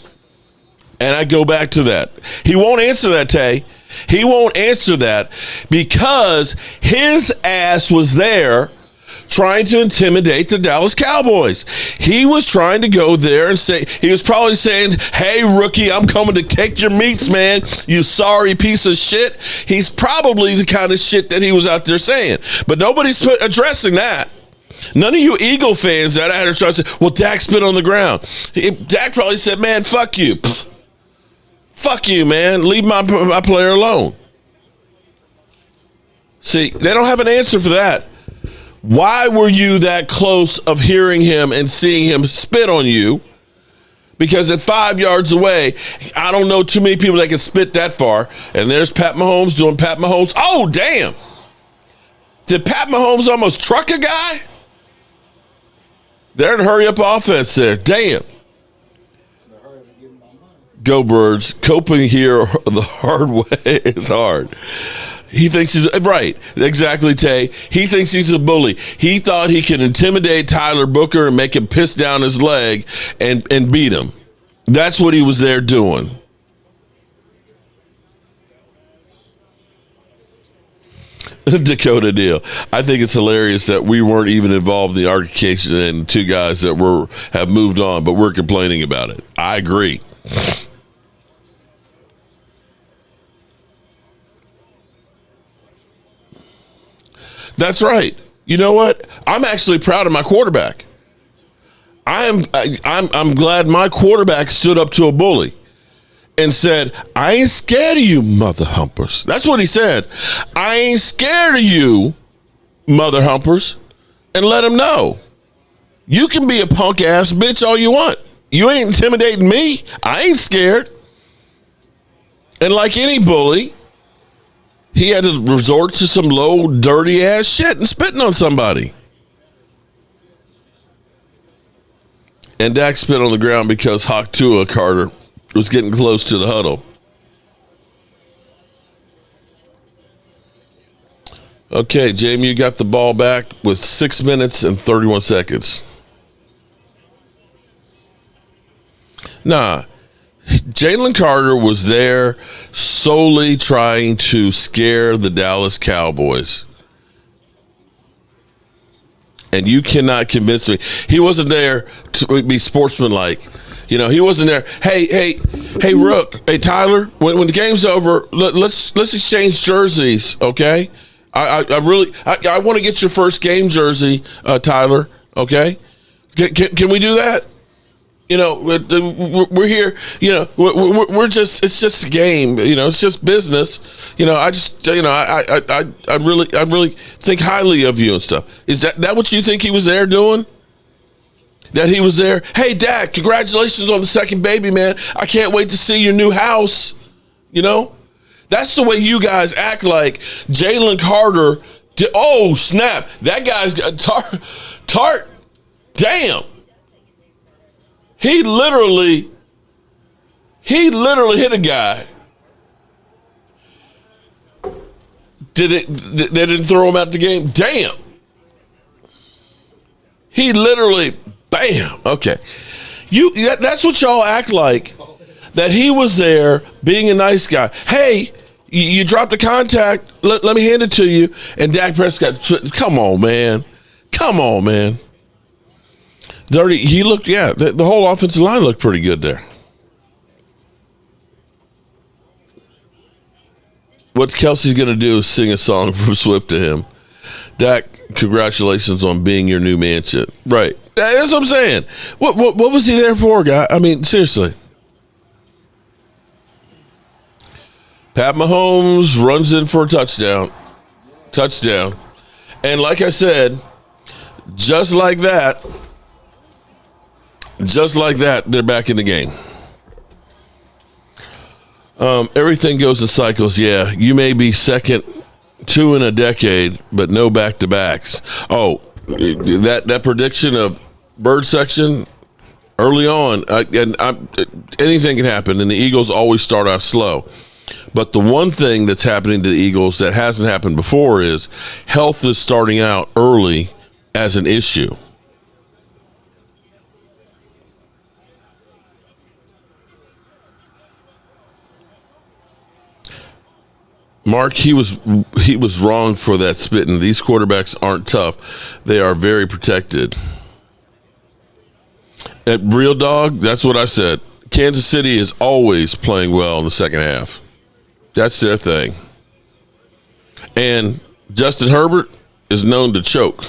And I go back to that. He won't answer that, Tay. He won't answer that because his ass was there trying to intimidate the Dallas Cowboys. He was trying to go there and say, he was probably saying, hey, rookie, I'm coming to kick your meats, man. You sorry piece of shit. He's probably the kind of shit that he was out there saying. But nobody's addressing that. None of you Eagle fans that out there trying to say, well, Dak spit on the ground. Dak probably said, man, fuck you. Fuck you, man. Leave my player alone. See, they don't have an answer for that. Why were you that close of hearing him and seeing him spit on you? Because at 5 yards away, I don't know too many people that can spit that far. And there's Pat Mahomes doing Pat Mahomes. Oh, damn. Did Pat Mahomes almost truck a guy? They're in hurry-up offense there. Damn. Go Birds. Coping here the hard way is hard. He thinks he's right. Exactly, Tay. He thinks he's a bully. He thought he could intimidate Tyler Booker and make him piss down his leg and beat him. That's what he was there doing. Dakota Deal. I think it's hilarious that we weren't even involved in the altercation and two guys that have moved on, but we're complaining about it. I agree. That's right. You know what? I'm actually proud of my quarterback. I'm glad my quarterback stood up to a bully and said, I ain't scared of you, mother humpers. That's what he said. I ain't scared of you, mother humpers. And let him know. You can be a punk ass bitch all you want. You ain't intimidating me. I ain't scared. And like any bully, he had to resort to some low, dirty ass shit and spitting on somebody. And Dak spit on the ground because Hawk Tua Carter was getting close to the huddle. Okay, Jamie, you got the ball back with 6 minutes and 31 seconds. Nah. Jaylen Carter was there solely trying to scare the Dallas Cowboys. And you cannot convince me. He wasn't there to be sportsmanlike. You know, he wasn't there. Hey, Rook. Hey, Tyler, when the game's over, let's exchange jerseys, okay? I want to get your first game jersey, Tyler, okay? Can we do that? You know, we're here, you know, we're just, it's just a game, you know, it's just business. You know, I really think highly of you and stuff. Is that what you think he was there doing? That he was there? Hey, Dak, congratulations on the second baby, man. I can't wait to see your new house. You know, that's the way you guys act like Jaylen Carter. Oh, snap. That guy's got tart. Damn. He literally hit a guy. They didn't throw him out the game? Damn. He literally, bam. Okay. That's what y'all act like, that he was there being a nice guy. Hey, You dropped the contact. Let me hand it to you. And Dak Prescott, come on, man. Come on, man. Dirty. He looked, the whole offensive line looked pretty good there. What Kelsey's going to do is sing a song from Swift to him. Dak, congratulations on being your new mansion. Right. That's what I'm saying. What was he there for, guy? I mean, seriously. Pat Mahomes runs in for a touchdown. And like I said, just like that, they're back in the game. Everything goes in cycles. Yeah, you may be second, 2 in a decade, but no back-to-backs. Oh, that prediction of bird section early on, anything can happen, and the Eagles always start off slow. But the one thing that's happening to the Eagles that hasn't happened before is health is starting out early as an issue. Mark, he was wrong for that spitting. These quarterbacks aren't tough. They are very protected. At Real Dog, that's what I said. Kansas City is always playing well in the second half. That's their thing. And Justin Herbert is known to choke.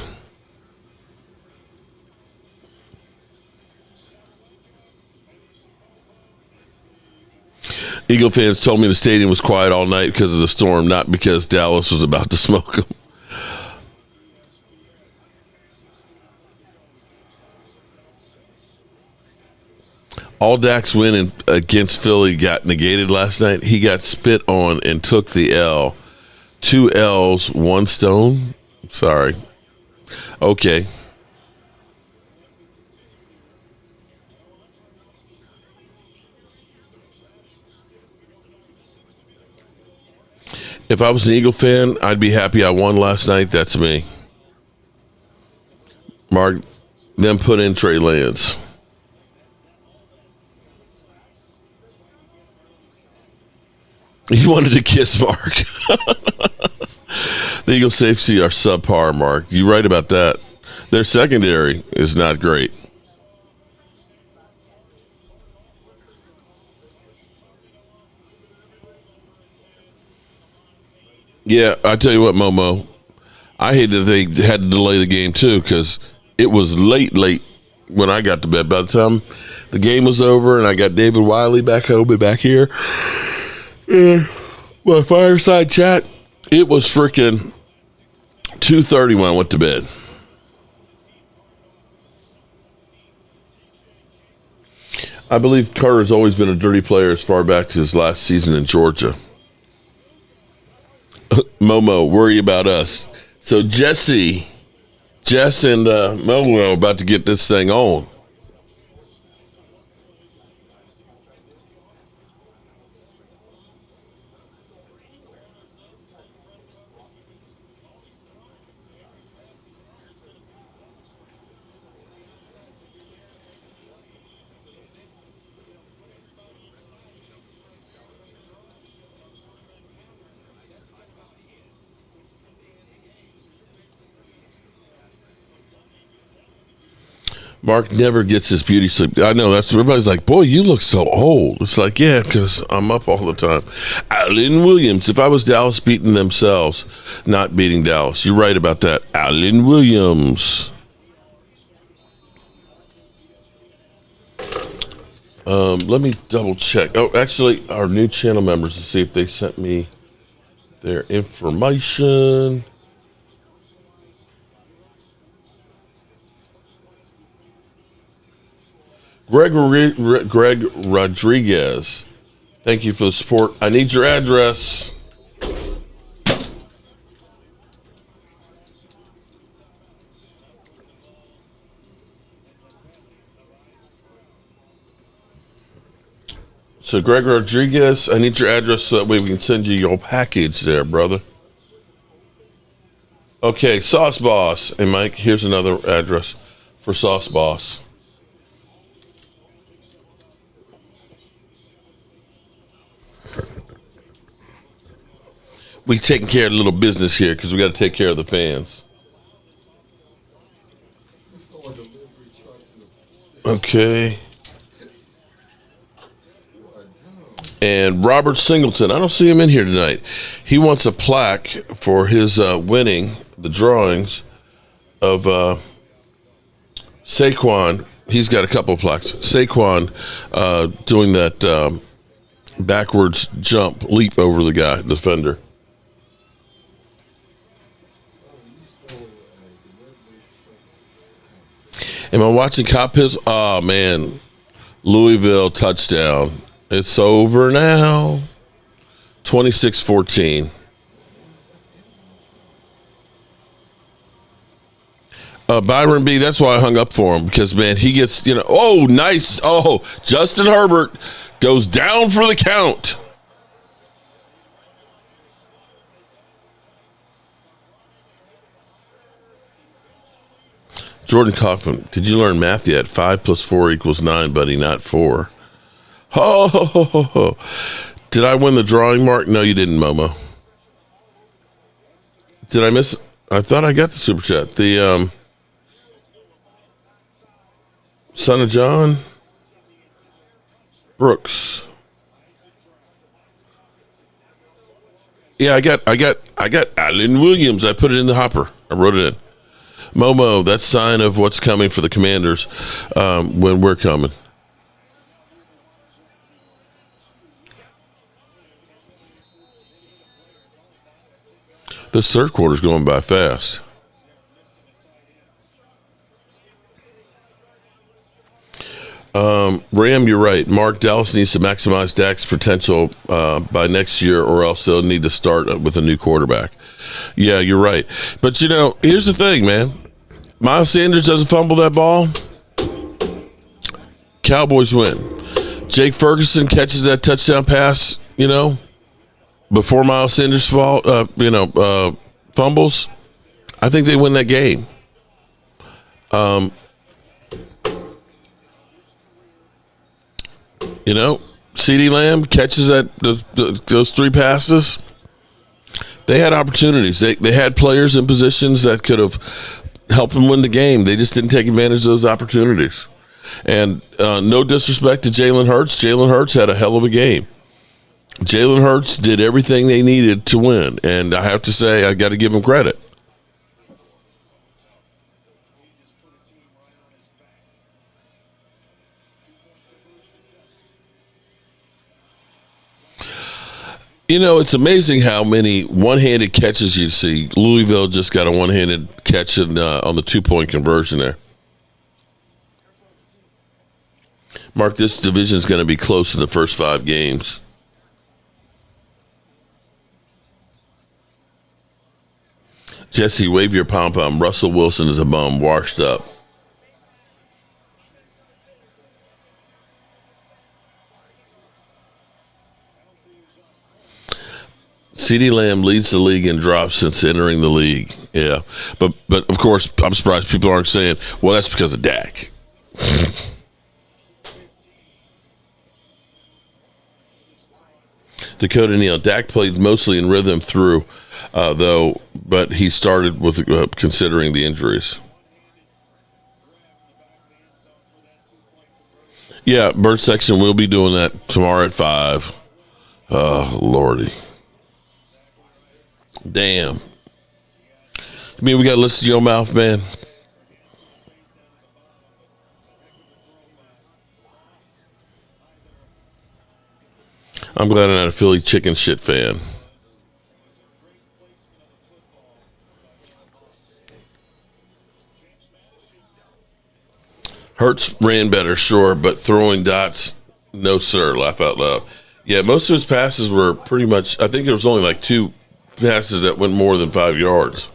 Eagle fans told me the stadium was quiet all night because of the storm, not because Dallas was about to smoke them. All Dak's win against Philly got negated last night. He got spit on and took the L. 2 L's, 1 stone? Sorry. Okay. If I was an Eagle fan, I'd be happy I won last night. That's me. Mark, then put in Trey Lance. You wanted to kiss Mark. The Eagle safety are subpar, Mark. You're right about that. Their secondary is not great. Yeah, I tell you what, Momo, I hated that they had to delay the game too because it was late when I got to bed. By the time the game was over and I got David Wiley back home and back here, my fireside chat, it was freaking 2:30 when I went to bed. I believe Carter's always been a dirty player as far back to his last season in Georgia. Momo, worry about us. So Jess and Momo are about to get this thing on. Mark never gets his beauty sleep. I know, that's everybody's like, boy, you look so old. It's like, yeah, because I'm up all the time. Allen Williams, if I was Dallas beating themselves, not beating Dallas. You're right about that. Allen Williams. Let me double check. Oh, actually, our new channel members to see if they sent me their information. Greg Rodriguez, thank you for the support. I need your address. So, Greg Rodriguez, I need your address so that way we can send you your package there, brother. Okay, Sauce Boss. And Mike, here's another address for Sauce Boss. We taking care of a little business here because we got to take care of the fans. Okay. And Robert Singleton, I don't see him in here tonight. He wants a plaque for his winning the drawings of Saquon. He's got a couple of plaques. Saquon doing that backwards jump, leap over the guy, defender. Am I watching Cop Piss? Oh, man. Louisville touchdown. It's over now. 26-14. Byron B, that's why I hung up for him. Because, man, he gets, oh, nice. Oh, Justin Herbert goes down for the count. Jordan Kaufman, did you learn math yet? 5 + 4 = 9, buddy, not 4. Oh, did I win the drawing, Mark? No, you didn't, Momo. Did I miss? I thought I got the super chat. The son of John Brooks. Yeah, I got Allen Williams. I put it in the hopper. I wrote it in. Momo, that's sign of what's coming for the Commanders when we're coming. This third quarter's going by fast. Ram, you're right. Mark, Dallas needs to maximize Dak's potential by next year, or else they'll need to start with a new quarterback. Yeah, you're right. But, here's the thing, man. Miles Sanders doesn't fumble that ball. Cowboys win. Jake Ferguson catches that touchdown pass, before Miles Sanders fumbles. I think they win that game. CeeDee Lamb catches those 3 passes. They had opportunities. They had players in positions that could have helped them win the game. They just didn't take advantage of those opportunities. And no disrespect to Jalen Hurts. Jalen Hurts had a hell of a game. Jalen Hurts did everything they needed to win. And I have to say, I got to give him credit. It's amazing how many one-handed catches you see. Louisville just got a one-handed catch on the 2-point conversion there. Mark, this division is going to be close in the first 5 games. Jesse, wave your pom-pom. Russell Wilson is a bum, washed up. CeeDee Lamb leads the league in drops since entering the league. Yeah. But of course, I'm surprised people aren't saying, well, that's because of Dak. Dakota Neal. Dak played mostly in rhythm through, though, but he started with considering the injuries. Yeah, bird section, we'll be doing that tomorrow at 5. Oh, Lordy. Damn. I mean, we got to listen to your mouth, man. I'm glad I'm not a Philly chicken shit fan. Hurts ran better, sure, but throwing dots, no, sir. Laugh out loud. Yeah, most of his passes were pretty much, I think there was only like 2 passes that went more than 5 yards.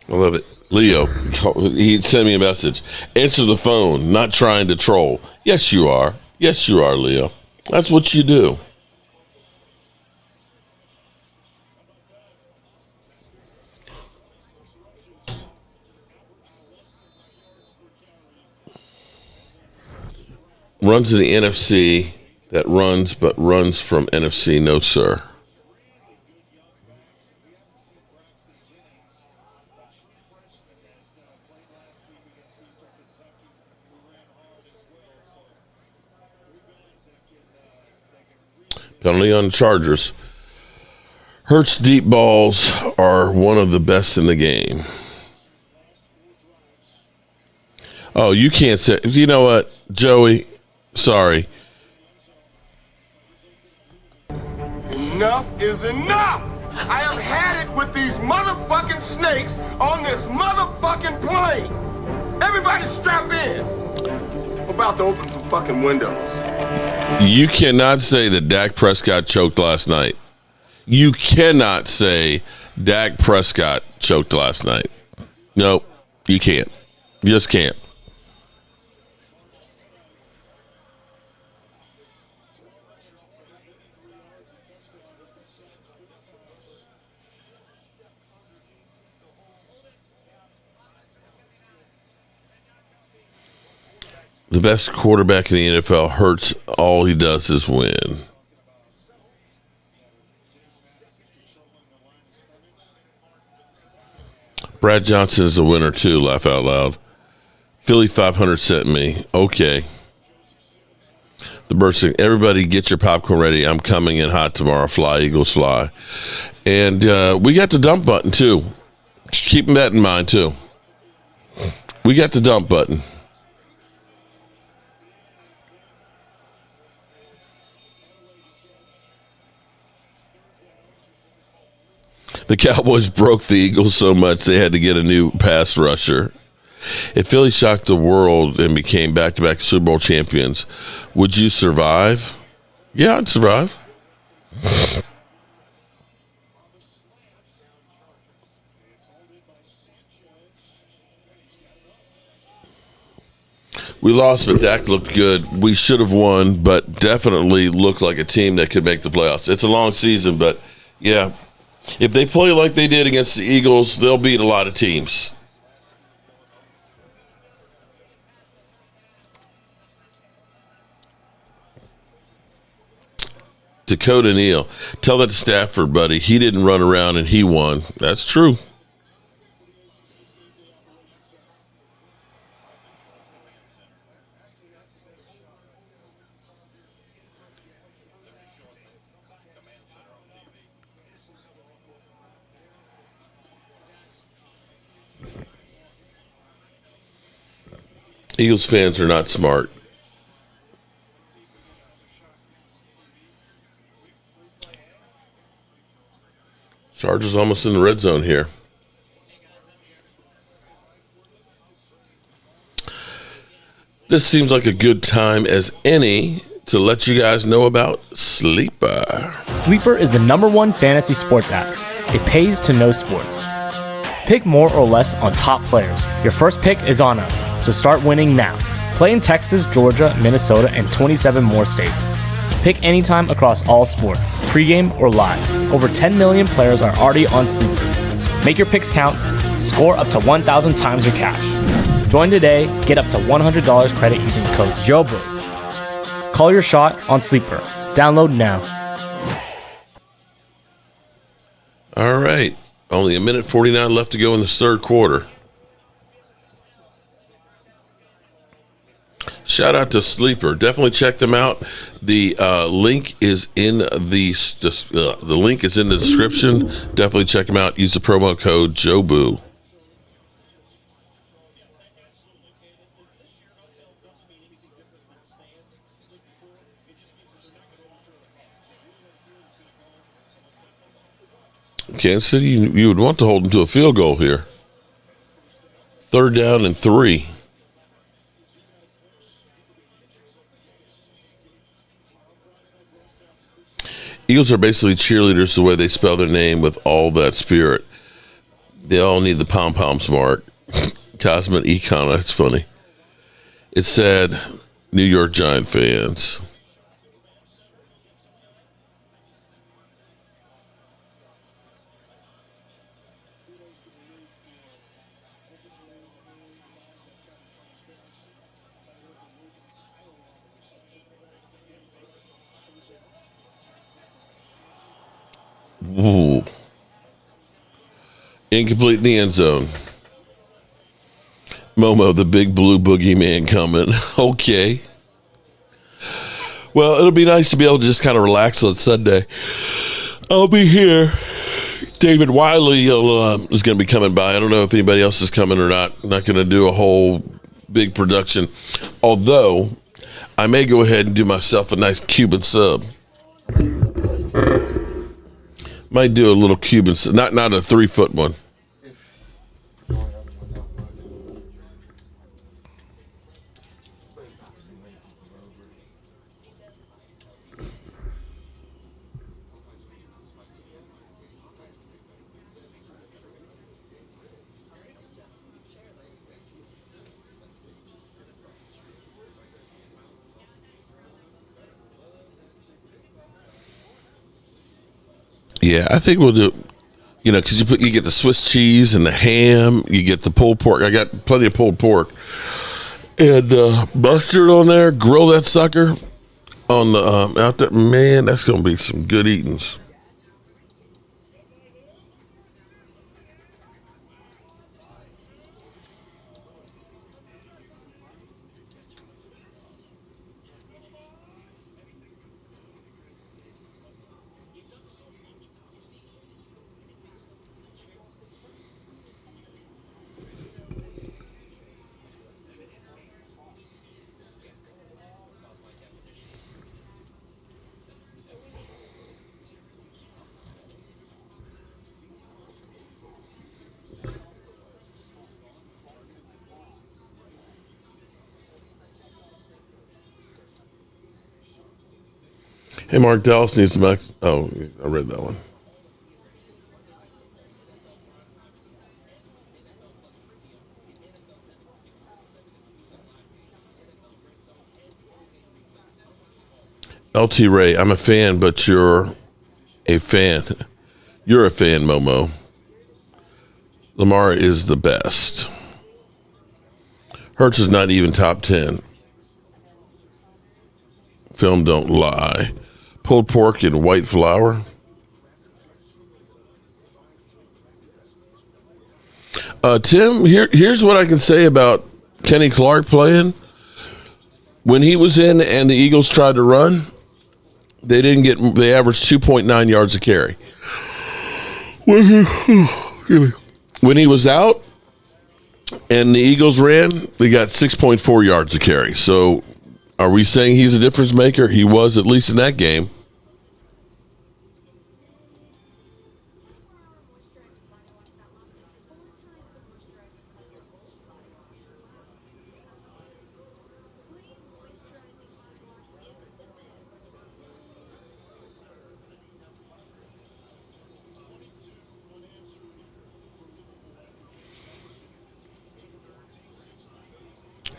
I love it. Leo, he sent me a message. Answer the phone, not trying to troll. Yes, you are. Yes, you are, Leo. That's what you do. Runs in the NFC that runs, but runs from NFC. No, sir. Penalty on the Chargers. Hurts deep balls are one of the best in the game. Oh, you can't say. You know what, Joey? Sorry. Enough is enough! I have had it with these motherfucking snakes on this motherfucking plane! Everybody strap in! I'm about to open some fucking windows. You cannot say that Dak Prescott choked last night. You cannot say Dak Prescott choked last night. Nope, you can't. You just can't. The best quarterback in the NFL hurts. All he does is win. Brad Johnson is a winner too. Laugh out loud. Philly 500 sent me. Okay. The Birds saying, everybody get your popcorn ready. I'm coming in hot tomorrow. Fly, Eagles, fly. And we got the dump button too. Keep that in mind too. We got the dump button. The Cowboys broke the Eagles so much they had to get a new pass rusher. If Philly shocked the world and became back-to-back Super Bowl champions, would you survive? Yeah, I'd survive. We lost, but Dak looked good. We should have won, but definitely looked like a team that could make the playoffs. It's a long season, but yeah. If they play like they did against the Eagles, they'll beat a lot of teams. Dakota Neal, tell that to Stafford, buddy. He didn't run around and he won. That's true. Eagles fans are not smart. Chargers almost in the red zone here. This seems like a good time as any to let you guys know about Sleeper. Sleeper is the #1 fantasy sports app. It pays to know sports. Pick more or less on top players. Your first pick is on us, so start winning now. Play in Texas, Georgia, Minnesota, and 27 more states. Pick anytime across all sports, pregame or live. Over 10 million players are already on Sleeper. Make your picks count. Score up to 1,000 times your cash. Join today. Get up to $100 credit using code JOBO. Call your shot on Sleeper. Download now. All right. Only a minute 49 left to go in the third quarter. Shout out to Sleeper. Definitely check them out. The link is in the link is in the description. Definitely check them out. Use the promo code JOBU. Kansas City, you would want to hold them to a field goal here. 3rd down and 3. Eagles are basically cheerleaders the way they spell their name with all that spirit. They all need the pom-pom smart. Cosmic Econ, that's funny. It said, New York Giant fans. Ooh. Incomplete in the end zone. Momo, the big blue boogeyman coming. Okay. Well, it'll be nice to be able to just kind of relax on Sunday. I'll be here. David Wiley is going to be coming by. I don't know if anybody else is coming or not. I'm not going to do a whole big production. Although, I may go ahead and do myself a nice Cuban sub. Might do a little Cuban sub. Not a 3-foot one. Yeah, I think we'll do, because you get the Swiss cheese and the ham, you get the pulled pork. I got plenty of pulled pork and mustard on there. Grill that sucker on the out there. Man, that's gonna be some good eatings. Hey, Mark Dallas needs to max. Oh, I read that one. LT Ray, I'm a fan, but you're a fan. You're a fan, Momo. Lamar is the best. Hurts is not even top 10. Film don't lie. Pulled pork and white flour. Tim, here's what I can say about Kenny Clark playing. When he was in and the Eagles tried to run, they averaged 2.9 yards a carry. When he was out and the Eagles ran, they got 6.4 yards a carry. So are we saying he's a difference maker? He was, at least in that game.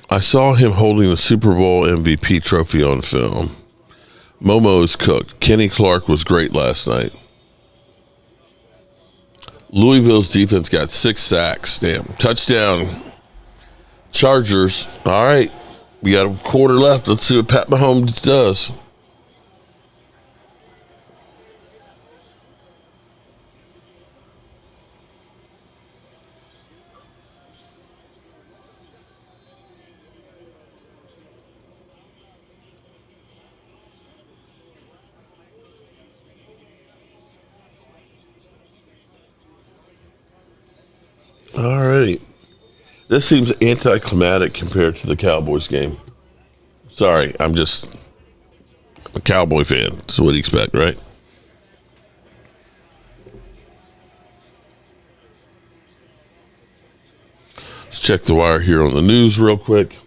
I saw him holding the Super Bowl MVP trophy on film. Momo is cooked. Kenny Clark was great last night. Louisville's defense got 6 sacks. Damn. Touchdown. Chargers. All right. We got a quarter left. Let's see what Pat Mahomes does. All right. This seems anticlimactic compared to the Cowboys game. Sorry, I'm just a Cowboy fan. So what do you expect, right? Let's check the wire here on the news real quick.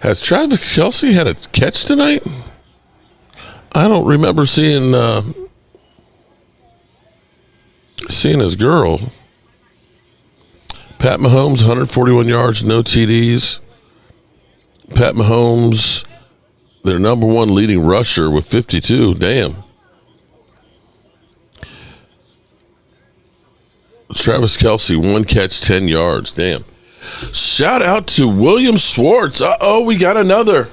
Has Travis Kelce had a catch tonight? I don't remember seeing his girl. Pat Mahomes, 141 yards, no TDs. Pat Mahomes, their number one leading rusher with 52. Damn. Travis Kelce, 1 catch, 10 yards. Damn. Shout out to William Schwartz. Uh-oh, we got another.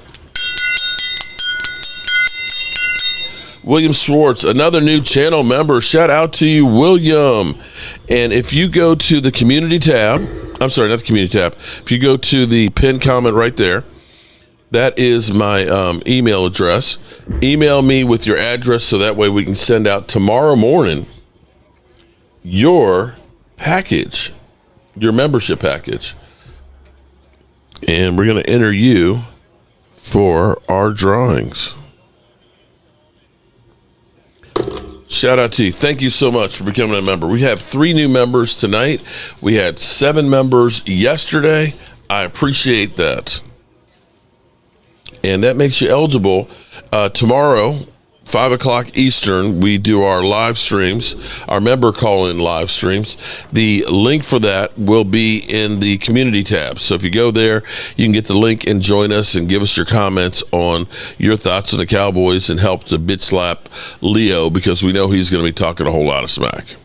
William Schwartz, another new channel member. Shout out to you, William. And if you go to the community tab, I'm sorry, not the community tab. If you go to the pinned comment right there, that is my email address. Email me with your address so that way we can send out tomorrow morning your package, your membership package. And we're going to enter you for our drawings. Shout out to you. Thank you so much for becoming a member. We have 3 new members tonight. We had 7 members yesterday. I appreciate that. And that makes you eligible. Tomorrow, 5 o'clock Eastern, we do our live streams, our member call-in live streams. The link for that will be in the community tab. So if you go there, you can get the link and join us and give us your comments on your thoughts on the Cowboys and help to bitch slap Leo, because we know he's going to be talking a whole lot of smack.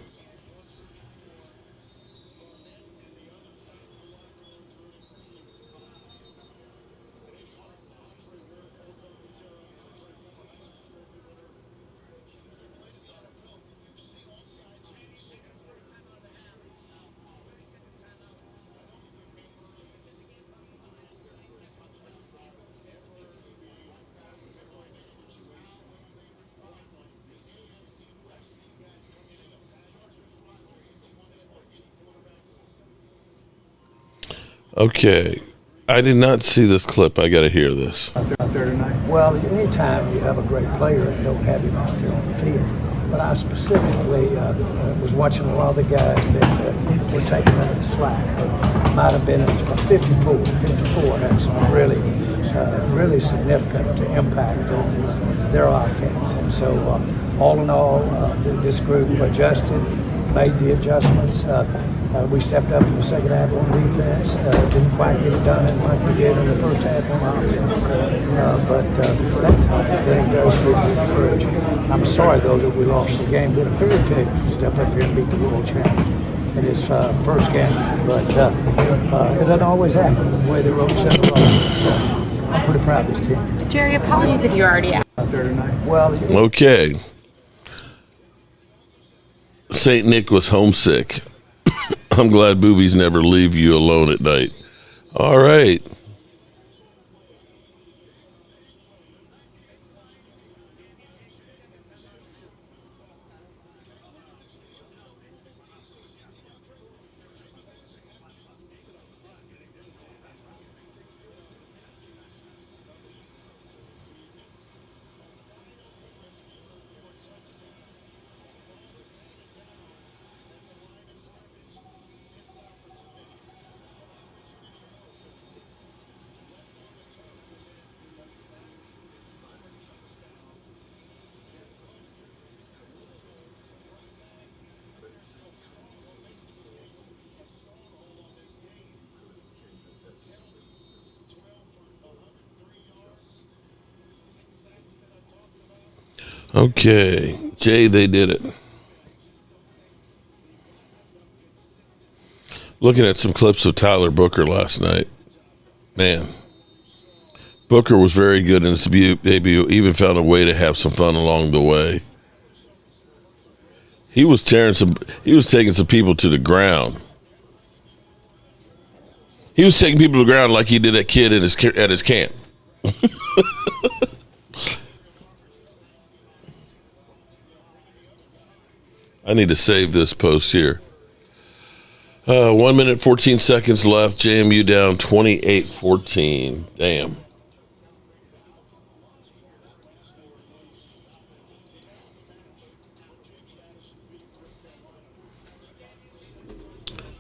Okay. I did not see this clip. I got to hear this. Out there tonight? Well, anytime you have a great player and don't have him out there on the field. But I specifically was watching a lot of the guys that were taking out the slack. It might have been 54 had some really significant impact on their offense. And so all in all, this group adjusted, made the adjustments. We stepped up in the second half on defense. Didn't quite get it done like we did in the first half on offense. But that type of thing does give me encouragement. I'm sorry, though, that we lost the game. But a fair team stepped up here and beat the world champion in his first game. But it doesn't always happen the way they wrote set up. I'm pretty proud of this team. Jerry, apologies if you're already out there tonight. Well, okay. St. Nick was homesick. I'm glad boobies never leave you alone at night. All right. Okay, Jay, they did it. Looking at some clips of Tyler Booker last night. Man, Booker was very good in his debut, even found a way to have some fun along the way. He was taking some people to the ground. He was taking people to the ground like he did that kid at his camp. I need to save this post here. 1 minute, 14 seconds left. JMU down 28-14. Damn.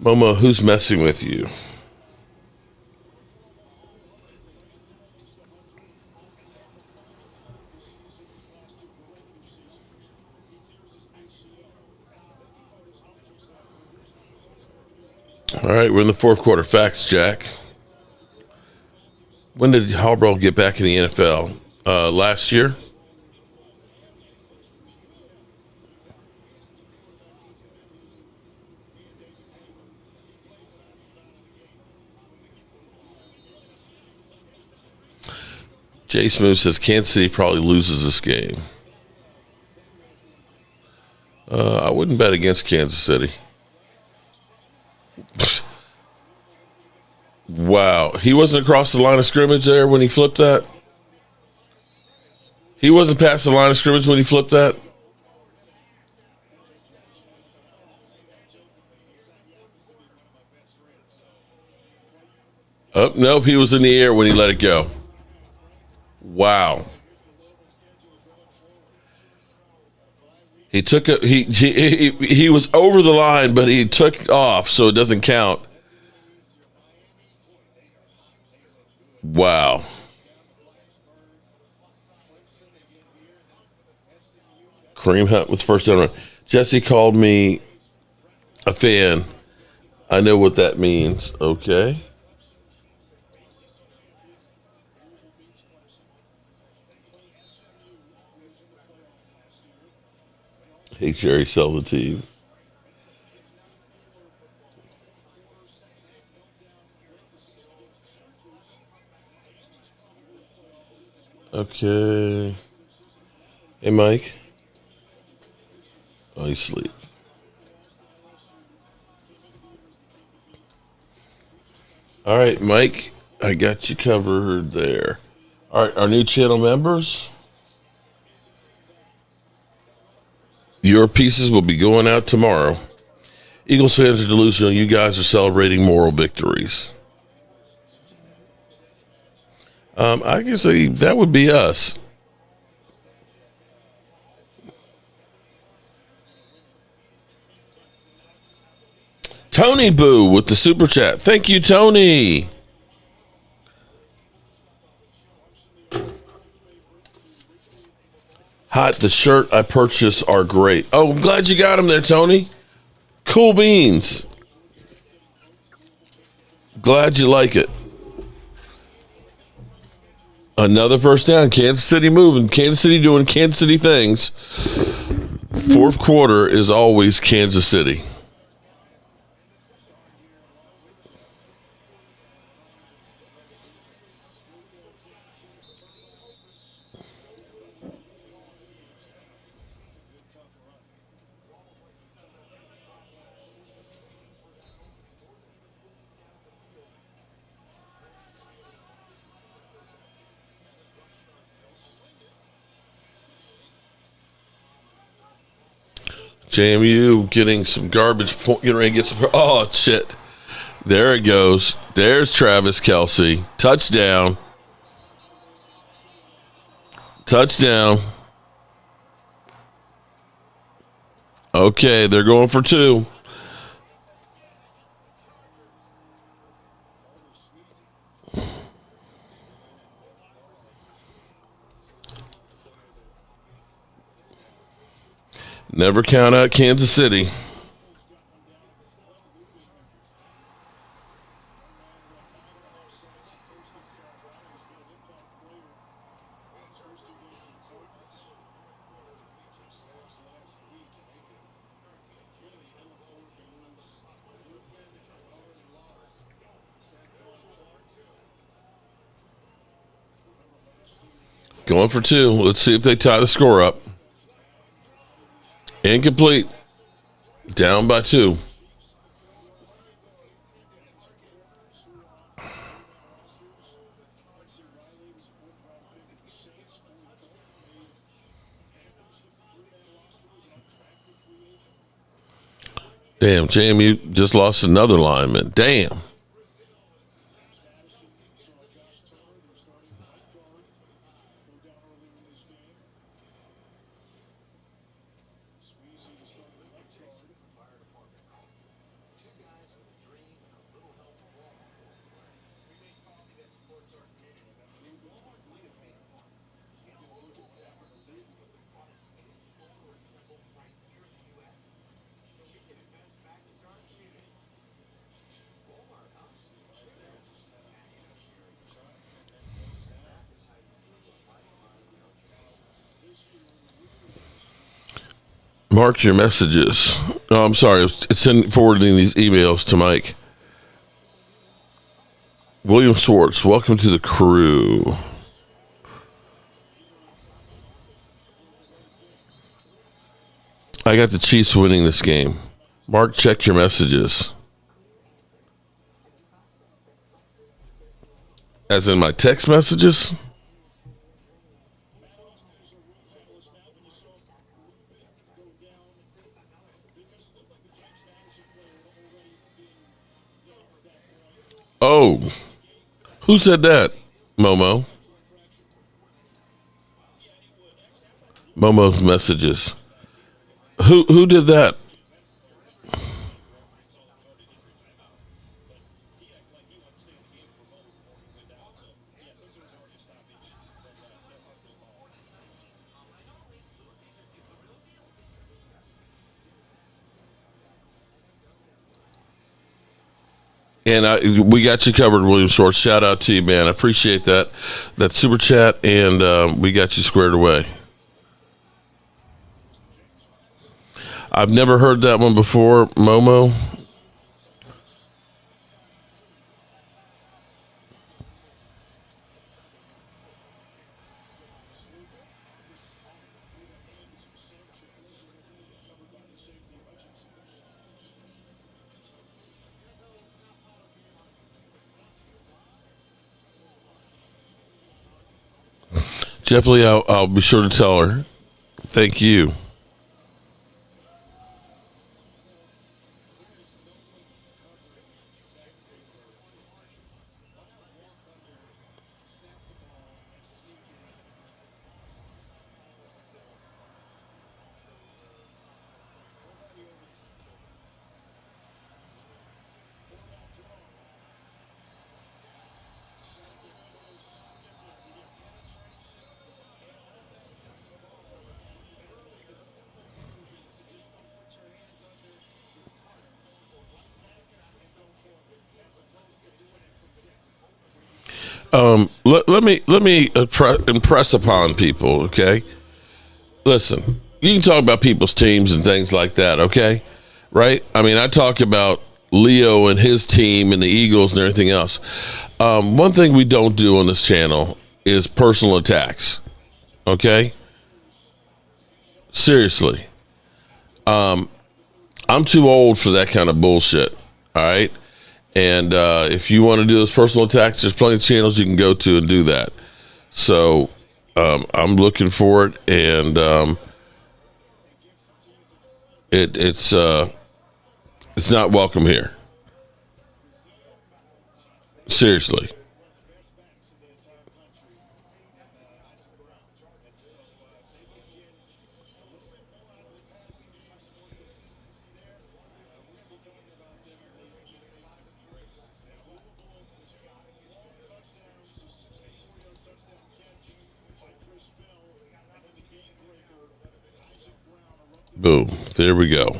Momo, who's messing with you? All right, we're in the fourth quarter. Facts, Jack. When did Harbaugh get back in the NFL? Last year? Jay Smooth says Kansas City probably loses this game. I wouldn't bet against Kansas City. Wow. He wasn't across the line of scrimmage there when he flipped that? He wasn't past the line of scrimmage when he flipped that? Oh, nope. He was in the air when he let it go. Wow. He took it. He was over the line, but he took off, so it doesn't count. Wow. Kareem Hunt with first down run. Jesse called me a fan. I know what that means. Okay. Hey, Jerry, sell the team. Okay. Hey, Mike. Oh, he's asleep. All right, Mike. I got you covered there. All right, our new channel members. Your pieces will be going out tomorrow. Eagles fans are delusional. You guys are celebrating moral victories. I can say that would be us. Tony Boo with the super chat. Thank you, Tony. Hot, the shirt I purchased are great. Oh, I'm glad you got them there, Tony. Cool beans. Glad you like it. Another first down. Kansas City moving. Kansas City doing Kansas City things. Fourth quarter is always Kansas City. JMU getting some garbage point, getting ready to get some. Oh, shit. There it goes. There's Travis Kelce. Touchdown. Touchdown. Okay, they're going for two. Never count out Kansas City. Going for two. Let's see if they tie the score up. Incomplete. Down by two. Damn, JMU just lost another lineman. Damn. Mark your messages. Oh, I'm sorry. It's forwarding these emails to Mike. William Swartz, welcome to the crew. I got the Chiefs winning this game. Mark, check your messages. As in my text messages? Oh, who said that? Momo. Momo's messages. Who did that? And we got you covered, William Short. Shout out to you, man. I appreciate that super chat, and we got you squared away. I've never heard that one before, Momo. Jeff Lee, I'll be sure to tell her. Thank you. Let me impress upon people, okay? Listen, you can talk about people's teams and things like that, okay? Right? I mean, I talk about Leo and his team and the Eagles and everything else. One thing we don't do on this channel is personal attacks, okay? Seriously. I'm too old for that kind of bullshit, all right? And if you want to do those personal attacks, there's plenty of channels you can go to and do that. So I'm looking for it, and it's not welcome here. Seriously. Boom. There we go.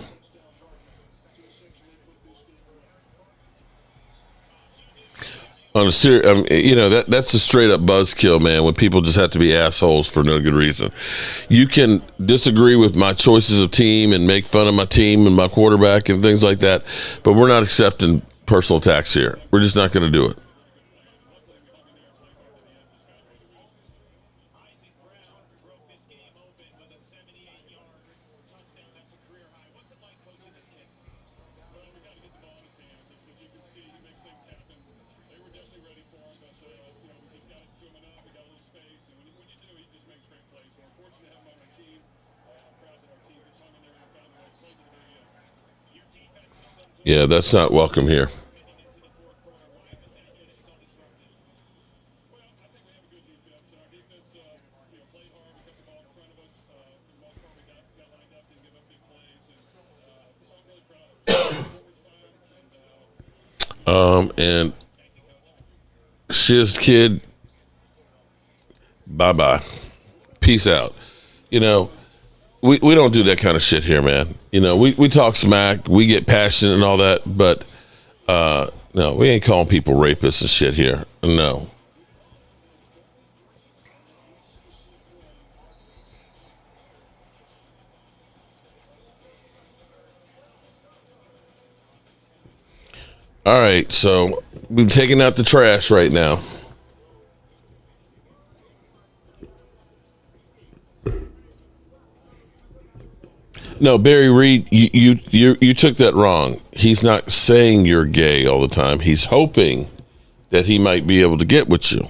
On a serious, that's a straight up buzzkill, man. When people just have to be assholes for no good reason. You can disagree with my choices of team and make fun of my team and my quarterback and things like that, but we're not accepting personal attacks here. We're just not going to do it. Yeah, that's not welcome here. And shiz kid, bye-bye. Peace out. We don't do that kind of shit here, man. We talk smack, we get passionate and all that, but no, we ain't calling people rapists and shit here. No. All right, so we've taken out the trash right now. No, Barry Reed, you took that wrong. He's not saying you're gay all the time. He's hoping that he might be able to get with you.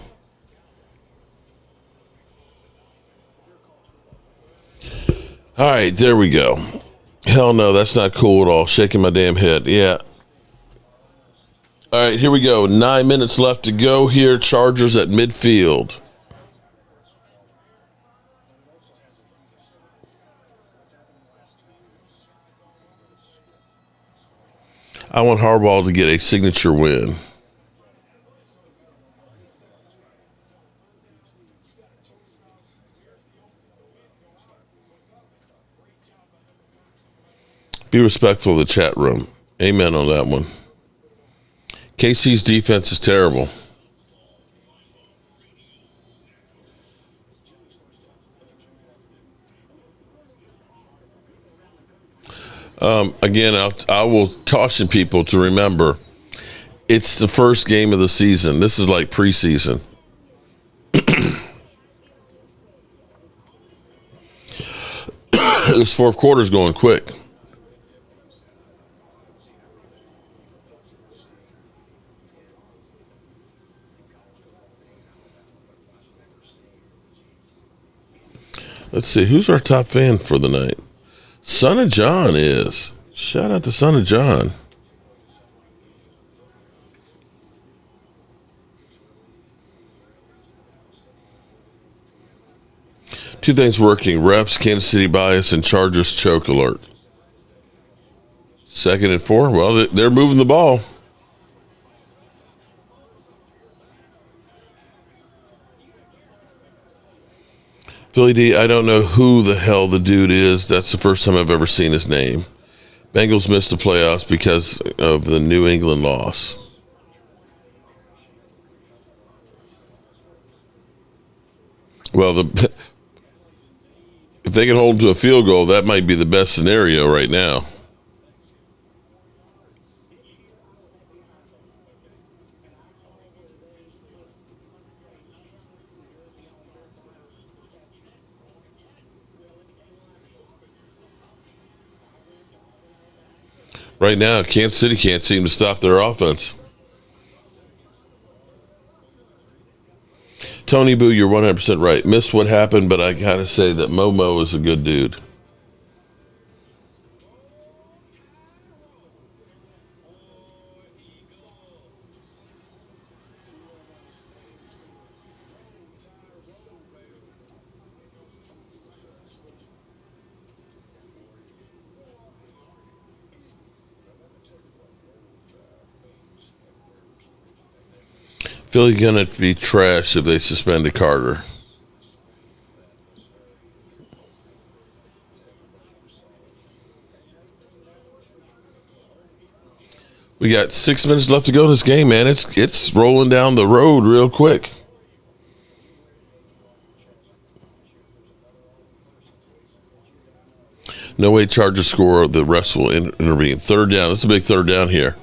All right, there we go. Hell no, that's not cool at all. Shaking my damn head. Yeah. All right, here we go. 9 minutes left to go here. Chargers at midfield. I want Harbaugh to get a signature win. Be respectful of the chat room. Amen on that one. KC's defense is terrible. Again, I will caution people to remember it's the first game of the season. This is like preseason. This fourth quarter's going quick. Let's see, who's our top fan for the night? Son of John is. Shout out to Son of John. Two things working. Refs, Kansas City bias, and Chargers choke alert. 2nd and 4. Well, they're moving the ball. Philly D, I don't know who the hell the dude is. That's the first time I've ever seen his name. Bengals missed the playoffs because of the New England loss. Well, if they can hold them to a field goal, that might be the best scenario right now. Right now, Kansas City can't seem to stop their offense. Tony Boo, you're 100% right. Missed what happened, but I gotta say that Momo is a good dude. Philly gonna be trash if they suspended Carter. We got 6 minutes left to go in this game, man. It's rolling down the road real quick. No way Chargers score. The refs will intervene. Third down. That's a big third down here.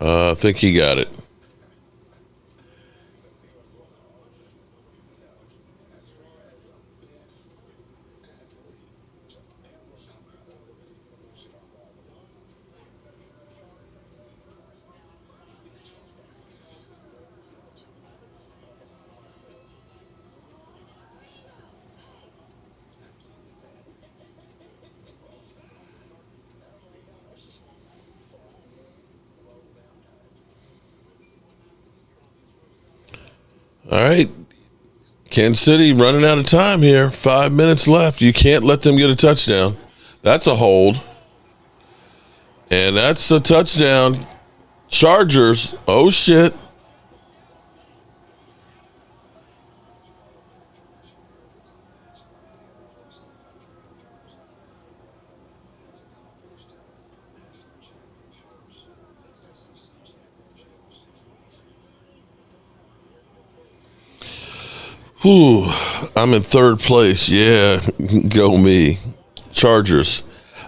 I think he got it. All right. Kansas City running out of time here. 5 minutes left. You can't let them get a touchdown. That's a hold. And that's a touchdown. Chargers. Oh, shit. Whew, I'm in third place. Yeah, go me. Chargers.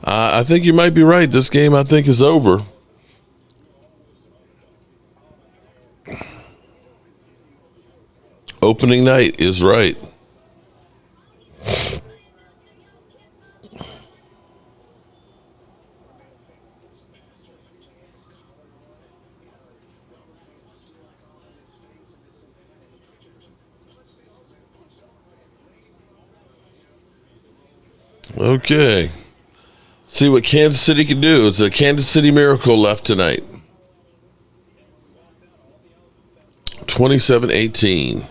I think you might be right. This game, I think, is over. Opening night is right. Okay. See what Kansas City can do. It's a Kansas City miracle left tonight. 27-18.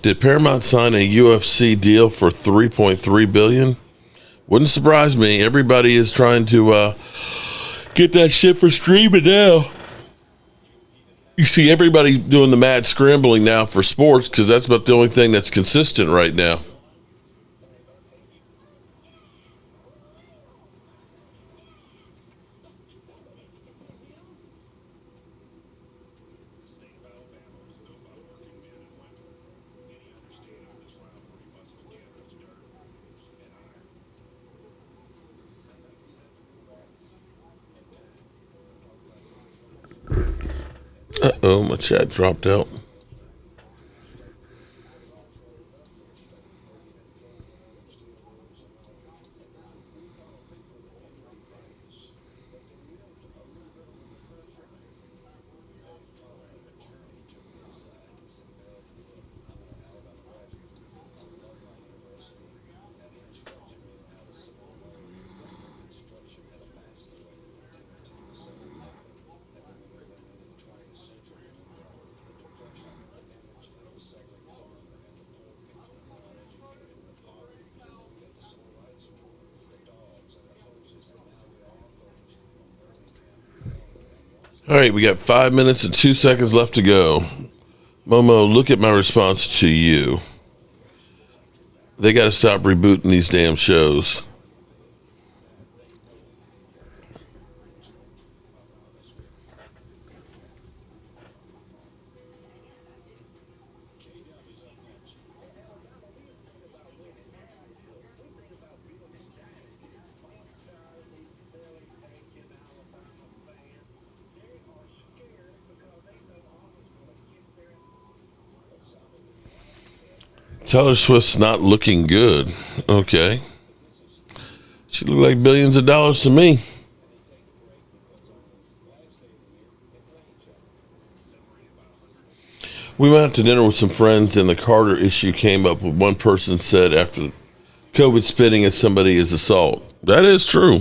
Did Paramount sign a UFC deal for $3.3 billion? Wouldn't surprise me. Everybody is trying to get that shit for streaming now. You see everybody doing the mad scrambling now for sports because that's about the only thing that's consistent right now. Uh-oh, my chat dropped out. All right, we got 5 minutes and 2 seconds left to go. Momo, look at my response to you. They got to stop rebooting these damn shows. Taylor Swift's not looking good. Okay. She looked like billions of dollars to me. We went out to dinner with some friends and the Carter issue came up. One person said after COVID spitting at somebody is assault. That is true.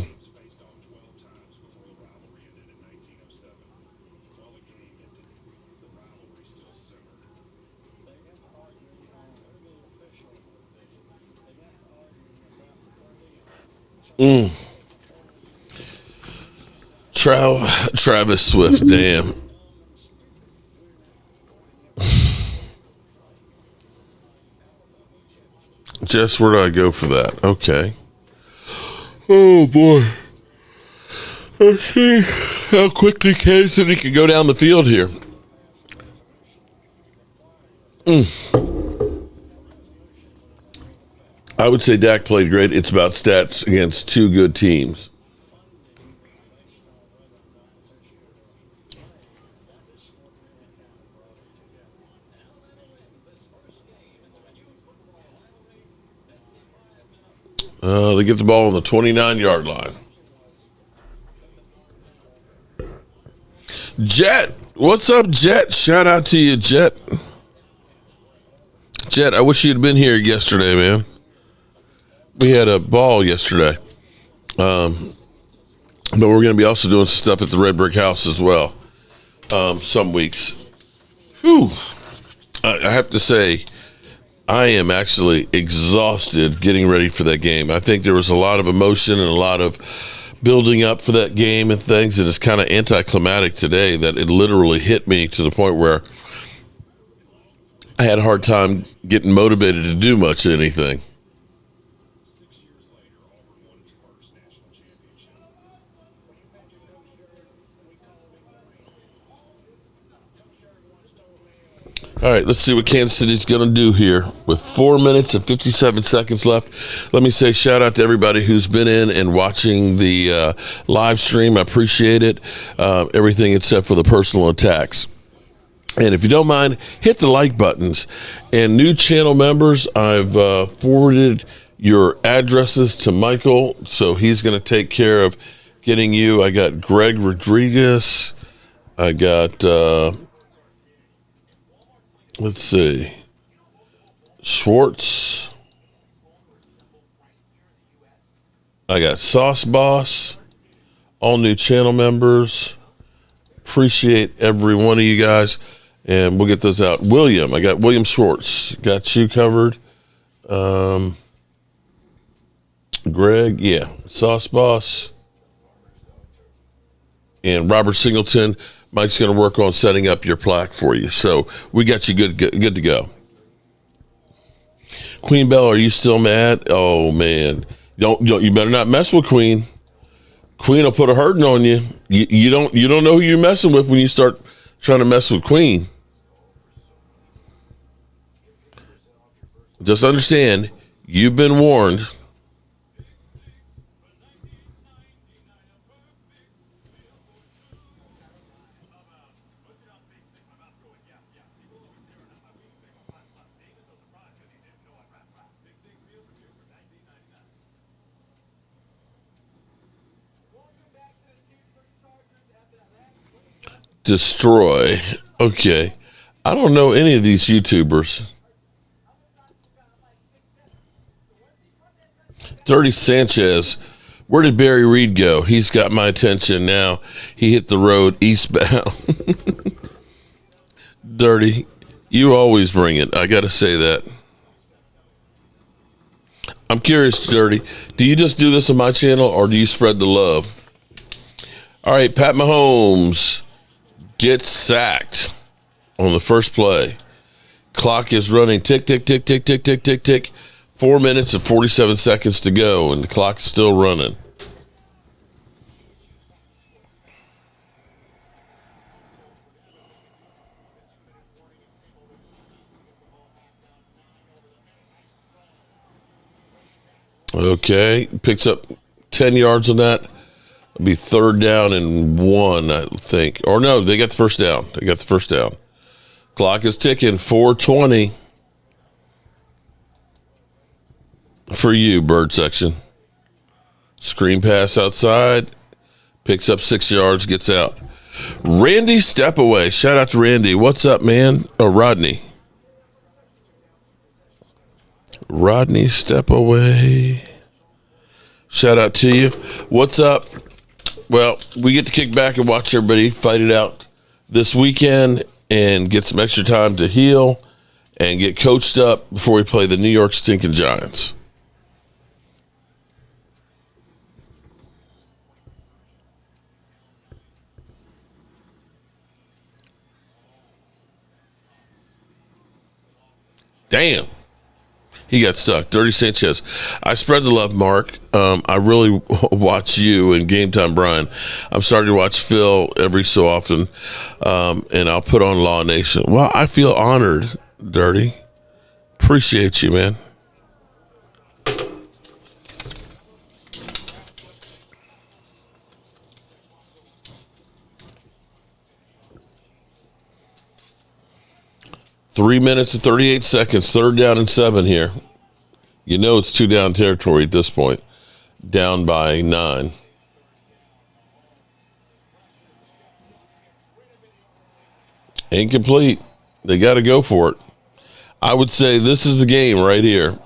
Travis Swift, damn. Jess, where do I go for that? Okay. Oh boy. Let's see how quickly Kansas City can go down the field here. I would say Dak played great. It's about stats against two good teams. They get the ball on the 29-yard line. Jet, what's up, Jet? Shout out to you, Jet. Jet, I wish you'd been here yesterday, man. We had a ball yesterday. But we're going to be also doing stuff at the Red Brick House as well. Some weeks. Whew. I have to say, I am actually exhausted getting ready for that game. I think there was a lot of emotion and a lot of building up for that game and things, and it's kind of anticlimactic today that it literally hit me to the point where I had a hard time getting motivated to do much of anything. All right, let's see what Kansas City's going to do here with 4 minutes and 57 seconds left. Let me say shout out to everybody who's been in and watching the live stream. I appreciate it. Everything except for the personal attacks. And if you don't mind, hit the like buttons. And new channel members, I've forwarded your addresses to Michael, so he's going to take care of getting you. I got Greg Rodriguez. I got, let's see, Schwartz. I got Sauce Boss. All new channel members. Appreciate every one of you guys. And we'll get those out. William, I got William Schwartz. Got you covered. Greg, yeah. Sauce Boss. And Robert Singleton. Mike's going to work on setting up your plaque for you. So we got you good to go. Queen Bell, are you still mad? Oh, man. You better not mess with Queen. Queen will put a hurting on you. You don't know who you're messing with when you start trying to mess with Queen. Just understand, you've been warned. Destroy. Okay. I don't know any of these YouTubers. Dirty Sanchez. Where did Barry Reed go? He's got my attention now. He hit the road eastbound. Dirty. You always bring it. I got to say that. I'm curious, Dirty. Do you just do this on my channel or do you spread the love? All right, Pat Mahomes gets sacked on the first play. Clock is running. Tick, tick, tick, tick, tick, tick, tick, tick. 4 minutes and 47 seconds to go, and the clock is still running. Okay, picks up 10 yards on that. It'll be 3rd down and 1, I think. Or no, they got the first down. Clock is ticking. 4:20 for you, bird section. Screen pass outside. Picks up 6 yards, gets out. Randy Stepaway. Shout out to Randy. What's up, man? Oh, Rodney. Rodney Stepaway. Shout out to you. What's up? Well, we get to kick back and watch everybody fight it out this weekend and get some extra time to heal and get coached up before we play the New York stinking Giants. Damn. He got stuck. Dirty Sanchez. I spread the love, Mark. I really watch you and Game Time Brian. I'm starting to watch Phil every so often, and I'll put on Law Nation. Well, I feel honored, Dirty. Appreciate you, man. Three minutes and 38 seconds, 3rd down and 7 here. You know it's 2 down territory at this point. Down by 9. Incomplete. They got to go for it. I would say this is the game right here.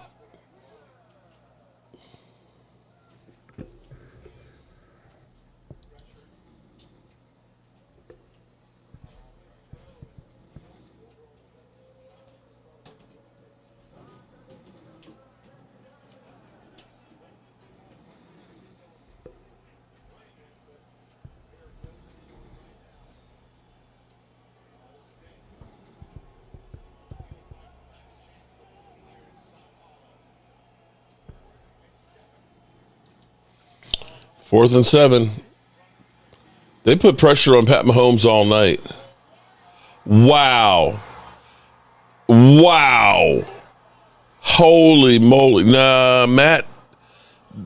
Fourth and 7. They put pressure on Pat Mahomes all night. Wow. Wow. Holy moly. Nah, Matt,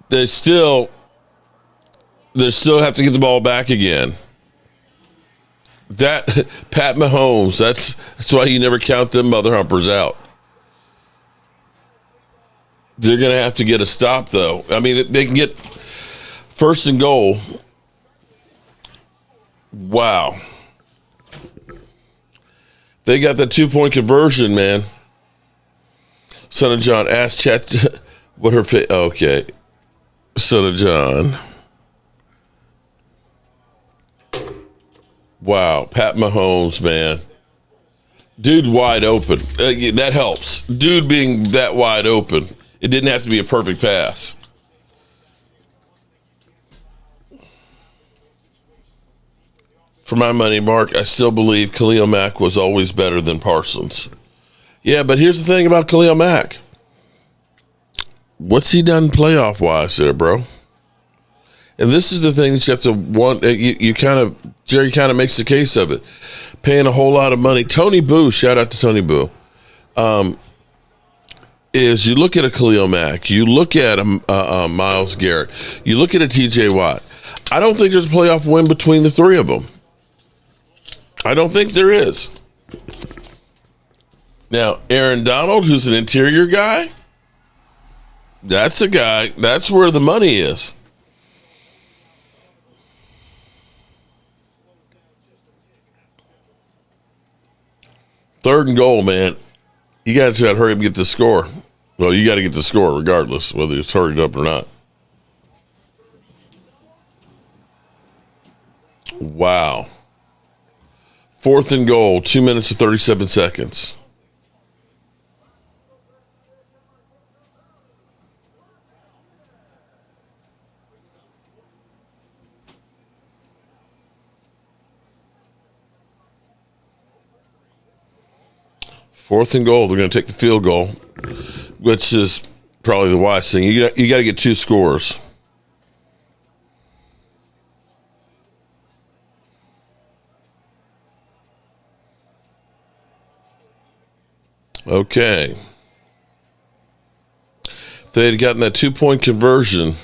they still have to get the ball back again. That Pat Mahomes, that's why you never count them mother humpers out. They're going to have to get a stop, though. I mean, they can get first and goal. Wow. They got the 2-point conversion, man. Son of John, ask Chat what her okay. Son of John. Wow, Pat Mahomes, man. Dude wide open. That helps. Dude being that wide open. It didn't have to be a perfect pass. For my money, Mark, I still believe Khalil Mack was always better than Parsons. Yeah, but here's the thing about Khalil Mack. What's he done playoff-wise there, bro? And this is the thing that you have to want. Jerry kind of makes the case of it. Paying a whole lot of money. Tony Boo, shout out to Tony Boo. Is you look at a Khalil Mack, you look at a Myles Garrett, you look at a TJ Watt. I don't think there's a playoff win between the three of them. I don't think there is. Now, Aaron Donald, who's an interior guy, that's a guy, that's where the money is. Third and goal, man. You got to try to hurry up and get the score. Well, you got to get the score regardless, whether it's hurried up or not. Wow. Fourth and goal, 2 minutes and 37 seconds. Fourth and goal, they're going to take the field goal, which is probably the wise thing. You got to get two scores. Okay. If they had gotten that 2-point conversion,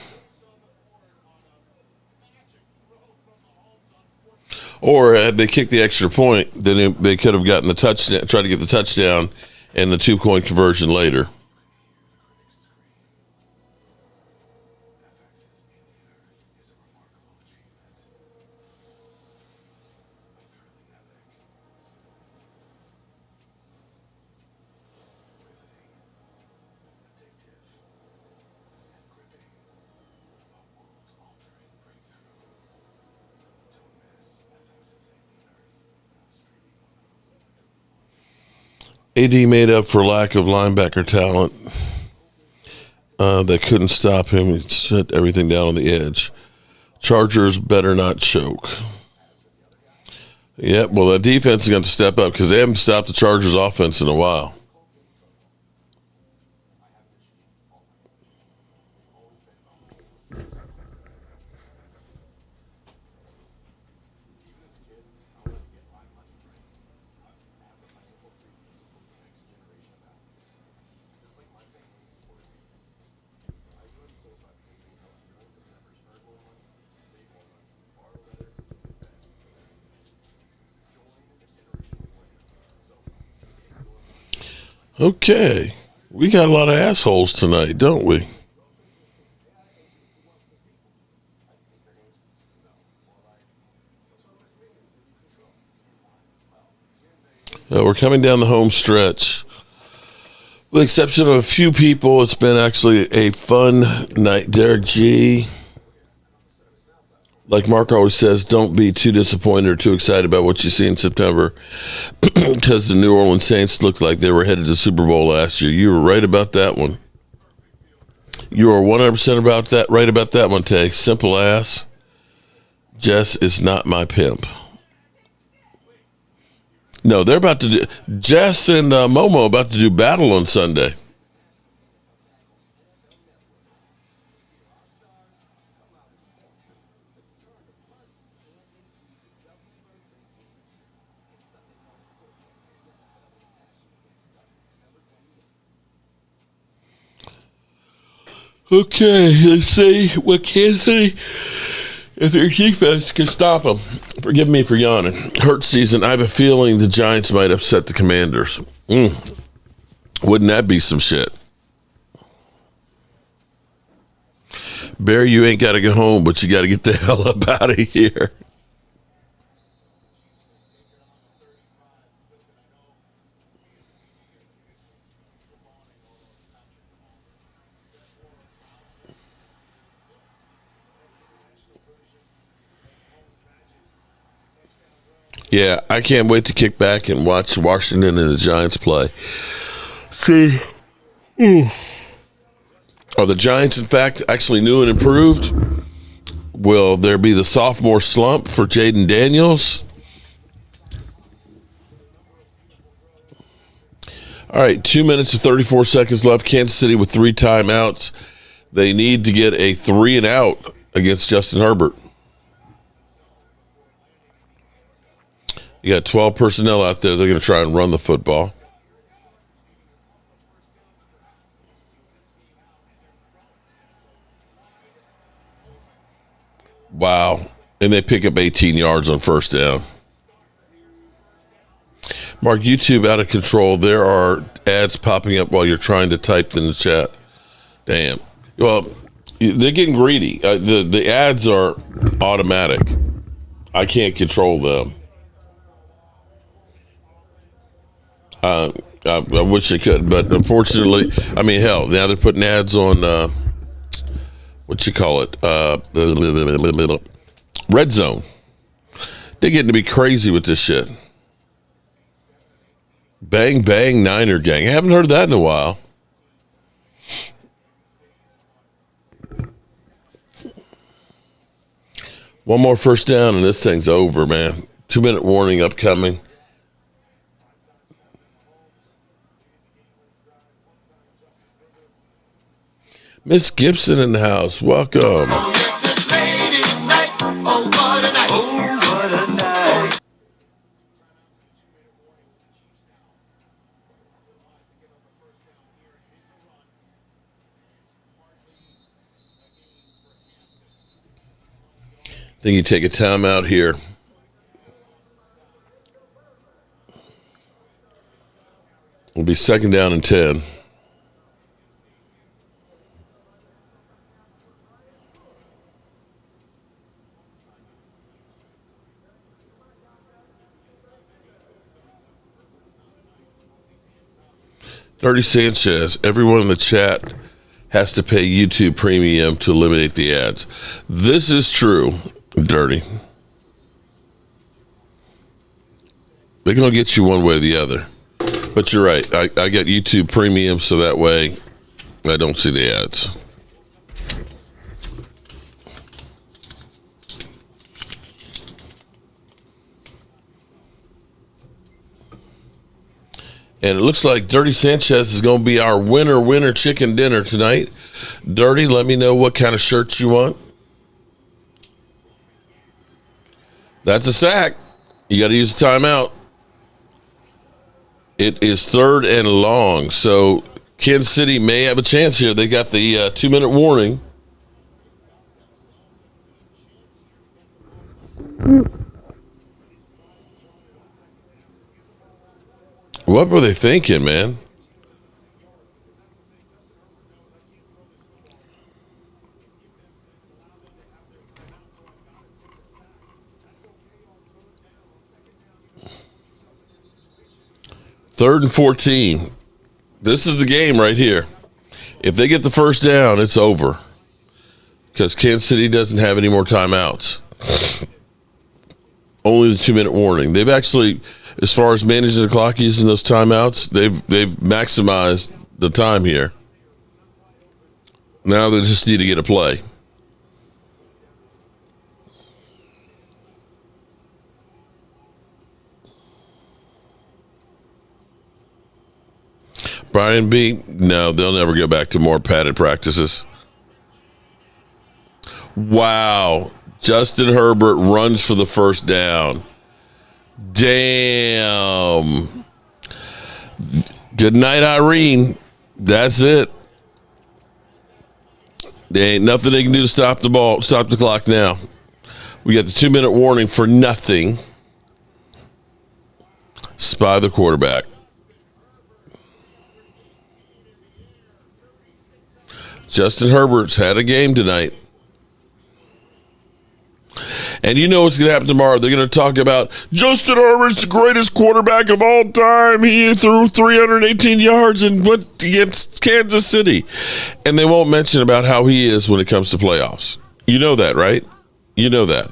or had they kicked the extra point, then they could have gotten the touchdown, tried to get the touchdown and the 2-point conversion later. AD made up for lack of linebacker talent. They couldn't stop him. He set everything down on the edge. Chargers better not choke. Yeah, well, the defense is going to step up because they haven't stopped the Chargers offense in a while. Okay. We got a lot of assholes tonight, don't we? We're coming down the home stretch. With the exception of a few people, it's been actually a fun night. Derek G., like Mark always says, don't be too disappointed or too excited about what you see in September because the New Orleans Saints looked like they were headed to the Super Bowl last year. You were right about that one. You are 100% right about that one, Tay. Simple ass. Jess is not my pimp. No, they're about to do. Jess and Momo about to do battle on Sunday. Okay, let's see what Kansas City, if their defense can stop them. Forgive me for yawning. Hurt season. I have a feeling the Giants might upset the Commanders. Wouldn't that be some shit? Barry, you ain't got to go home, but you got to get the hell up out of here. Yeah, I can't wait to kick back and watch Washington and the Giants play. See, are the Giants, in fact, actually new and improved? Will there be the sophomore slump for Jaden Daniels? All right, 2 minutes and 34 seconds left. Kansas City with 3 timeouts. They need to get a 3-and-out against Justin Herbert. You got 12 personnel out there. They're going to try and run the football. Wow. And they pick up 18 yards on first down. Mark, YouTube out of control. There are ads popping up while you're trying to type in the chat. Damn. Well, they're getting greedy. The ads are automatic. I can't control them. I wish they could, but unfortunately, I mean, hell, now they're putting ads on, what you call it, Red Zone. They're getting to be crazy with this shit. Bang, bang, Niner gang. I haven't heard that in a while. One more first down and this thing's over, man. 2-minute warning upcoming. Miss Gibson in the house. Welcome. I think you take a timeout here. It'll be 2nd down and 10. Dirty Sanchez, everyone in the chat has to pay YouTube Premium to eliminate the ads. This is true, Dirty. They're going to get you one way or the other. But you're right. I got YouTube Premium so that way I don't see the ads. And it looks like Dirty Sanchez is going to be our winner chicken dinner tonight. Dirty, let me know what kind of shirts you want. That's a sack. You got to use the timeout. It is 3rd and long. So Kansas City may have a chance here. They got the 2-minute warning. What were they thinking, man? Third and 14. This is the game right here. If they get the first down, it's over. Because Kansas City doesn't have any more timeouts. Only the 2-minute warning. They've actually, as far as managing the clock using those timeouts, they've maximized the time here. Now they just need to get a play. Brian B., no, they'll never go back to more padded practices. Wow. Justin Herbert runs for the first down. Damn. Good night, Irene. That's it. There ain't nothing they can do to stop the clock now. We got the 2-minute warning for nothing. Spy the quarterback. Justin Herbert's had a game tonight. And you know what's going to happen tomorrow. They're going to talk about Justin Herbert's the greatest quarterback of all time. He threw 318 yards and went against Kansas City. And they won't mention about how he is when it comes to playoffs. You know that, right? You know that.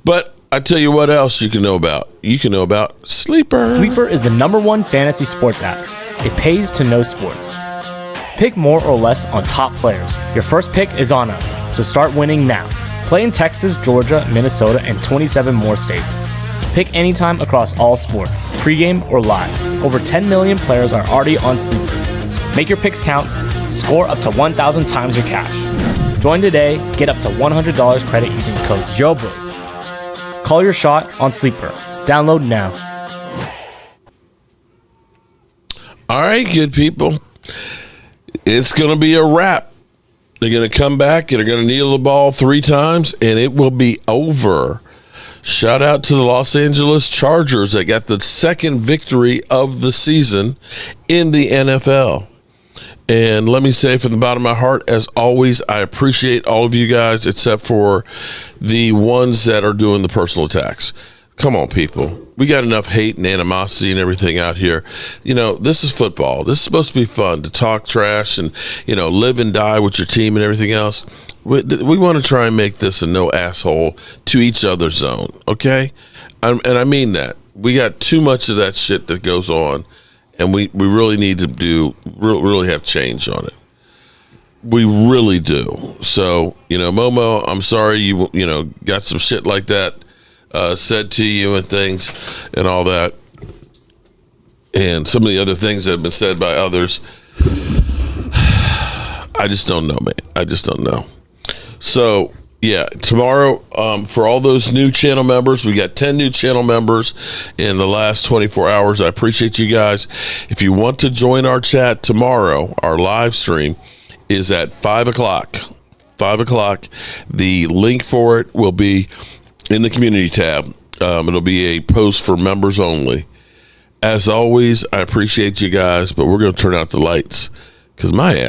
But I tell you what else you can know about. You can know about Sleeper. Sleeper is the #1 fantasy sports app. It pays to know sports. Pick more or less on top players. Your first pick is on us, so start winning now. Play in Texas, Georgia, Minnesota, and 27 more states. Pick anytime across all sports, pregame or live. Over 10 million players are already on Sleeper. Make your picks count. Score up to 1,000 times your cash. Join today. Get up to $100 credit using code JOBO. Call your shot on Sleeper. Download now. All right, good people. It's going to be a wrap. They're going to come back and they're going to kneel the ball 3 times, and it will be over. Shout out to the Los Angeles Chargers that got the second victory of the season in the NFL. And let me say from the bottom of my heart, as always, I appreciate all of you guys except for the ones that are doing the personal attacks. Come on, people. We got enough hate and animosity and everything out here. You know, this is football. This is supposed to be fun, to talk trash and, you know, live and die with your team and everything else. We want to try and make this a no asshole to each other zone, okay? And I mean that. We got too much of that shit that goes on, and we really need to really have change on it. We really do. So, you know, Momo, I'm sorry you got some shit like that said to you and things and all that, and some of the other things that have been said by others. I just don't know, man. I just don't know. So yeah, tomorrow, for all those new channel members, we got 10 new channel members in the last 24 hours. I appreciate you guys. If you want to join our chat tomorrow, our live stream is at 5 o'clock. 5 o'clock. The link for it will be in the community tab. It'll be a post for members only. As always, I appreciate you guys, but we're going to turn out the lights because my ass